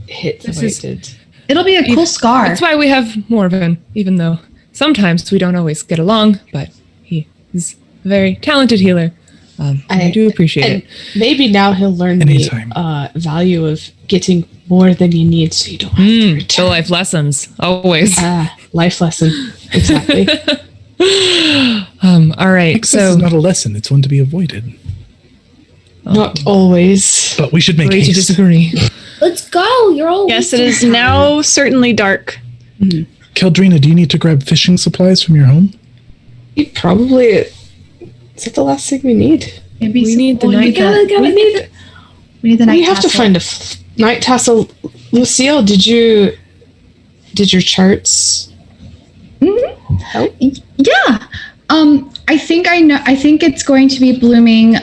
hit the This way is- it did. It'll be a cool scar. That's why we have Morven, even though sometimes we don't always get along, but he is a very talented healer. I do appreciate it. Maybe now he'll learn Anytime. the value of getting more than you need so you don't have to The return. life lessons, always. Life lesson. Exactly. All right, Excess so is not a lesson; it's one to be avoided. Not always. But we should make agree to haste. disagree. Let's go. You're all. Yes, it is now certainly dark. Keldrina, do you need to grab fishing supplies from your home? We probably. Is that the last thing we need? Maybe We need the night we need the night We have to tassel. find a night tassel. Lucille, did your charts? Yeah. I think I know. I think it's going to be blooming.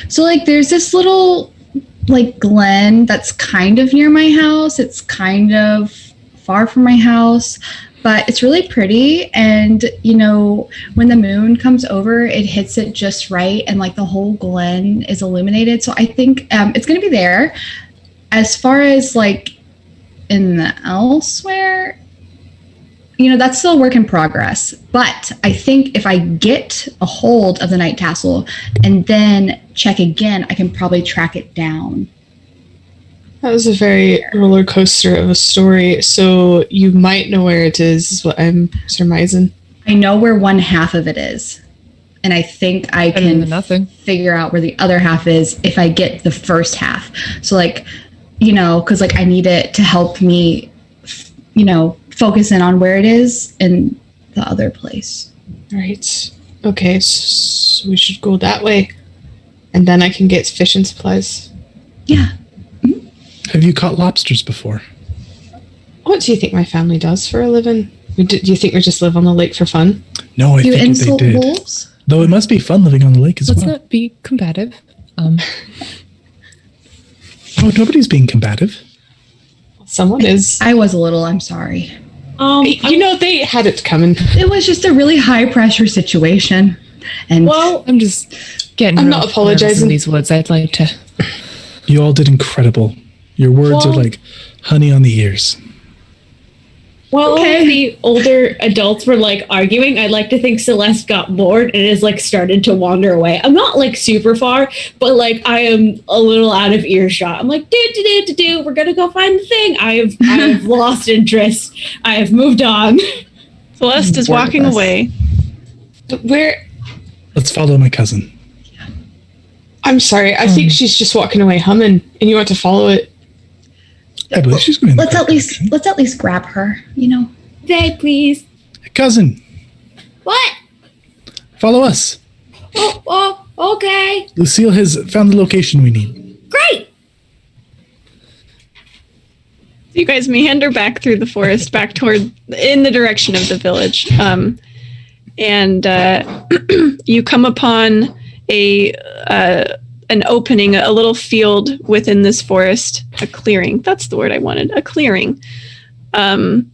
So like, there's this little like glen that's kind of near my house. It's kind of far from my house, but it's really pretty. And you know, when the moon comes over, it hits it just right, and like the whole glen is illuminated. So I think it's going to be there. As far as like in the elsewhere, you know, that's still a work in progress. But I think if I get a hold of the night tassel and then check again, I can probably track it down. That was a very roller coaster of a story. So you might know where it is what I'm surmising. I know where one half of it is. And I think I Better can than nothing. figure out where the other half is if I get the first half. So like, you know, because like I need it to help me, you know, focus in on where it is in the other place. Right. Okay, so we should go that way. And then I can get fishing supplies. Yeah. Have you caught lobsters before? What do you think my family does for a living? Do you think we just live on the lake for fun? No, I You think they insult did. wolves? Though it must be fun living on the lake as Let's well. not be combative. Oh, nobody's being combative. Someone is. I was a little, I'm sorry. You know, they had it coming. It was just a really high pressure situation. And Well, I'm just getting. I'm real not nervous apologizing. in these woods. I'd like to. You all did incredible. Your words are Well- like honey on the ears. while the older adults were like arguing, I'd like to think Celeste got bored and has like started to wander away. I'm not like super far, but like I am a little out of earshot. I'm like, do. We're gonna go find the thing. I have lost interest. I have moved on. Celeste is Bored of walking us. away. Where? Let's follow my cousin. I'm sorry. I think she's just walking away humming, and you want to follow it. I believe she's going. in the let's correct at least grab her, you know. Day, please. direction. Cousin, What? follow us. Oh, okay. Lucille has found the location we need. Great. You guys meander back through the forest, back toward in the direction of the village, and you come upon an opening, a little field within this forest, a clearing. That's the word I wanted, a clearing. And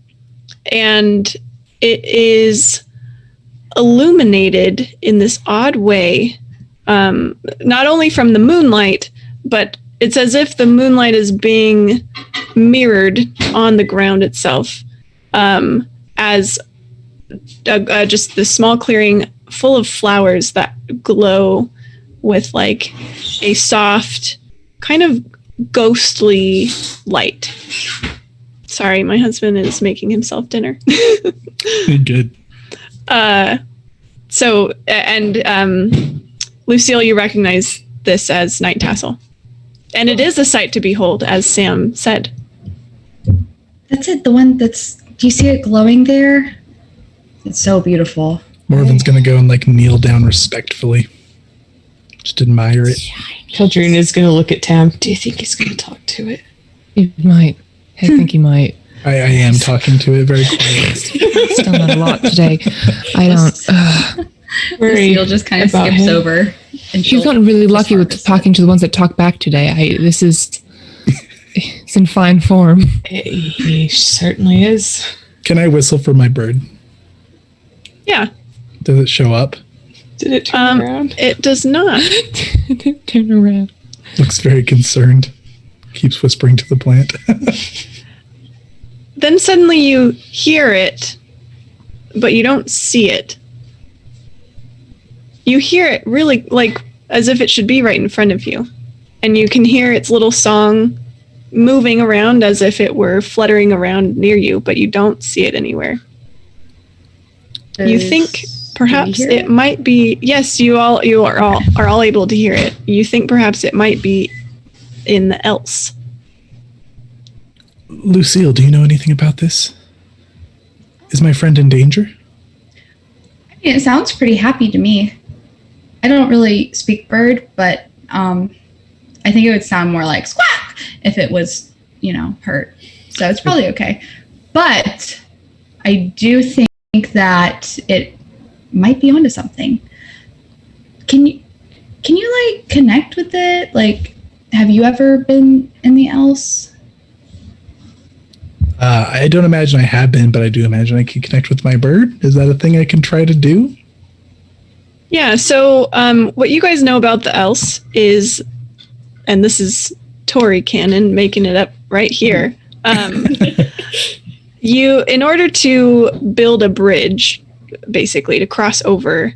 it is illuminated in this odd way, not only from the moonlight, but it's as if the moonlight is being mirrored on the ground itself, as just this small clearing full of flowers that glow with like a soft, kind of ghostly light. Sorry, my husband is making himself dinner. Good. Lucille, you recognize this as Night Tassel. And it is a sight to behold, as Sam said. That's it. The one that's. Do you see it glowing there? It's so beautiful. Morven's gonna go and like kneel down respectfully. Just admire it. Keldrina is going to look at Tam. Do you think he's going to talk to it? He might. I think he might. I am talking to it very quietly. Still not a lot today. I don't. Worry Lucille just kind of about skips him. over. And She's gotten really lucky with harvest talking to the ones that talk back today. This is. It's in fine form. He certainly is. Can I whistle for my bird? Yeah. Does it show up? Did it turn around? It does not. Turn around. Looks very concerned. Keeps whispering to the plant. Then suddenly you hear it but you don't see it. You hear it really like as if it should be right in front of you. And you can hear its little song moving around as if it were fluttering around near you, but you don't see it anywhere. You think perhaps it might be, yes, you are all able to hear it. You think perhaps it might be in the else. Lucille, do you know anything about this? Is my friend in danger? I mean, it sounds pretty happy to me. I don't really speak bird, but I think it would sound more like squawk if it was, hurt. So it's probably okay. But I do think that it might be onto something. Can you like connect with it? Like, have you ever been in the else? I don't imagine I have been, but I do imagine I can connect with my bird. Is that a thing I can try to do? Yeah, so what you guys know about the else is, and this is Tori canon making it up right here, in order to build a bridge, basically, to cross over,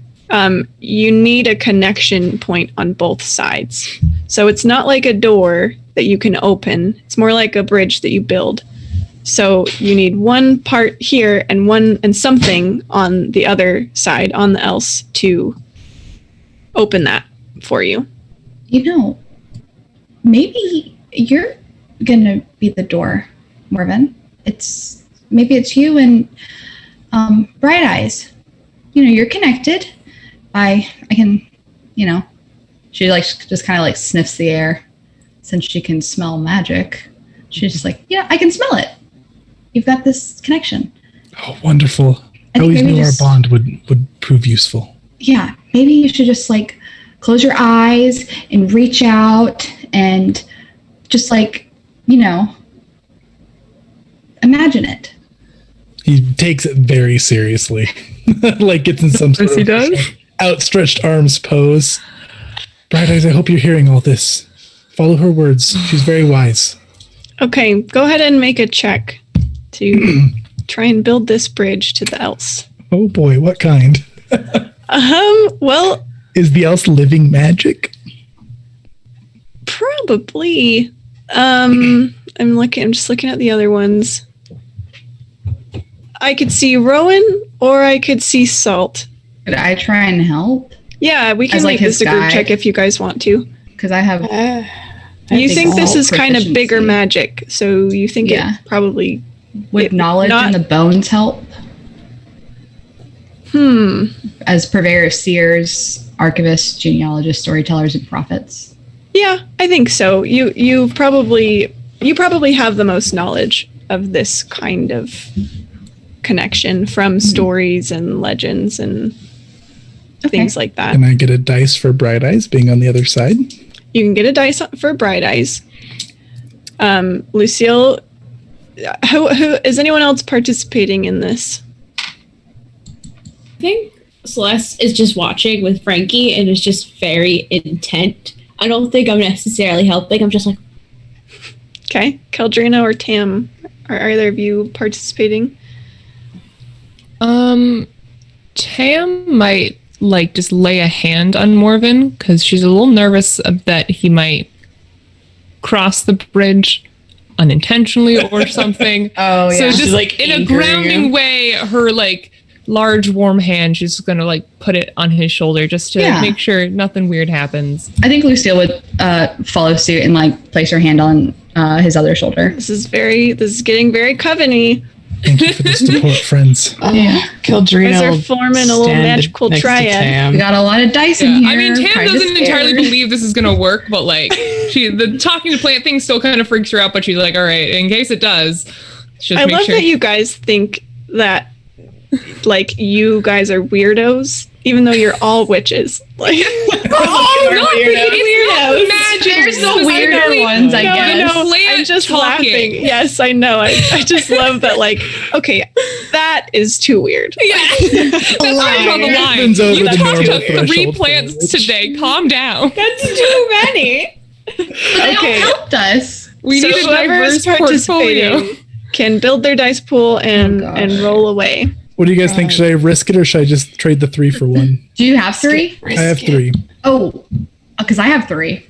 you need a connection point on both sides. So it's not like a door that you can open. It's more like a bridge that you build. So you need one part here and something on the other side, on the else, to open that for you. Maybe you're gonna be the door, Morven. Maybe it's you and Bright Eyes. You're connected. I can, she just kind of like sniffs the air since she can smell magic. She's just like, I can smell it. You've got this connection. Oh, wonderful. I always knew our bond would prove useful. Yeah, maybe you should just like close your eyes and reach out and just like, imagine it. He takes it very seriously. Like it's in some sort of outstretched arms pose. Bright Eyes, I hope you're hearing all this. Follow her words. She's very wise. Okay, go ahead and make a check to try and build this bridge to the else. Oh boy, what kind? Well... Is the else living magic? Probably. I'm just looking at the other ones. I could see Rowan or I could see Salt. Could I try and help? Yeah, we can make this a group check if you guys want to. Because I have... you think this is kind of bigger magic, so you think it probably... Would knowledge in the bones help? As purveyors, seers, archivists, genealogists, storytellers, and prophets? Yeah, I think so. You probably have the most knowledge of this kind of connection from stories and legends and things like that. Can I get a dice for Bright Eyes being on the other side? You can get a dice for Bright Eyes. Lucille, who is anyone else participating in this? I think Celeste is just watching with Frankie and is just very intent. I don't think I'm necessarily helping. I'm just like... Okay. Keldrina or Tam, are either of you participating? Tam might just lay a hand on Morven because she's a little nervous that he might cross the bridge unintentionally or something. Oh yeah. So just in a grounding way, her large warm hand, she's gonna put it on his shoulder just to make sure nothing weird happens. I think Lucille would follow suit and place her hand on his other shoulder. This is getting very coven-y. Thank you for the support, friends. Keldrina are forming a little magical triad. We got a lot of dice in here. I mean, Tam doesn't entirely believe this is gonna work, but the talking to plant thing still kind of freaks her out. But she's like, all right, in case it does. I love that you guys think that you guys are weirdos, even though you're all witches. Weirdos. There's the weirder ones, I guess. I'm just laughing. Yes, I know. I just love that. Okay, that is too weird. Yeah, that's on the line. You talked to 3 plants today. Calm down. That's too many. They all helped us. We need a diverse portfolio. Can build their dice pool and roll away. What do you guys think? Should I risk it or should I just trade the 3 for 1? Do you have 3? I have 3. Oh, because I have 3.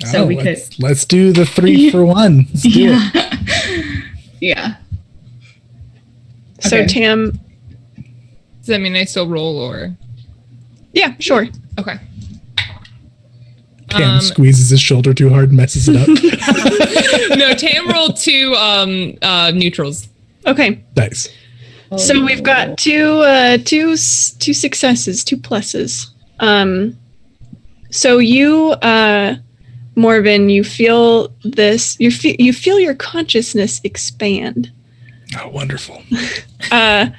So we could. Let's do the 3 for 1. Let's do it. Yeah. So Okay. Tam, Does that mean I still roll or? yeah, sure. Okay. Cam squeezes his shoulder too hard and messes it up. No, Tam rolled 2 neutrals. Okay. Nice. So we've got two successes, 2 pluses. So you, Morven, you feel this. You feel your consciousness expand. Oh, wonderful. And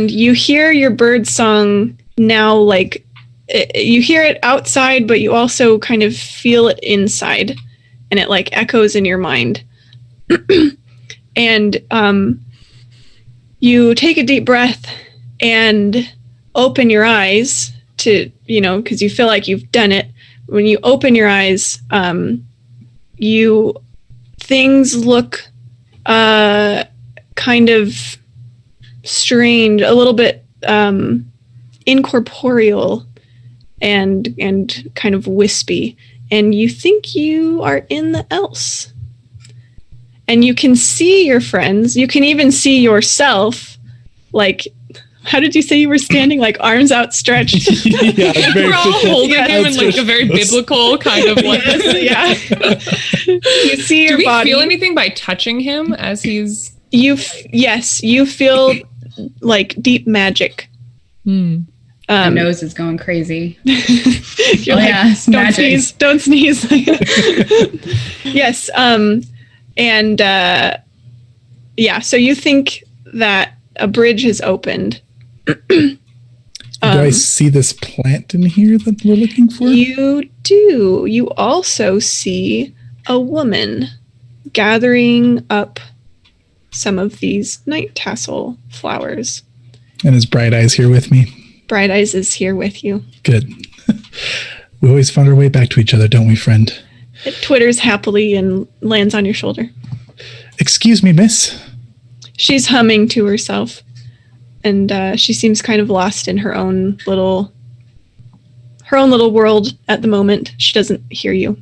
you hear your bird song now, like you hear it outside, but you also kind of feel it inside, and it like echoes in your mind. And you take a deep breath and open your eyes to, because you feel like you've done it. When you open your eyes, things look kind of strange, a little bit incorporeal and kind of wispy. And you think you are in the else. And you can see your friends. You can even see yourself. Like, how did you say you were standing? Like arms outstretched. Yeah, very We're all holding him in like a very biblical kind of like. Yes, yeah. You see your Do we body. feel anything by touching him as he's? Yes, you feel like deep magic. My nose is going crazy. You're like, yeah, it's don't magic. sneeze. Don't sneeze. Yes. And yeah, so you think that a bridge has opened. Do I see this plant in here that we're looking for? You do. You also see a woman gathering up some of these night tassel flowers. And is Bright Eyes here with me? Bright Eyes is here with you. Good. We always find our way back to each other, don't we, friend? It twitters happily and lands on your shoulder. Excuse me, miss. She's humming to herself, and she seems kind of lost in her own little world at the moment. She doesn't hear you.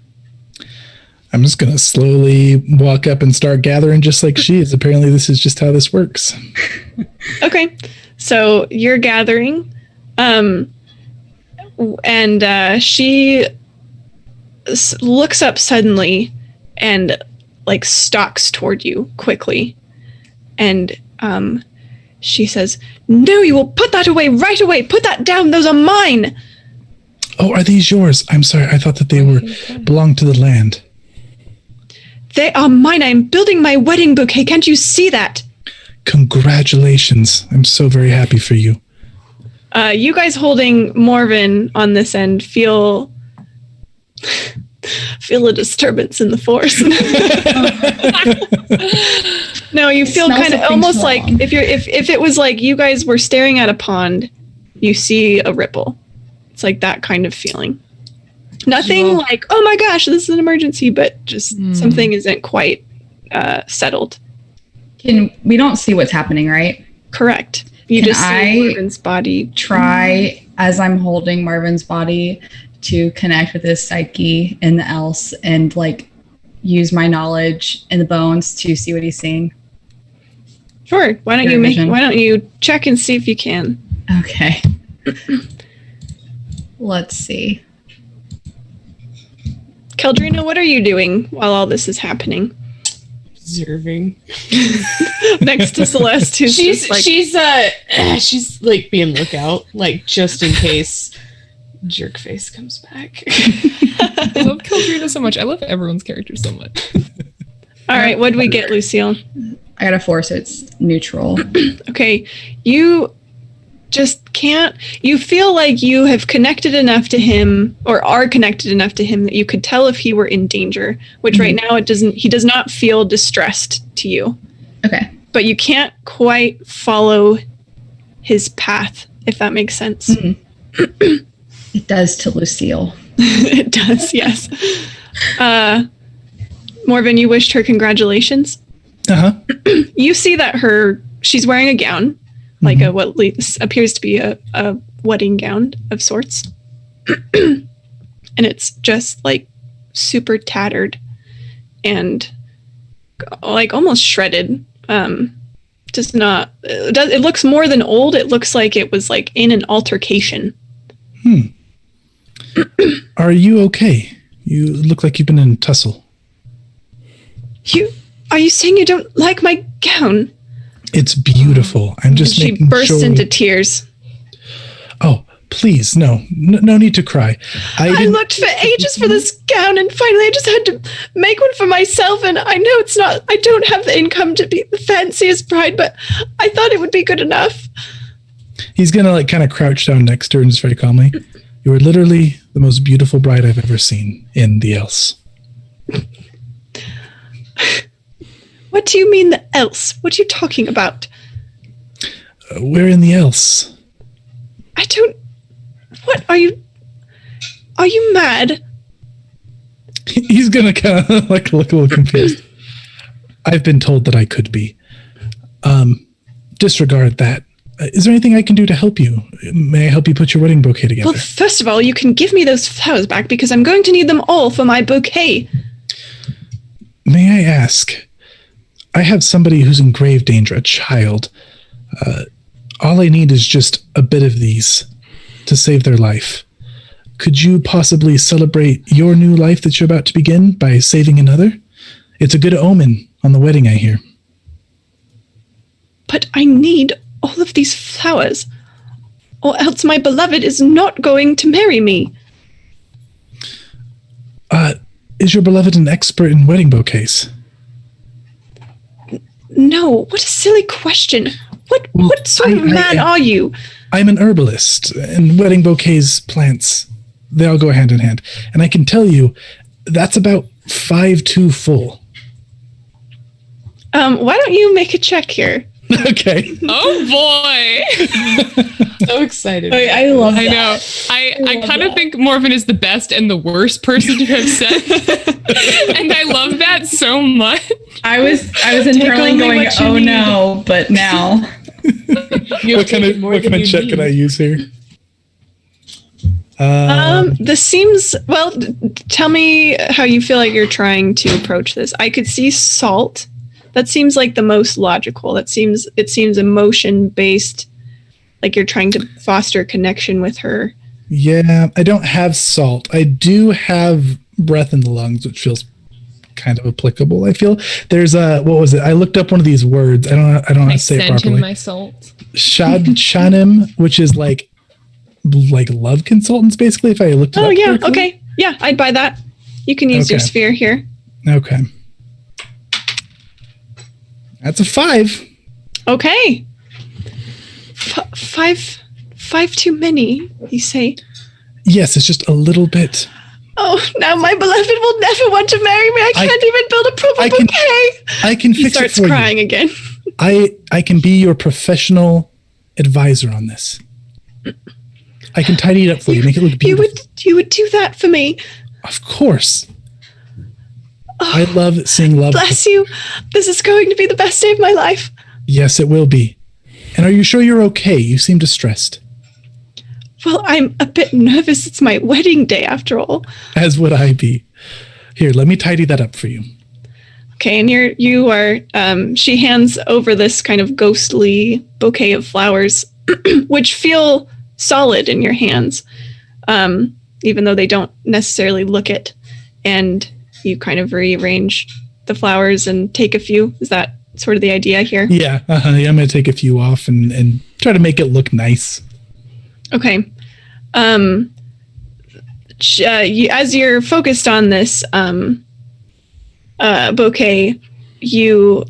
I'm just going to slowly walk up and start gathering just like she is. Apparently, this is just how this works. Okay, so you're gathering, and she looks up suddenly and like stalks toward you quickly, and she says, "No, you will put that away right away. Put that down. Those are mine." Oh, are these yours? I'm sorry. I thought that they belonged to the land. They are mine. I am building my wedding bouquet. Can't you see that? Congratulations. I'm so very happy for you. You guys holding Morven on this end feel a disturbance in the force. No, you feel kind of almost like if it was like you guys were staring at a pond, you see a ripple. It's like that kind of feeling. Nothing like, oh my gosh, this is an emergency, but just something isn't quite settled. We don't see what's happening, right? Correct. You just see Marvin's body. Try, as I'm holding Marvin's body, to connect with his psyche in the else and like use my knowledge in the bones to see what he's seeing. Sure. Why don't you check and see if you can? Okay. Let's see. Keldrina, what are you doing while all this is happening? Observing. Next to Celeste, who's she's like, she's like being lookout, like just in case Jerkface comes back. I love Keldrina so much. I love everyone's character so much. all right, what did we get, Lucille? I got a 4, so it's neutral. Okay, you just can't. You feel like you have connected enough to him, or are connected enough to him, that you could tell if he were in danger. Which right now he does not feel distressed to you. Okay. But you can't quite follow his path, if that makes sense. Mm-hmm. It does to Lucille. It does, yes. Morven, you wished her congratulations. Uh-huh. You see that she's wearing a gown like what appears to be a wedding gown of sorts. And it's just like super tattered and like almost shredded. It looks more than old. It looks like it was like in an altercation. Are you okay? You look like you've been in a tussle. Are you saying you don't like my gown? It's beautiful. I'm just making sure. She bursts into tears. Oh, please, no need to cry. I looked for ages for this gown, and finally I just had to make one for myself. And I know I don't have the income to be the fanciest bride, but I thought it would be good enough. He's gonna like kind of crouch down next to her and just very calmly. You are literally the most beautiful bride I've ever seen in the else. What do you mean the else? What are you talking about? We're in the else. What are you? Are you mad? He's gonna kind of like look a little confused. I've been told that I could be. Disregard that. Is there anything I can do to help you? May I help you put your wedding bouquet together? Well, first of all, you can give me those flowers back because I'm going to need them all for my bouquet. May I ask? I have somebody who's in grave danger, a child. All I need is just a bit of these to save their life. Could you possibly celebrate your new life that you're about to begin by saving another? It's a good omen on the wedding, I hear. But I need all of these flowers, or else my beloved is not going to marry me. Is your beloved an expert in wedding bouquets? No, what a silly question. What sort of man are you? I'm an herbalist, and wedding bouquets, plants, they all go hand in hand. And I can tell you, that's about 5 too full. Why don't you make a check here? Okay. Oh boy. So excited. I love that. I know. I kind of think Morven is the best and the worst person to have said. And I love that so much. I was internally going, oh no, but now. What kind of check can I use here? This seems, well, tell me how you feel like you're trying to approach this. I could see salt. That seems like the most logical. It seems emotion based, like you're trying to foster a connection with her. Yeah, I don't have salt. I do have breath in the lungs, which feels kind of applicable. I feel there's what was it? I looked up one of these words. I don't know how to say it properly. Send him my salt. Shanim, which is like love consultants, basically. If I looked it up correctly. Okay, yeah, I'd buy that. You can use your sphere here. Okay. That's a 5. Okay. Five too many, you say? Yes, it's just a little bit. Oh, now my beloved will never want to marry me. I can't even build a proper bouquet. I can he fix it for you. He starts crying again. I can be your professional advisor on this. I can tidy it up for you, make it look beautiful. You would do that for me? Of course. I love seeing love. Bless you. This is going to be the best day of my life. Yes, it will be. And are you sure you're okay? You seem distressed. Well, I'm a bit nervous. It's my wedding day, after all. As would I be. Here, let me tidy that up for you. Okay, and you are. She hands over this kind of ghostly bouquet of flowers, which feel solid in your hands, even though they don't necessarily look it. And you kind of rearrange the flowers and take a few. Is that sort of the idea here? Yeah, yeah, I'm going to take a few off and try to make it look nice. Okay. As you're focused on this bouquet, you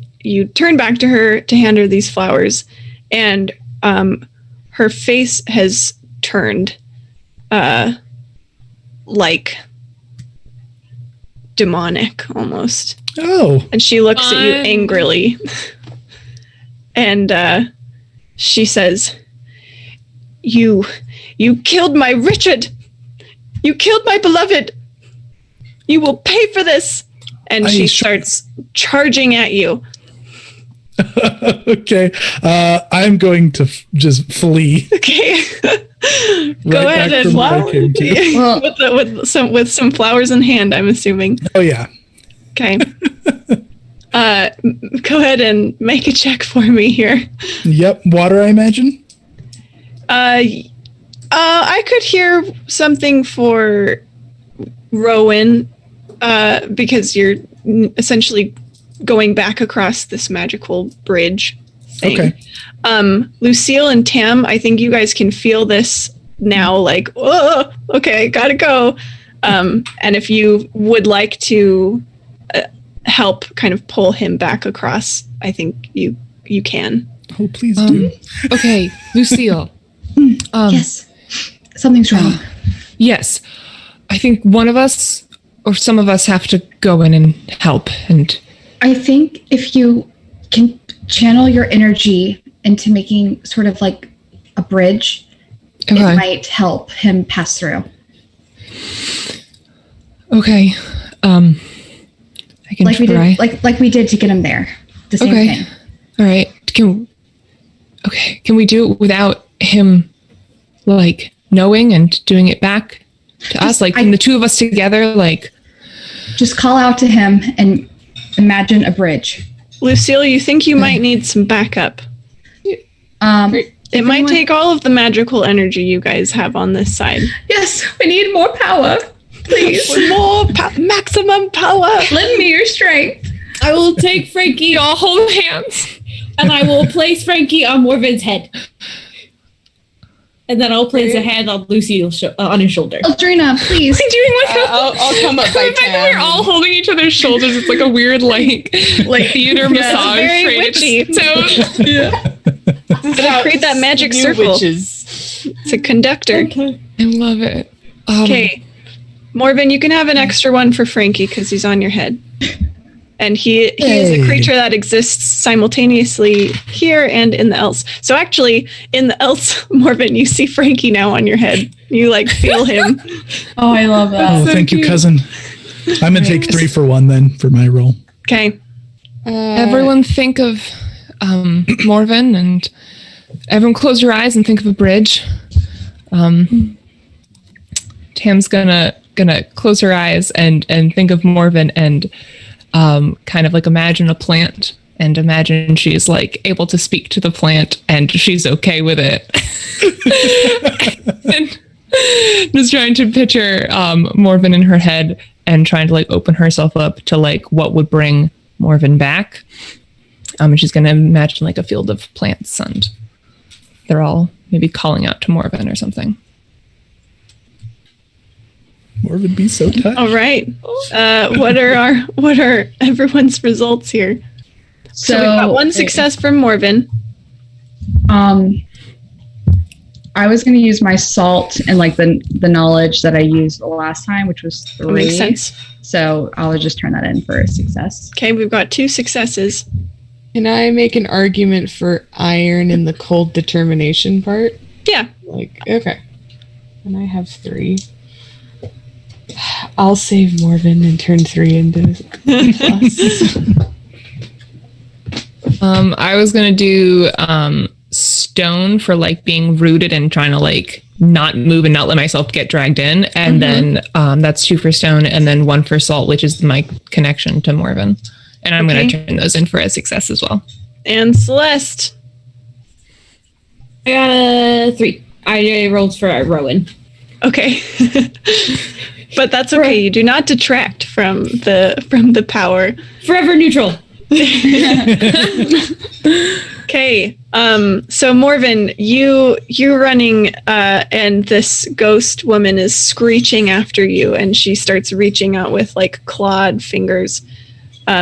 turn back to her to hand her these flowers, and her face has turned like demonic almost. Oh. And she looks at you angrily. And she says, You killed my Richard. You killed my beloved. You will pay for this. And she starts charging at you. Okay. I'm going to just flee. Okay. Right Go ahead back and from where I came to. with some flowers in hand, I'm assuming. Oh, yeah. Okay. Go ahead and make a check for me here. Yep. Water, I imagine? I could hear something for Rowan, because you're essentially going back across this magical bridge thing. Okay. Lucille and Tam, I think you guys can feel this now, like, oh, okay, gotta go. And if you would like to help kind of pull him back across, I think you can. Oh, please do. Okay, Lucille. Yes. Something's wrong. Yes. I think one of us or some of us have to go in and help. And I think if you can channel your energy into making sort of like a bridge, it might help him pass through. Okay. I can like try. We did, like we did to get him there. The same thing. All right. Can we do it without him, like, knowing and doing it back to us? Like, can the two of us together, like... Just call out to him and imagine a bridge. Lucille, you think you might need some backup. It might take all of the magical energy you guys have on this side. Yes, we need more power. Please. More maximum power. Lend me your strength. I will take Frankie. Y'all hold hands. And I will place Frankie on Morven's head. And then I'll place a hand on Lucille's on his shoulder. Aldrina, please. Doing like I'll come up by the fact that we're all holding each other's shoulders. It's like a weird, like theater massage. Very witchy. It'll create that magic circle. Witches. It's a conductor. I love it. Okay. Morven, you can have an extra one for Frankie because he's on your head. And he is a creature that exists simultaneously here and in the else. So actually, in the else, Morven, you see Frankie now on your head. You like feel him. Oh, I love that. Oh, thank you, cousin. I'm going to take 3 for 1 then for my roll. Okay. Everyone think of Morven, and everyone close your eyes and think of a bridge. Tam's gonna close her eyes and think of Morven and kind of like imagine a plant and imagine she's like able to speak to the plant and she's okay with it. And just trying to picture Morven in her head and trying to like open herself up to like what would bring Morven back. And she's going to imagine like a field of plants and they're all maybe calling out to Morven or something. Morven be so touched. All right. What are everyone's results here? So we've got 1 success from Morven. I was going to use my salt and like the knowledge that I used the last time, which was 3. That makes sense. So I'll just turn that in for a success. Okay, we've got 2 successes. Can I make an argument for iron in the cold determination part? Yeah. Like, okay. And I have 3. I'll save Morven and turn 3 into plus. I was gonna do stone for like being rooted and trying to like not move and not let myself get dragged in, and then that's 2 for stone, and then 1 for salt, which is my connection to Morven, and I'm gonna turn those in for a success as well. And Celeste, I got a 3. I rolled for Rowan. okay. But that's okay. You do not detract from the power. Forever neutral. Okay. So Morven, you're running, and this ghost woman is screeching after you, and she starts reaching out with like clawed fingers,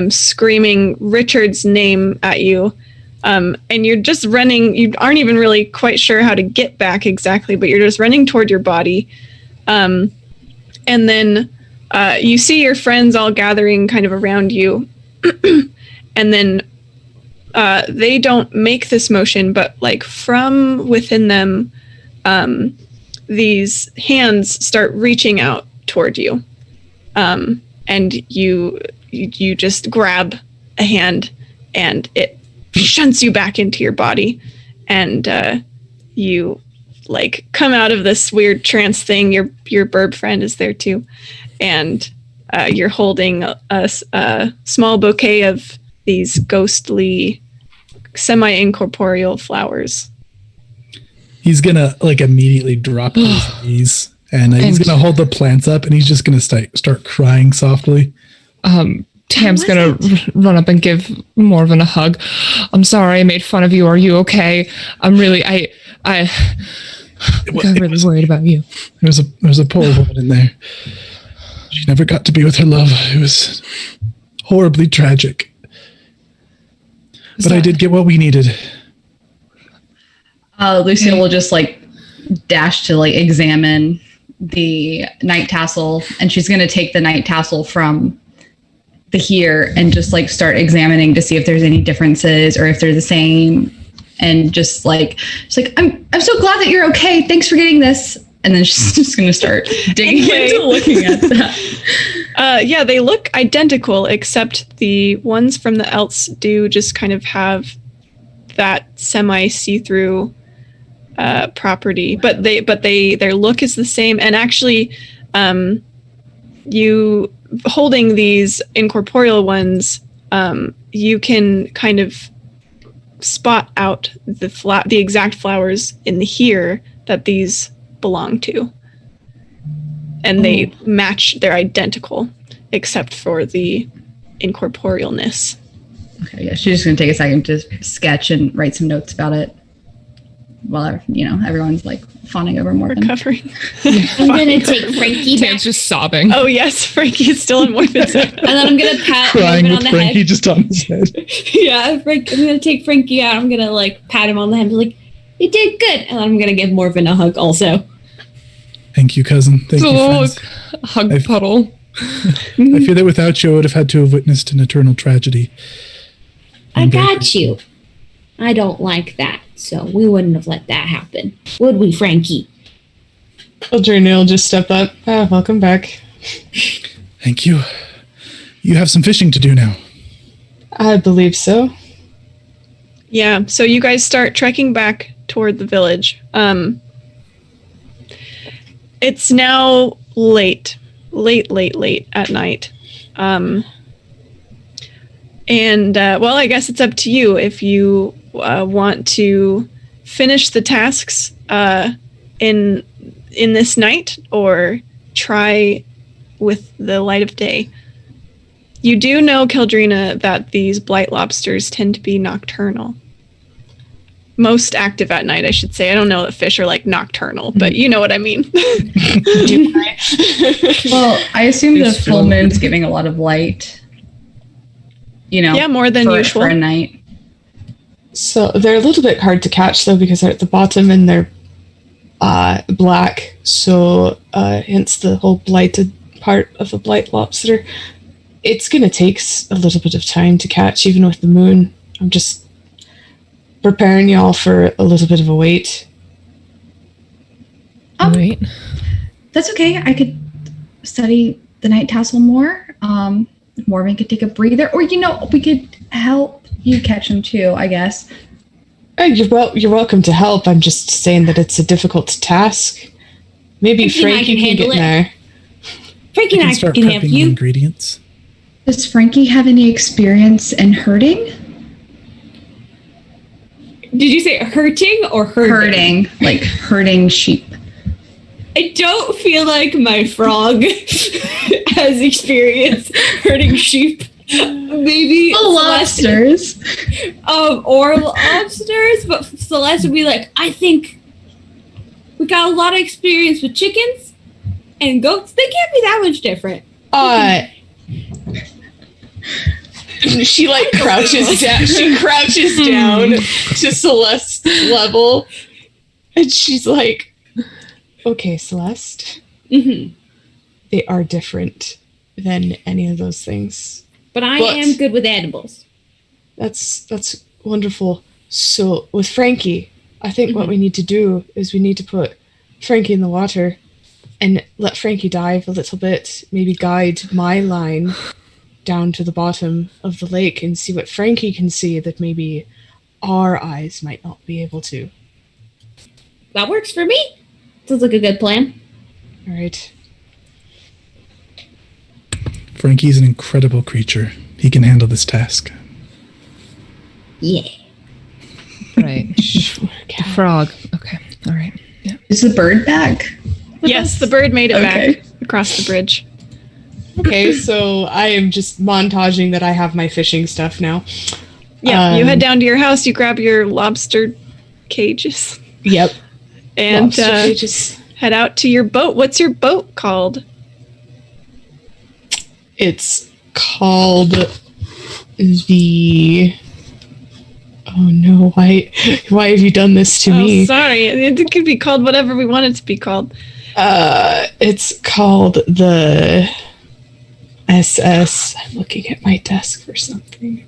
screaming Richard's name at you. And you're just running. You aren't even really quite sure how to get back exactly, but you're just running toward your body. And then you see your friends all gathering kind of around you. And then they don't make this motion, but like from within them, these hands start reaching out toward you. And you just grab a hand and it shunts you back into your body, and you like come out of this weird trance thing. Your burb friend is there too, and you're holding a small bouquet of these ghostly, semi-incorporeal flowers. He's gonna like immediately drop to his knees, and he's gonna hold the plants up, and he's just gonna start crying softly. Tam's gonna run up and give Morven a hug. I'm sorry I made fun of you. Are you okay? I'm really, I got really worried about you. There was a poor woman in there. She never got to be with her love. It was horribly tragic. But I did get what we needed. Lucille will just like dash to like examine the night tassel, and she's going to take the night tassel from the here and just like start examining to see if there's any differences or if they're the same, and just like I'm so glad that you're okay. Thanks for getting this. And then she's just going to start digging into looking at that. Yeah, they look identical, except the ones from the Elts do just kind of have that semi-see-through property, but their look is the same. And actually, you holding these incorporeal ones, you can kind of spot out the exact flowers in the here that these belong to, and they match. They're identical except for the incorporealness. Okay, yeah, she's just gonna take a second to sketch and write some notes about it while everyone's like fawning over Morgan. Recovering. I'm gonna take Frankie back. Tam's just sobbing. Oh yes, Frankie is still in Morgan's head. And then I'm gonna pat Crying Morgan with on the Frankie head. just on his head. Yeah, I'm gonna take Frankie out. I'm gonna like pat him on the head and be like, "You did good." And then I'm gonna give Morgan a hug also. Thank you, cousin. Thank you, friends. Hug puddle. I fear that without you, I would have had to have witnessed an eternal tragedy. I got you. I don't like that, so we wouldn't have let that happen, would we, Frankie? Eldrina will just step up. Welcome back. Thank you. You have some fishing to do now. I believe so. Yeah, so you guys start trekking back toward the village. It's now late at night. Well, I guess it's up to you if you want to finish the tasks in this night or try with the light of day. You do know, Keldrina, that these blight lobsters tend to be nocturnal. Most active at night, I should say. I don't know that fish are like nocturnal, but you know what I mean. Well, I assume the full moon's giving a lot of light. Yeah, more than usual for a night. So they're a little bit hard to catch though because they're at the bottom and they're black. So hence the whole blighted part of a blight lobster. It's going to take a little bit of time to catch, even with the moon. I'm just preparing y'all for a little bit of a wait. Wait. That's okay. I could study the night tassel more. Morgan could take a breather, or we could help you catch them too, I guess. You're welcome to help. I'm just saying that it's a difficult task. Maybe Frankie can get in there. Frankie and I start can help prepping you. ingredients. Does Frankie have any experience in herding? Did you say hurting or herding? Herding, like herding sheep. I don't feel like my frog has experience herding sheep. Maybe lobsters. Or lobsters, but Celeste would be like, I think we got a lot of experience with chickens and goats. They can't be that much different. She like crouches down. She crouches down to Celeste's level, and she's like, "Okay, Celeste, they are different than any of those things. But I am good with animals." That's wonderful. So with Frankie, I think what we need to do is we need to put Frankie in the water and let Frankie dive a little bit. Maybe guide my line down to the bottom of the lake and see what Frankie can see that maybe our eyes might not be able to. That works for me. Sounds like a good plan. All right. Frankie's an incredible creature. He can handle this task. Yeah. Right. The frog. Okay. All right. Yeah. Is the bird back? Yes, the bird made it Okay. back across the bridge. Okay, so I am just montaging that I have my fishing stuff now. Yeah, you head down to your house, you grab your lobster cages, Yep. and Lobster cages. head out to your boat. What's your boat called? It's called the. Oh no! Why have you done this to Oh, me? sorry. It could be called whatever we want it to be called. It's called the SS. I'm looking at my desk for something.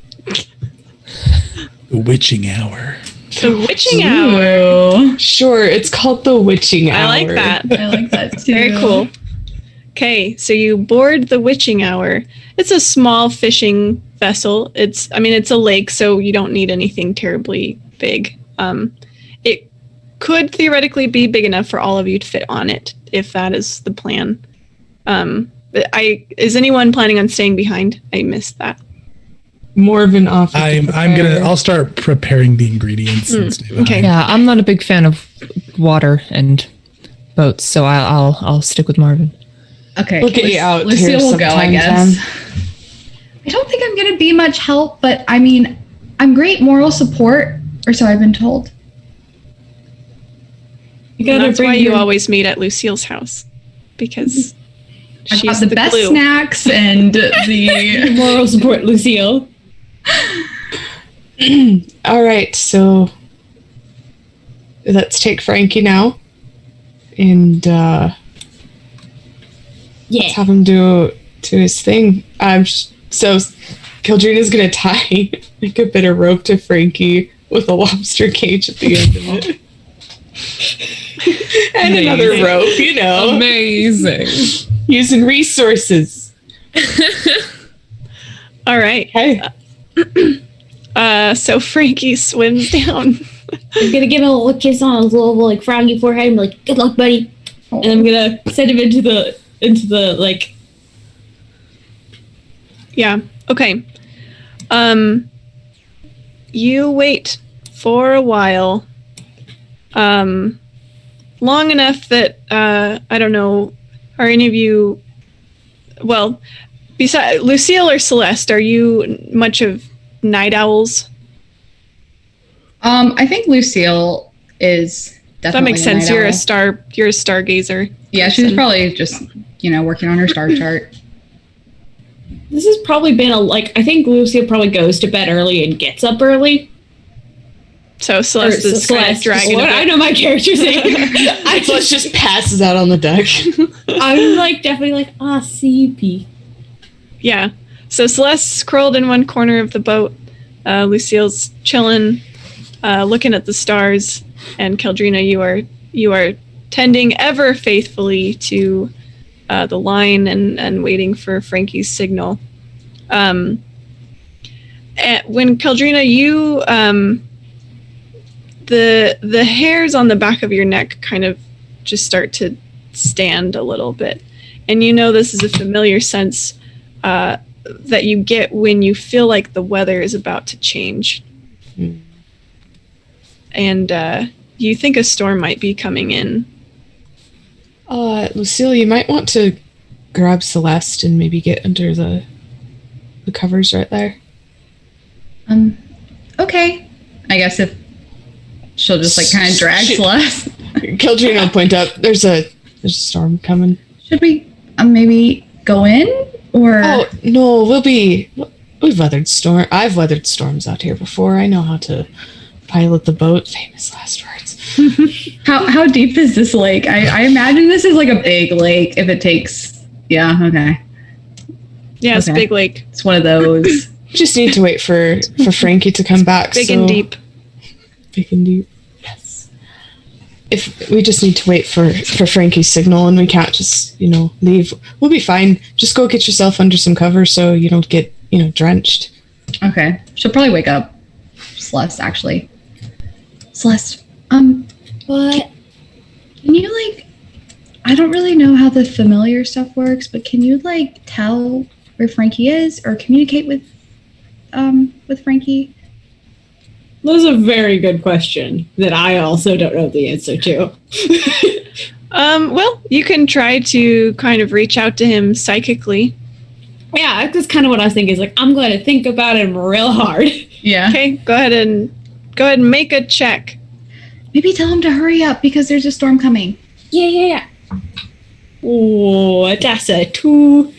The witching hour. The Witching Hour. Ooh, Sure, it's called the Witching Hour. I like that. I like that too. Very cool. Okay, so you board the Witching Hour. It's a small fishing vessel. It's a lake, so you don't need anything terribly big. It could theoretically be big enough for all of you to fit on it, if that is the plan. Is anyone planning on staying behind? I missed that. More of an offer. I'll start preparing the ingredients and stay behind. Okay. Yeah, I'm not a big fan of water and boats, so I'll stick with Marvin. Okay, We'll get you out Lucille here will go, I sometime, guess. Sam. I don't think I'm going to be much help, but I mean, I'm great moral support, or so I've been told. You And gotta that's why bring you your always meet at Lucille's house, because I've she's got the best glue. snacks and the. moral support, Lucille. All right, so let's take Frankie now, and Yeah. let's have him do his thing. So Kildrina's gonna tie like a bit of rope to Frankie with a lobster cage at the end of it, and another Amazing. rope. You know, Amazing. using resources. All right. Hey, So Frankie swims down. I'm gonna give him a little kiss on his little like froggy forehead and be like, "Good luck, buddy." And I'm gonna send him into the like. Yeah. Okay. You wait for a while. Long enough that I don't know. Are any of you? Well, besides Lucille or Celeste, are you much of night owls? I think Lucille is definitely. That makes a sense. night You're a owl. stargazer. Yeah, she's person. probably just working on her star chart. This has probably been I think Lucille probably goes to bed early and gets up early. So Celeste is kind of dragging. What I know my character's name. Celeste just passes out on the deck. I'm definitely CP. Yeah. So Celeste's curled in one corner of the boat. Lucille's chilling, looking at the stars, and Kildrina, you are tending ever faithfully to the line and waiting for Frankie's signal. And when Kildrina, you the hairs on the back of your neck kind of just start to stand a little bit, and you know this is a familiar sense that you get when you feel like the weather is about to change. And you think a storm might be coming in. Lucille, you might want to grab Celeste and maybe get under the covers right there. Okay. I guess if she'll just kind of drag Celeste. Kildrina will point up. There's a storm coming. Should we maybe go in or? Oh no, we've weathered storm. I've weathered storms out here before. I know how to pilot the boat. Famous last words. How deep is this lake? I imagine this is like a big lake. If it takes, yeah, okay, Yeah, it's a Okay. big lake. it's one of those. We just need to wait for Frankie to come back. Big and deep. Big and deep. Yes. If we just need to wait for Frankie's signal, and we can't just leave, we'll be fine. Just go get yourself under some cover so you don't get drenched. Okay, she'll probably wake up. Celeste, actually. Celeste, What? can you, like, I don't really know how the familiar stuff works, but can you, like, tell where Frankie is or communicate with Frankie? That's a very good question that I also don't know the answer to. Well, you can try to kind of reach out to him psychically. Yeah, that's kind of what I was thinking. Is like, I'm going to think about him real hard. Yeah. Okay, go ahead and make a check. Maybe tell him to hurry up because there's a storm coming. Yeah. Oh, that's a 2.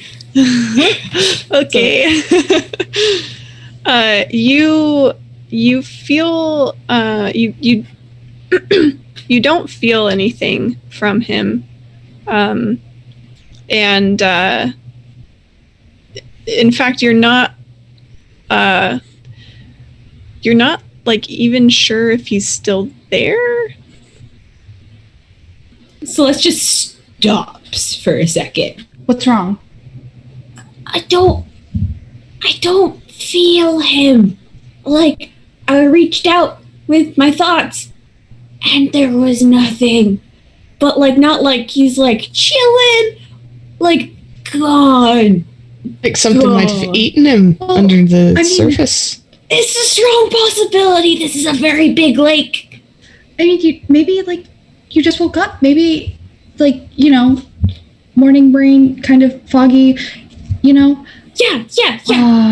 Okay. You feel you you don't feel anything from him, and in fact you're not like even sure if he's still there. So let's just stops for a second. What's wrong? I don't feel him. Like, I reached out with my thoughts and there was nothing. But, like, not like he's, like, chilling. Like, gone. Like something might have eaten him under the surface. It's a strong possibility. This is a very big lake. I mean, maybe, like, you just woke up. Maybe, like, morning brain, kind of foggy, Yeah.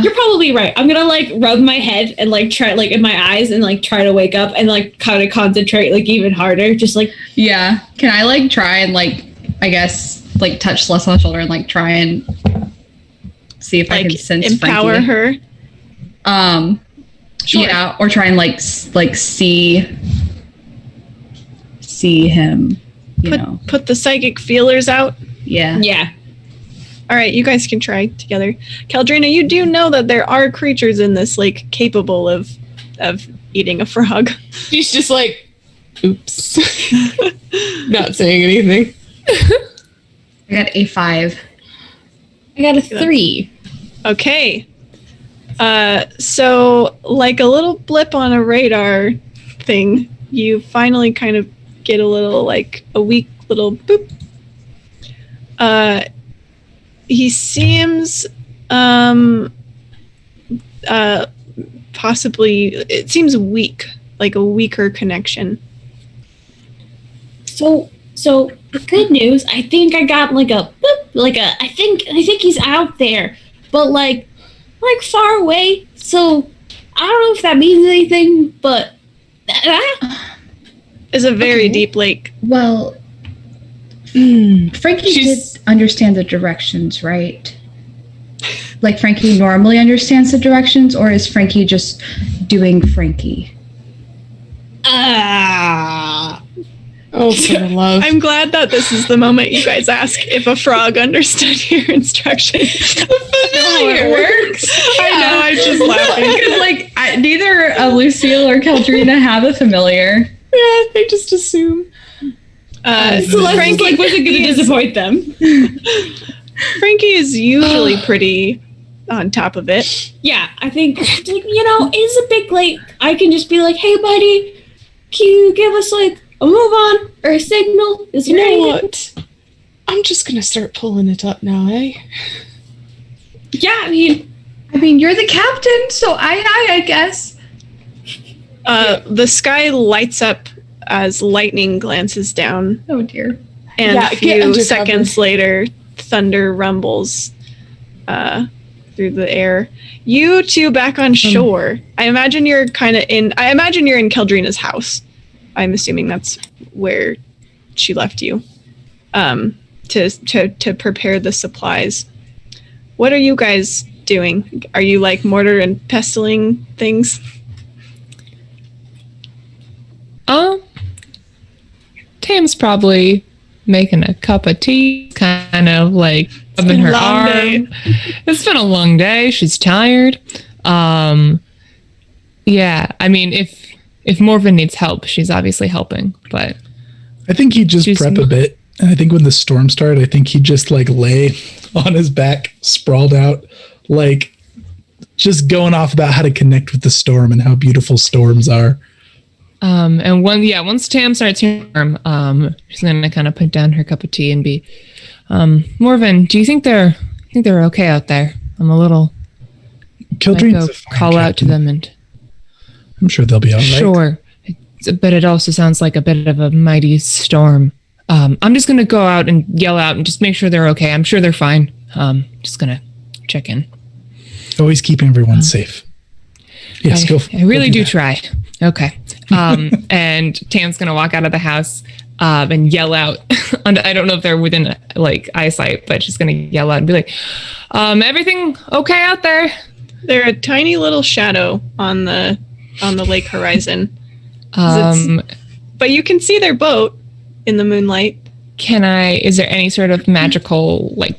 You're probably right. I'm gonna like rub my head and like try like in my eyes and like try to wake up and like kind of concentrate like even harder. Just like Yeah. Can I like try and like, I guess, like touch Celeste on the shoulder and like try and see if I can sense empower Frankie? her. Sure. Yeah, or try and like see him, Put the psychic feelers out. Yeah. yeah. All right, you guys can try together. Caldrina, you do know that there are creatures in this lake capable of eating a frog. She's just like, oops. Not saying anything. I got a 5. I got a 3. Okay. So like a little blip on a radar thing, you finally kind of get a little like a weak little boop. He seems possibly, it seems weak, like a weaker connection. So good news. I think I got like a boop, I think he's out there, but like far away. So I don't know if that means anything, but It's a very deep lake. Well, Frankie did understand the directions, right? Like Frankie normally understands the directions, or is Frankie just doing Frankie? Oh, for the love. I'm glad that this is the moment you guys ask if a frog understood your instructions. Familiar works. I know, I'm just laughing. Because like neither Lucille or Caldrina have a familiar. Yeah, they just assume. Frankie wasn't going to disappoint them. Frankie is usually pretty on top of it. Yeah, I think it's a big lake. I can just be like, hey buddy, can you give us like a move on or a signal? Is You there know anything? what? I'm just gonna start pulling it up now, eh? yeah, I mean you're the captain, so I guess. The sky lights up as lightning glances down, Oh dear. and Yeah, a get few under seconds later, thunder rumbles through the air. You two back on shore. I imagine you're in Caldrina's house. I'm assuming that's where she left you to prepare the supplies. What are you guys doing? Are you like mortar and pestling things? Tam's probably making a cup of tea, kind of like rubbing her arm. Day. It's been a long day. She's tired. Yeah, I mean, if Morven needs help, she's obviously helping, but I think he'd just She's prep a bit. And I think when the storm started, I think he'd just like lay on his back, sprawled out, like just going off about how to connect with the storm and how beautiful storms are. And once Tam starts hearing she's gonna kind of put down her cup of tea and be, Morven, do you think they're okay out there? I'm a little. Kildrene's go call out to them, and I'm sure they'll be all right. Sure, but it also sounds like a bit of a mighty storm. I'm just gonna go out and yell out and just make sure they're okay. I'm sure they're fine. Just gonna check in. Always keeping everyone safe. Yes, I really do try. Okay. And Tam's gonna walk out of the house and yell out. I don't know if they're within like eyesight, but she's gonna yell out and be like, "Everything okay out there?" They're a tiny little shadow on the lake horizon. But you can see their boat in the moonlight. Is there any sort of magical like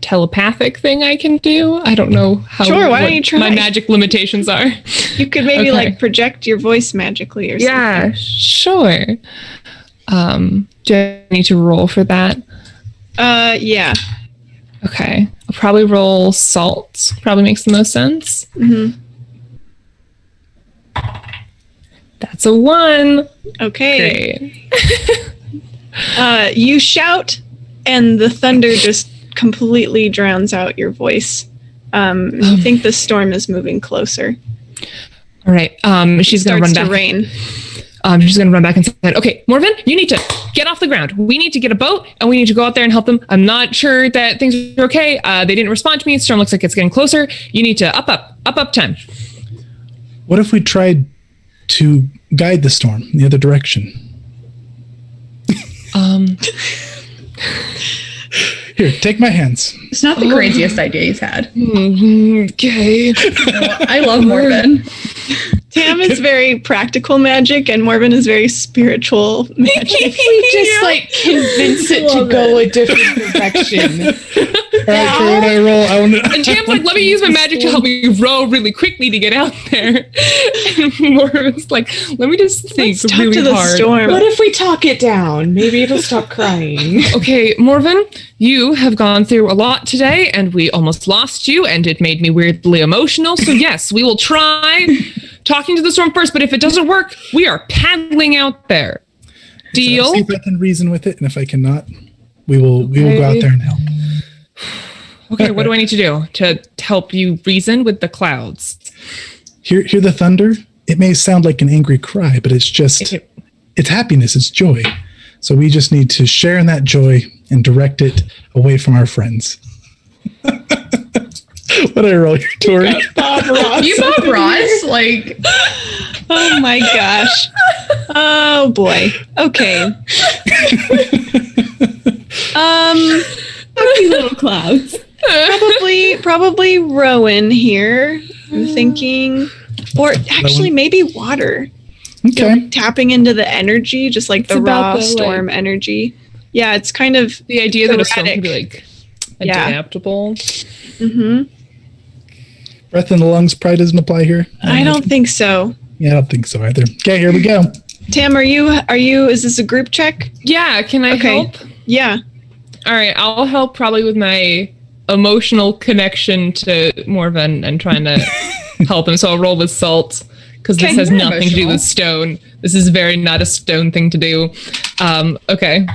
telepathic thing I can do? I don't know how. Sure, why don't you try? My magic limitations are. You could maybe like project your voice magically or something. Yeah, sure. Do I need to roll for that? Yeah. Okay. I'll probably roll salt. Probably makes the most sense. Mm-hmm. That's a 1. Okay. Great. You shout, and the thunder just completely drowns out your voice. You think the storm is moving closer. All right. She's going to run back. Rain. She's going to run back and say, okay, Morven, you need to get off the ground. We need to get a boat, and we need to go out there and help them. I'm not sure that things are okay. They didn't respond to me. The storm looks like it's getting closer. You need to up time. What if we tried to guide the storm in the other direction? Here, take my hands. It's not the craziest idea he's had. Okay. I love Morven. Tam is very practical magic, and Morven is very spiritual magic. We just like convince it to go a different direction. All right, so when I roll, and Tam's like, let me use my magic to help me row really quickly to get out there. And Morven's like, let me just think Let's talk really to the hard. storm. What if we talk it down? Maybe it'll stop crying. Okay, Morven, you have gone through a lot today, and we almost lost you, and it made me weirdly emotional. So yes, we will try talking to the storm first, but if it doesn't work, we are paddling out there. Deal? I'll see if I can reason with it, and if I cannot, we will go out there and help. Okay, what do I need to do to help you reason with the clouds? Hear the thunder? It may sound like an angry cry, but it's just, it's happiness, it's joy. So we just need to share in that joy and direct it away from our friends. What did I roll here, Tori? Bob Ross. You Bob Ross? Like, Oh my gosh. Oh boy. Okay. Happy little clouds. Probably Rowan here. I'm thinking, or actually maybe water. Okay. You know, tapping into the energy, just like the about raw the, storm energy. Yeah, it's kind of The idea that a storm erratic. can be like Yeah. adaptable. Mm-hmm. Breath in the lungs probably doesn't apply here. I don't think so. Yeah, I don't think so either. Okay, here we go. Tam, are you? Is this a group check? Yeah, can I help? Yeah. All right, I'll help probably with my emotional connection to Morven and trying to help him. So I'll roll with salt because this has nothing to do with stone. This is very not a stone thing to do. Okay.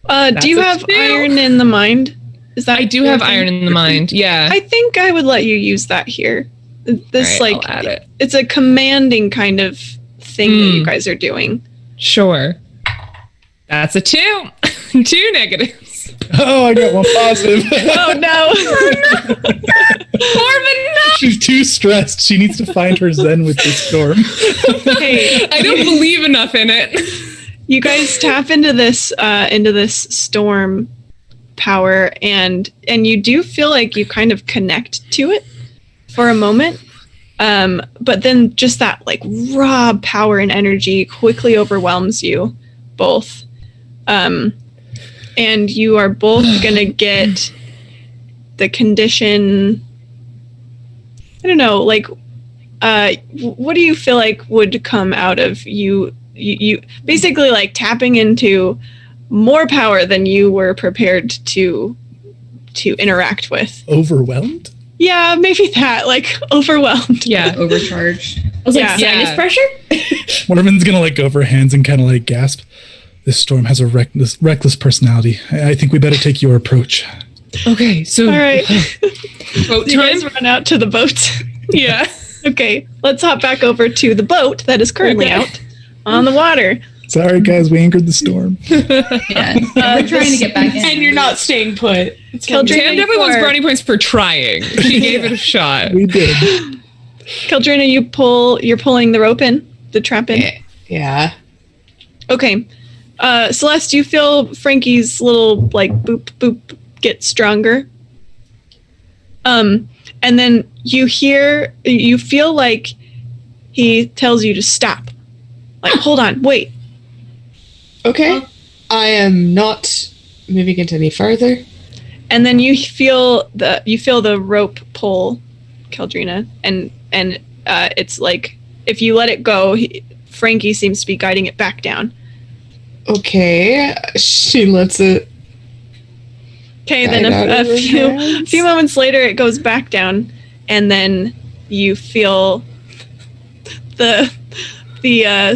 Do you have iron in the mind? Is that I do have iron in the mind. Yeah. I think I would let you use that here. This All right, I'll add it. It's a commanding kind of thing that you guys are doing. Sure. That's a 2. 2 negatives. Oh, I got one positive. Oh no. Morven, no! She's too stressed. She needs to find her zen with this storm. Hey, I don't believe enough in it. you guys tap into this storm power, and you do feel like you kind of connect to it for a moment, but then just that like raw power and energy quickly overwhelms you both, and you are both gonna get the condition. I don't know, like what do you feel like would come out of you basically like tapping into more power than you were prepared to interact with? Overwhelmed? Yeah, maybe that. Like overwhelmed. Yeah. Overcharged. I was like, sinus pressure? Morven's gonna like go over her hands and kind of like gasp. This storm has a reckless personality. I think we better take your approach. Okay, so All right. boat You time. guys run out to the boat. Yeah. Okay, let's hop back over to the boat that is currently out on the water. Sorry, guys, we anchored the storm. Yeah. We're trying to get back in. And you're not staying put. Keldrina, Tam definitely wants you are- brownie points for trying. She gave it a shot. We did. Keldrina, you're pulling the rope in, the trap in. Yeah. Okay. Celeste, you feel Frankie's little like boop boop get stronger. And then you feel like he tells you to stop. Like, hold on, wait. Okay. I am not moving it any further. And then you feel the rope pull, Keldrina, and it's like if you let it go, Frankie seems to be guiding it back down. Okay. She lets it. Okay, then a few moments later, it goes back down, and then you feel the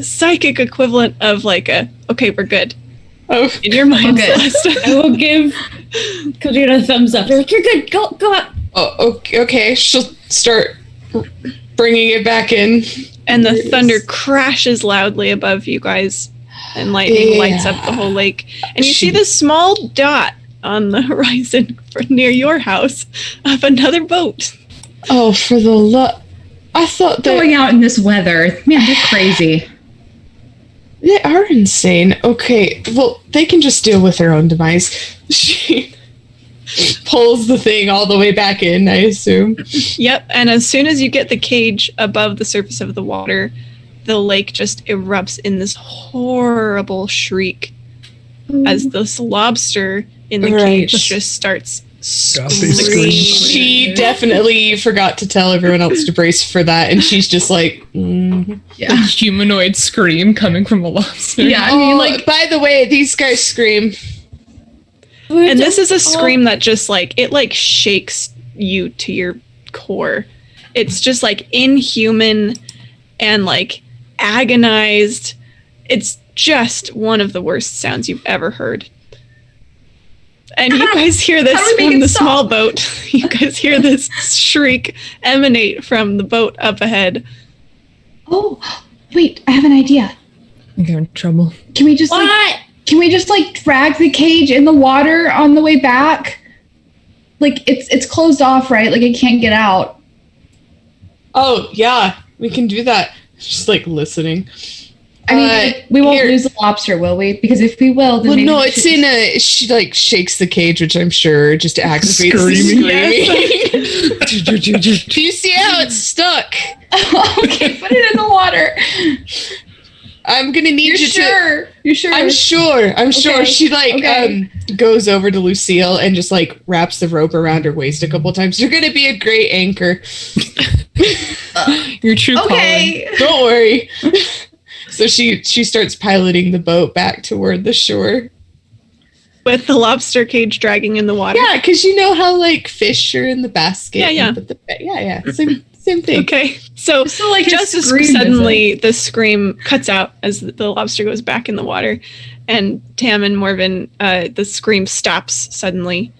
psychic equivalent of like okay, we're good. Oh, In your mind, Celeste. I will give Keldrina a thumbs up. They're like, you're good. Go up. oh, okay. She'll start bringing it back in. And the thunder crashes loudly above you guys, and lightning lights up the whole lake. And you see this small dot on the horizon near your house of another boat. Oh, for the love. I thought that Going out in this weather. Man, they're crazy. they are insane. Okay, well, they can just deal with their own demise. She pulls the thing all the way back in, I assume. Yep, and as soon as you get the cage above the surface of the water, the lake just erupts in this horrible shriek as this lobster in the Right. cage just starts God, they scream. She definitely forgot to tell everyone else to brace for that, and she's just like, Yeah. A humanoid scream coming from a lobster. Yeah, I oh, mean, like, by the way, these guys scream. And this is a scream that just like it like shakes you to your core. It's just like inhuman and like agonized. It's just one of the worst sounds you've ever heard. And you guys hear this How do we make from it the stop? small boat. You guys hear this shriek emanate from the boat up ahead. oh, wait, I have an idea. I think I'm in trouble. Can we just What? can we just like drag the cage in the water on the way back? Like it's closed off, right? Like it can't get out. Oh, yeah, we can do that. She's like listening. I mean, like, we won't here. lose the lobster, will we? Because if we will, then Well, maybe no, we it's should in a. She like shakes the cage, which I'm sure just activates Screaming. screaming. Do you see how it's stuck? okay, put it in the water. I'm gonna need You're you sure? You sure? I'm sure. I'm sure. Okay, She like okay. goes over to Lucille and just like wraps the rope around her waist a couple times. You're gonna be a great anchor. Your true calling. Okay. Don't worry. So she starts piloting the boat back toward the shore. With the lobster cage dragging in the water. Yeah, because you know how like fish are in the basket. Yeah, yeah. and put the- yeah. Same thing. Okay. So, So, like, his just as scream is suddenly the scream cuts out as the lobster goes back in the water, and Tam and Morven, the scream stops suddenly,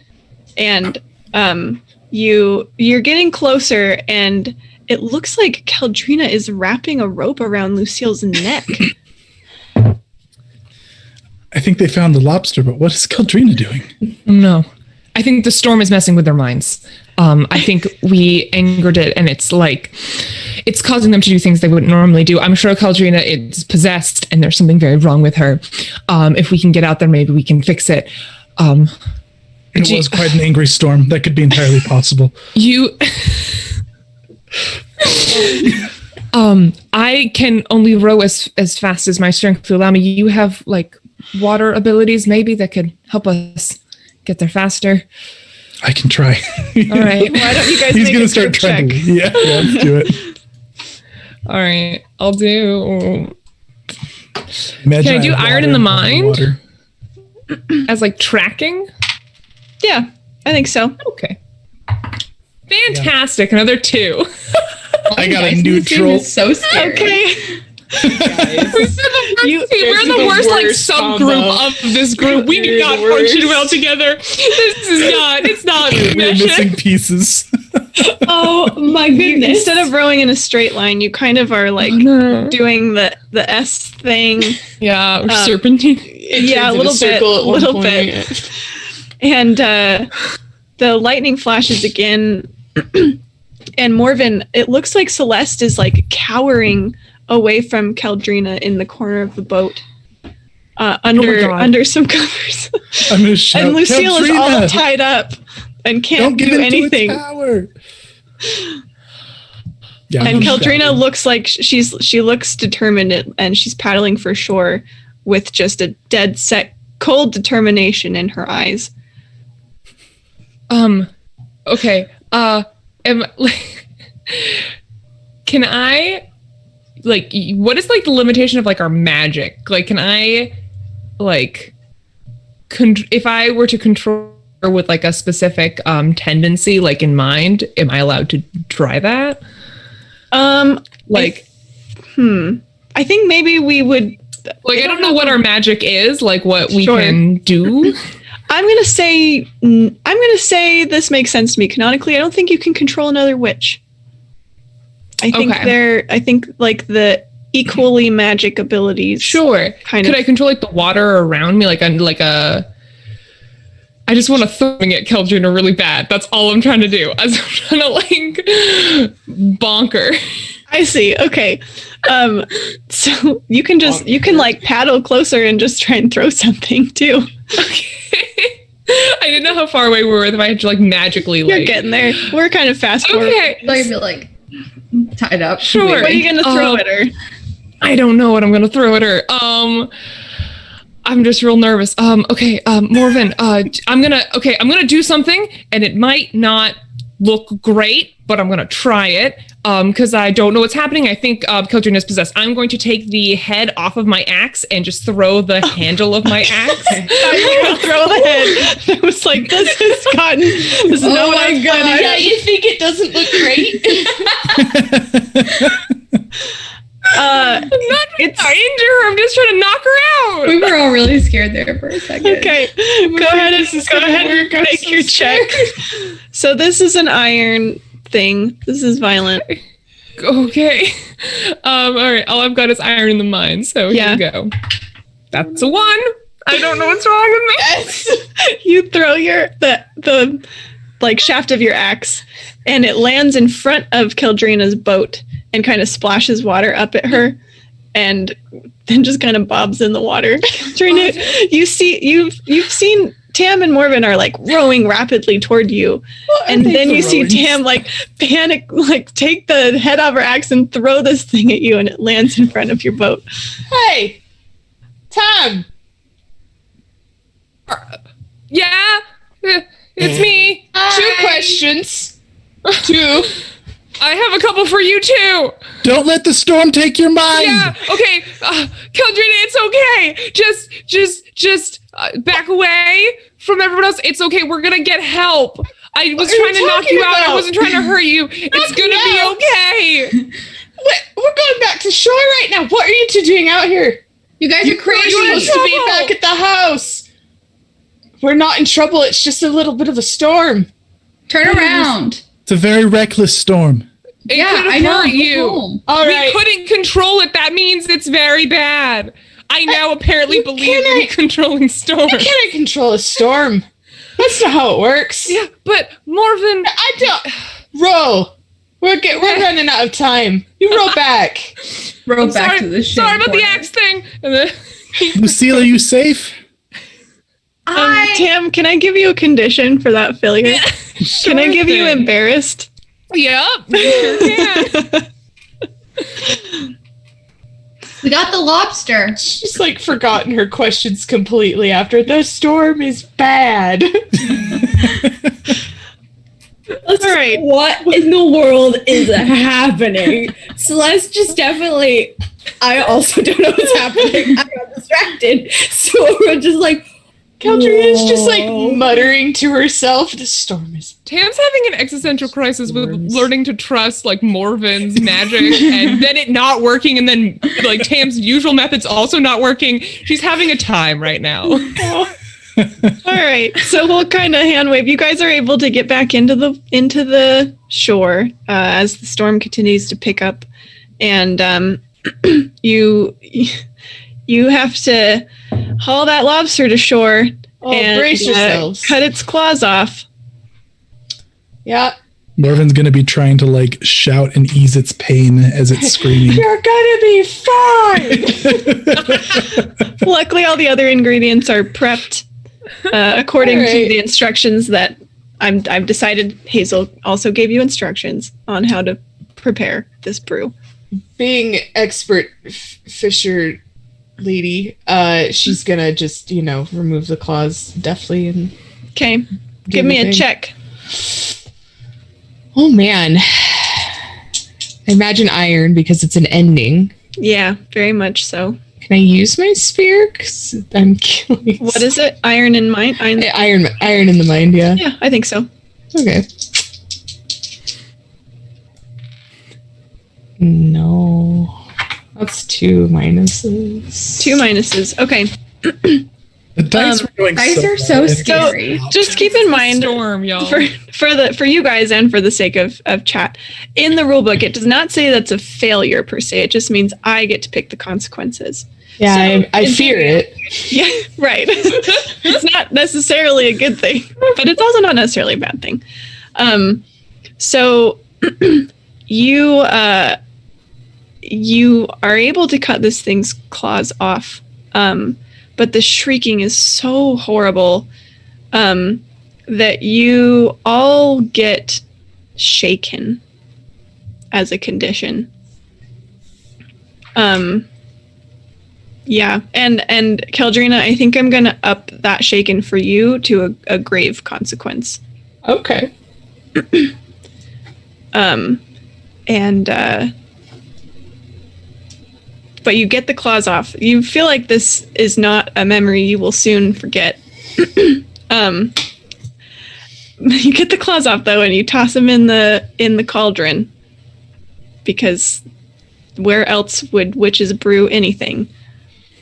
and you're getting closer, and it looks like Keldrina is wrapping a rope around Lucille's neck. I think they found the lobster, but what is Keldrina doing? No. I think the storm is messing with their minds. I think we angered it, and it's like it's causing them to do things they wouldn't normally do. I'm sure Keldrina is possessed, and there's something very wrong with her. If we can get out there, maybe we can fix it. It was quite an angry storm. That could be entirely possible. I can only row as fast as my strength will allow me. You have like water abilities, maybe that could help us get there faster. I can try. All right. Why don't you guys He's make gonna a start trip trying check? to. Yeah, let's do it. All right. I'll do Imagine Can I do have iron in the mind? water. as like tracking. Yeah, I think so. Okay. Fantastic. Another 2. I got a Guys, this game neutral. is so scary. Okay. We're the worst like subgroup of this group. We do not function well together. It's not We're missing pieces. Oh my goodness. Instead of rowing in a straight line, you kind of are like doing the S thing. Yeah, or serpentine. Yeah, a little bit. And the lightning flashes again. And Morven, it looks like Celeste is like cowering away from Caldrina in the corner of the boat, under some covers. I'm gonna shout, And Lucille is all Caldrina, tied up and don't can't get do into anything. a tower. Yeah, And I'm Caldrina shouting. looks like she looks determined, and she's paddling for shore with just a dead set, cold determination in her eyes. Okay. Can I, like, what is like the limitation of like our magic? Like, can I, like, if I were to control her with like a specific tendency, like in mind, am I allowed to try that? I think maybe we would. Like, I don't know what our magic is, like what we Sure. can do. I'm gonna say this makes sense to me. Canonically, I don't think you can control another witch. I think I think like the equally magic abilities. Sure. Could I control like the water around me, like I just want to throwing at Caldrina really bad. That's all I'm trying to do. I'm trying to like bonker. I see. Okay. So you can like paddle closer and just try and throw something too. Okay. I didn't know how far away we were if I had to like magically You're getting there. We're kind of fast forward. Okay. Like tied up. Sure. What are you gonna throw at her? I don't know what I'm gonna throw at her. I'm just real nervous. Okay, Morven, I'm gonna do something, and it might not look great, but I'm gonna try it. Because I don't know what's happening. I think Caldrina is possessed. I'm going to take the head off of my axe and just throw the handle of my axe. Throw the head. I was like, this is no my god. Yeah, you think it doesn't look great? I'm not trying to injure her. I'm just trying to knock her out. We were all really scared there for a second. Okay, go ahead and make your check. So this is an iron thing. This is violent. Okay. All right. All I've got is iron in the mine. So here we go. That's a 1. I don't know what's wrong with me. Yes. You throw the like shaft of your axe, and it lands in front of Caldrina's boat and kind of splashes water up at her, and then just kind of bobs in the water. Caldrina, you've seen Tam and Morven are like rowing rapidly toward you, and then you see Tam like panic, like take the head off her axe and throw this thing at you, and it lands in front of your boat. Hey, Tam. Yeah, it's me. 2 questions. 2. I have a couple for you too. Don't let the storm take your mind. Yeah. Okay, Caldrina, it's okay. Just back away from everyone else. It's okay. We're gonna get help. I was trying to knock you out. I wasn't trying to hurt you. It's gonna be okay. We're going back to shore right now. What are you two doing out here? You guys are crazy. You're supposed to be back at the house. We're not in trouble. It's just a little bit of a storm. Turn around. It's a very reckless storm. It could have hurt you. We couldn't control it. That means it's very bad. I now apparently believe in controlling storms. You can't control a storm. That's not how it works. Yeah, but Morven, I don't. Row. We're running out of time. You row back. Row back to the ship. Sorry about the axe thing. And then Lucille, are you safe? Tam, can I give you a condition for that failure? Can I give you embarrassed? Yep, you sure can. We got the lobster. She's like forgotten her questions completely after the storm is bad. All right. What in the world is happening? Celeste just definitely. I also don't know what's happening. I got distracted, so we're just like, Caldrina's just like muttering to herself, the storm is... Tam's having an existential crisis with learning to trust like Morven's magic and then it not working and then like Tam's usual methods also not working. She's having a time right now. All right, so we'll kind of hand wave. You guys are able to get back into the shore as the storm continues to pick up, and you have to haul that lobster to shore and brace yourselves. cut its claws off. Yeah. Morven's gonna be trying to like shout and ease its pain as it's screaming. You're gonna be fine! Luckily, all the other ingredients are prepped according All to right. the instructions that I've decided. Hazel also gave you instructions on how to prepare this brew. Being expert fisher lady, she's gonna just, remove the claws deftly and... Okay, give me a thing. check. Oh man. I imagine iron because it's an ending. Yeah, very much so. Can I use my spear? 'Cause I'm curious. What is it? Iron in mind? Iron in the mind, yeah. Yeah, I think so. Okay. No. That's 2 minuses. 2 minuses. Okay. The dice were going Dice so are so well. scary. Just keep in mind Storm, y'all. for you guys and for the sake of chat, in the rulebook, it does not say that's a failure per se. It just means I get to pick the consequences. Yeah, So, I in fear theory- it. Yeah, right. It's not necessarily a good thing, but it's also not necessarily a bad thing. So you are able to cut this thing's claws off, but the shrieking is so horrible that you all get shaken as a condition. Yeah, and Caldrina, I think I'm gonna up that shaken for you to a grave consequence. Okay. But you get the claws off. You feel like this is not a memory you will soon forget. You get the claws off though, and you toss them in the cauldron, because where else would witches brew anything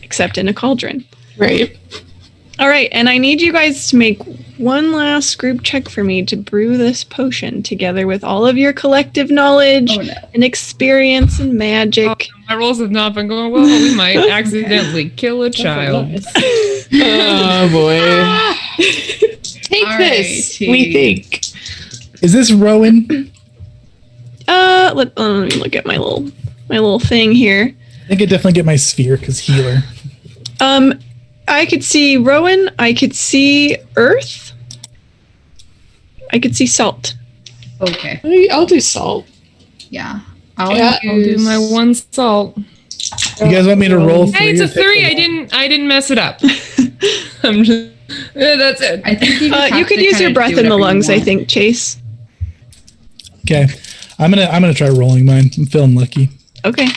except in a cauldron? Right. All right, and I need you guys to make one last group check for me to brew this potion together with all of your collective knowledge Oh, no. and experience and magic. My rolls have not been going well. We might accidentally kill a child. Oh boy. Take All this. righty. We think. Is this Rowan? Let me look at my little thing here. I think I definitely get my sphere because healer. I could see Rowan. I could see Earth. I could see Salt. Okay. I'll do salt. Yeah. Yeah, I'll do my 1 salt. You guys want me to roll? Hey, it's a or pick 3. them I didn't mess it up. I'm just that's it. I think you, just You have could to use your kinda breath do in the whatever you lungs. I want. think, Chase. Okay, I'm gonna try rolling mine. I'm feeling lucky. Okay.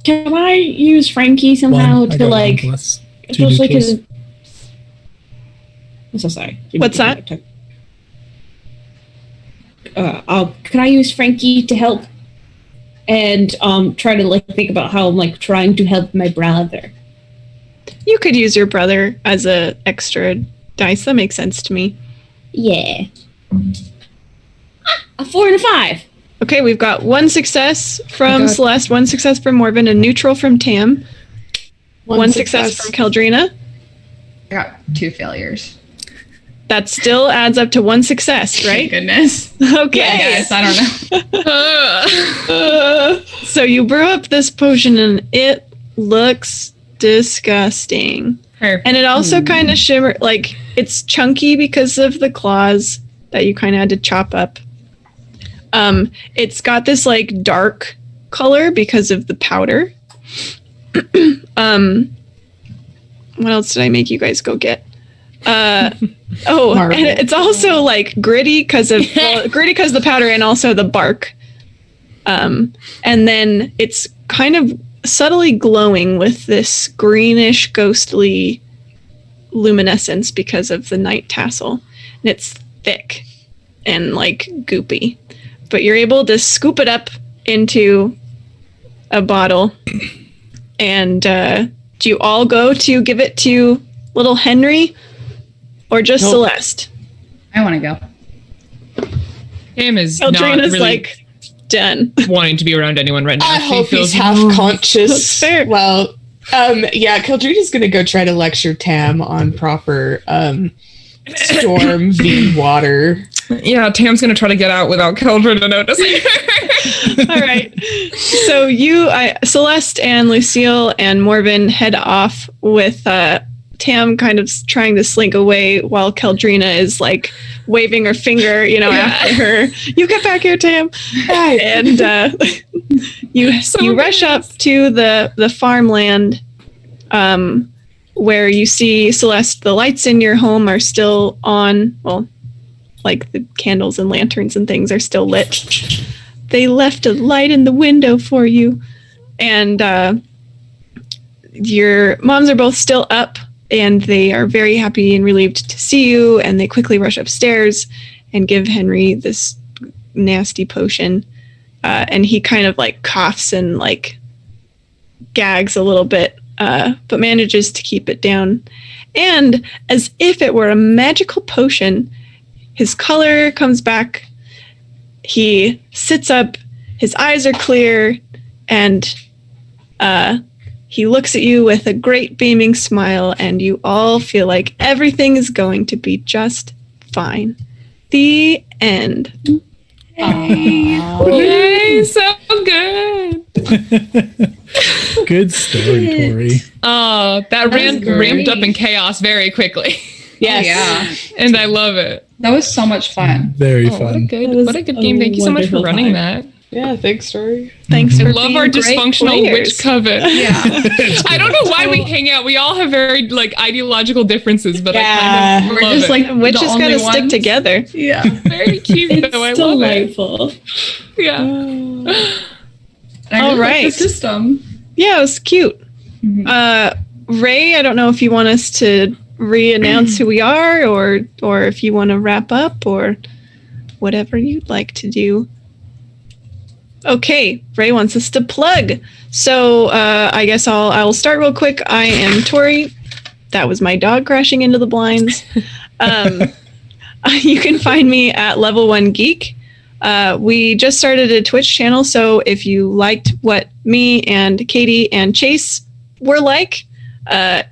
Can I use Frankie somehow One, I to got one like, plus. 2 especially neutrals. because. I'm so sorry. What's that? Can I use Frankie to help and try to like think about how I'm like trying to help my brother? You could use your brother as a extra dice. That makes sense to me. Yeah. A 4 and a 5. Okay, we've got 1 success from God. Celeste, 1 success from Morven, a neutral from Tam, 1 success from Caldrina. I got 2 failures. That still adds up to 1 success, Thank right? goodness. Okay. Yeah, guys, I don't know. So you brew up this potion and it looks disgusting. Perfect. And it also kind of shimmer, like it's chunky because of the claws that you kind of had to chop up. It's got this like dark color because of the powder. What else did I make you guys go get? Marble. And it's also like gritty because of the powder and also the bark. And then it's kind of subtly glowing with this greenish, ghostly luminescence because of the night tassel, and it's thick and like goopy. But you're able to scoop it up into a bottle, and do you all go to give it to little Henry, or just Celeste? I want to go. Him is Eldrina's not really like done. wanting to be around anyone right now. I She hope feels he's half conscious. That's fair. Well, yeah, Kildrina's gonna go try to lecture Tam on proper storm v water. Yeah, Tam's gonna try to get out without Keldrina noticing her. All right. So Celeste and Lucille and Morven head off with Tam kind of trying to slink away while Keldrina is like waving her finger, after her. You get back here, Tam. And you rush up to the farmland, where you see, Celeste, the lights in your home are still on. Well, like the candles and lanterns and things are still lit. They left a light in the window for you. And your moms are both still up, and they are very happy and relieved to see you. And they quickly rush upstairs and give Henry this nasty potion. And he kind of like coughs and like gags a little bit, but manages to keep it down. And as if it were a magical potion, his color comes back. He sits up, his eyes are clear, and he looks at you with a great beaming smile, and you all feel like everything is going to be just fine. The end. Yay, so good. Good story, Tori. That ramped up in chaos very quickly. Yes. Yeah. And I love it. That was so much fun. Very What a fun. good game. Thank you so much for running that. Yeah, thanks, Tori. Thanks for I love our being great dysfunctional players. witch coven. Yeah. I don't know why we hang out. We all have very like ideological differences, but I kind of We're love just it. like Witches the gotta only stick ones. together. Yeah. Very cute It's though. I love it. delightful. Yeah. And I All really like right. the system. Yeah, it was cute. Ray, I don't know if you want us to re-announce who we are, or if you want to wrap up, or whatever you'd like to do. Okay, Ray wants us to plug. So I guess I'll start real quick. I am Tori. That was my dog crashing into the blinds. You can find me at Level 1 Geek. We just started a Twitch channel, so if you liked what me and Katie and Chase were like,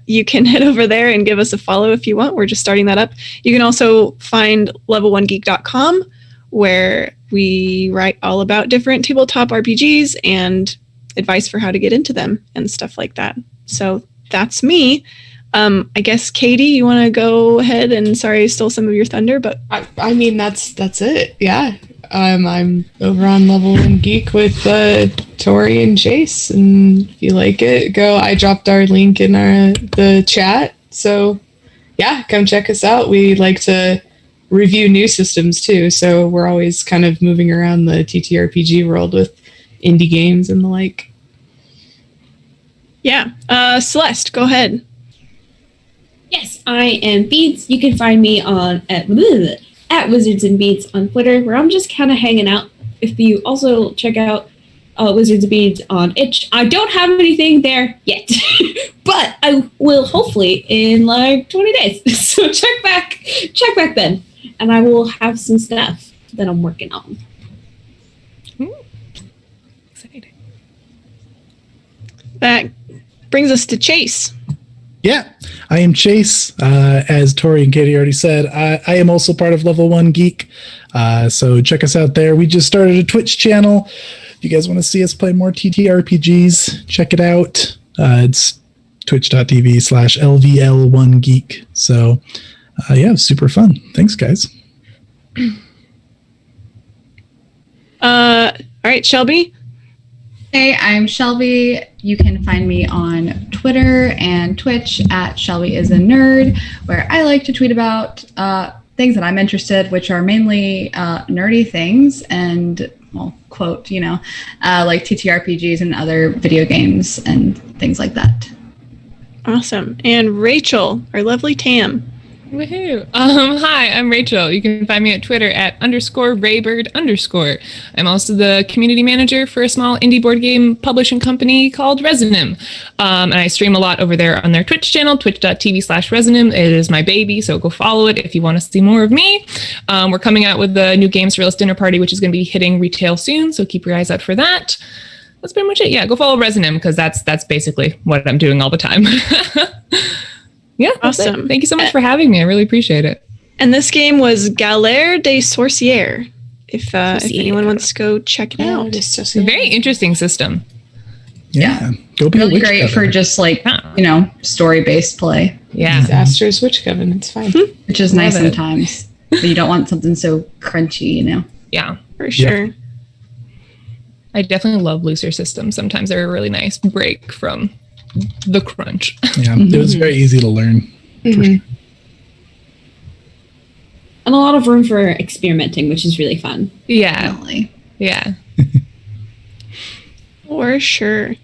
you can head over there and give us a follow if you want. We're just starting that up. You can also find level1geek.com, where we write all about different tabletop RPGs and advice for how to get into them and stuff like that. So that's me. I guess, Katie, you want to go ahead and, sorry I stole some of your thunder, but I mean, that's it. Yeah. I'm over on Level 1 Geek with Tori and Chase, and if you like it, go. I dropped our link in the chat, so yeah, come check us out. We like to review new systems too, so we're always kind of moving around the TTRPG world with indie games and the like. yeah. Celeste, go ahead. Yes, I am Beats. You can find me on at Wizards and Beats on Twitter, where I'm just kind of hanging out. If you also check out Wizards and Beats on Itch, I don't have anything there yet, but I will hopefully in like 20 days. So check back then, and I will have some stuff that I'm working on. Exciting. That brings us to Chase. Yeah, I am Chase. As Tori and Katie already said, I am also part of Level 1 Geek. So check us out there. We just started a Twitch channel. If you guys want to see us play more TTRPGs, check it out. It's twitch.tv/LVL1Geek. So yeah, it was super fun. Thanks, guys. All right, Shelby. Hey, I'm Shelby. You can find me on Twitter and Twitch at Shelby is a Nerd, where I like to tweet about things that I'm interested, which are mainly nerdy things and, well, quote, like TTRPGs and other video games and things like that. Awesome. And Rachel, our lovely Tam. Woohoo. Hi, I'm Rachel. You can find me at Twitter at _Raybird_. I'm also the community manager for a small indie board game publishing company called Resonim. And I stream a lot over there on their Twitch channel, twitch.tv/Resonim. It is my baby, so go follow it if you want to see more of me. We're coming out with the new Game Surrealist Dinner Party, which is going to be hitting retail soon, so keep your eyes out for that. That's pretty much it. Yeah, go follow Resonim because that's basically what I'm doing all the time. Yeah, awesome. Thank you so much for having me. I really appreciate it. And this game was Galére de Sorcières. If anyone wants to go check it out. It's a very interesting system. Yeah. Go be Really great for just like, story-based play. Yeah. Disastrous Witch Coven. It's fine. Which is nice sometimes. But you don't want something so crunchy, Yeah. For sure. Yeah. I definitely love looser systems. Sometimes they're a really nice break from the crunch. Yeah, it was very easy to learn. And a lot of room for experimenting, which is really fun. Yeah. Definitely. Yeah. For sure.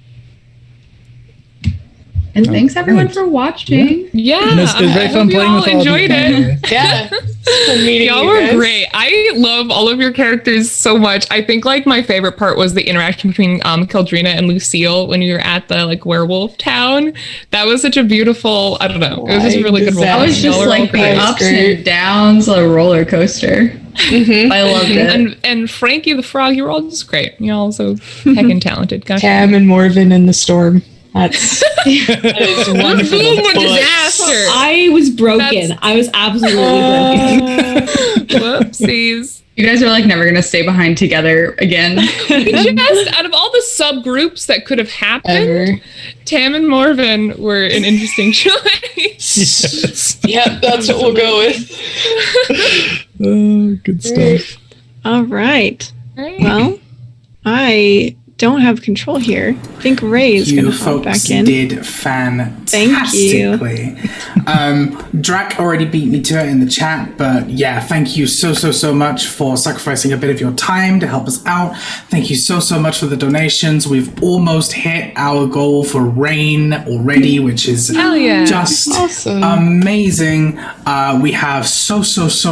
And thanks everyone for watching. Yeah. And it was very fun playing with all of you. enjoyed it. Yeah. Y'all were great. I love all of your characters so much. I think like my favorite part was the interaction between Keldrina and Lucille when you were at the like werewolf town. That was such a beautiful, I don't know. It was just a really good role. That was just like the ups and downs of a roller coaster. I loved it. And Frankie the Frog, you were all just great. You're all so heckin' talented. Gosh. Cam and Morven in the storm. That is wonderful. Disaster. I was broken. I was absolutely broken. Whoopsies. You guys are like never gonna stay behind together again. Just out of all the subgroups that could have happened, Tam and Morven were an interesting choice. Yes. Yep, that's what we'll go with. Oh, good stuff. All right. Right. Well, I don't have control here. I think Ray is going to hop back in. You folks did fantastically. Drac already beat me to it in the chat, but yeah, thank you so much for sacrificing a bit of your time to help us out. Thank you so much for the donations. We've almost hit our goal for rain already, which is just amazing. We have so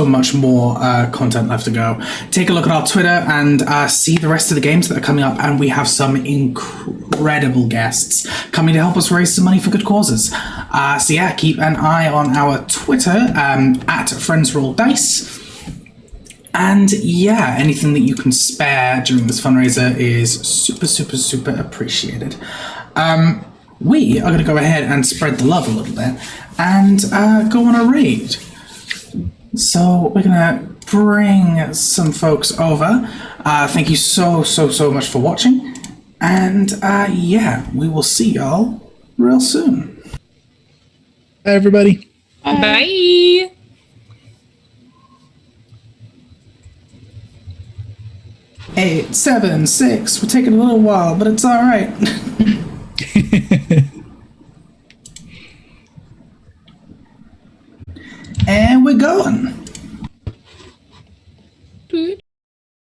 much more content left to go. Take a look at our Twitter and see the rest of the games that are coming up, and we have some incredible guests coming to help us raise some money for good causes. So yeah, keep an eye on our Twitter at Friends Roll Dice. And yeah, anything that you can spare during this fundraiser is super appreciated. We are going to go ahead and spread the love a little bit and go on a raid. So we're going to bring some folks over. Thank you so much for watching. And yeah, we will see y'all real soon. Bye, everybody. Bye. 8, 7, 6. We're taking a little while, but it's all right. And we're going.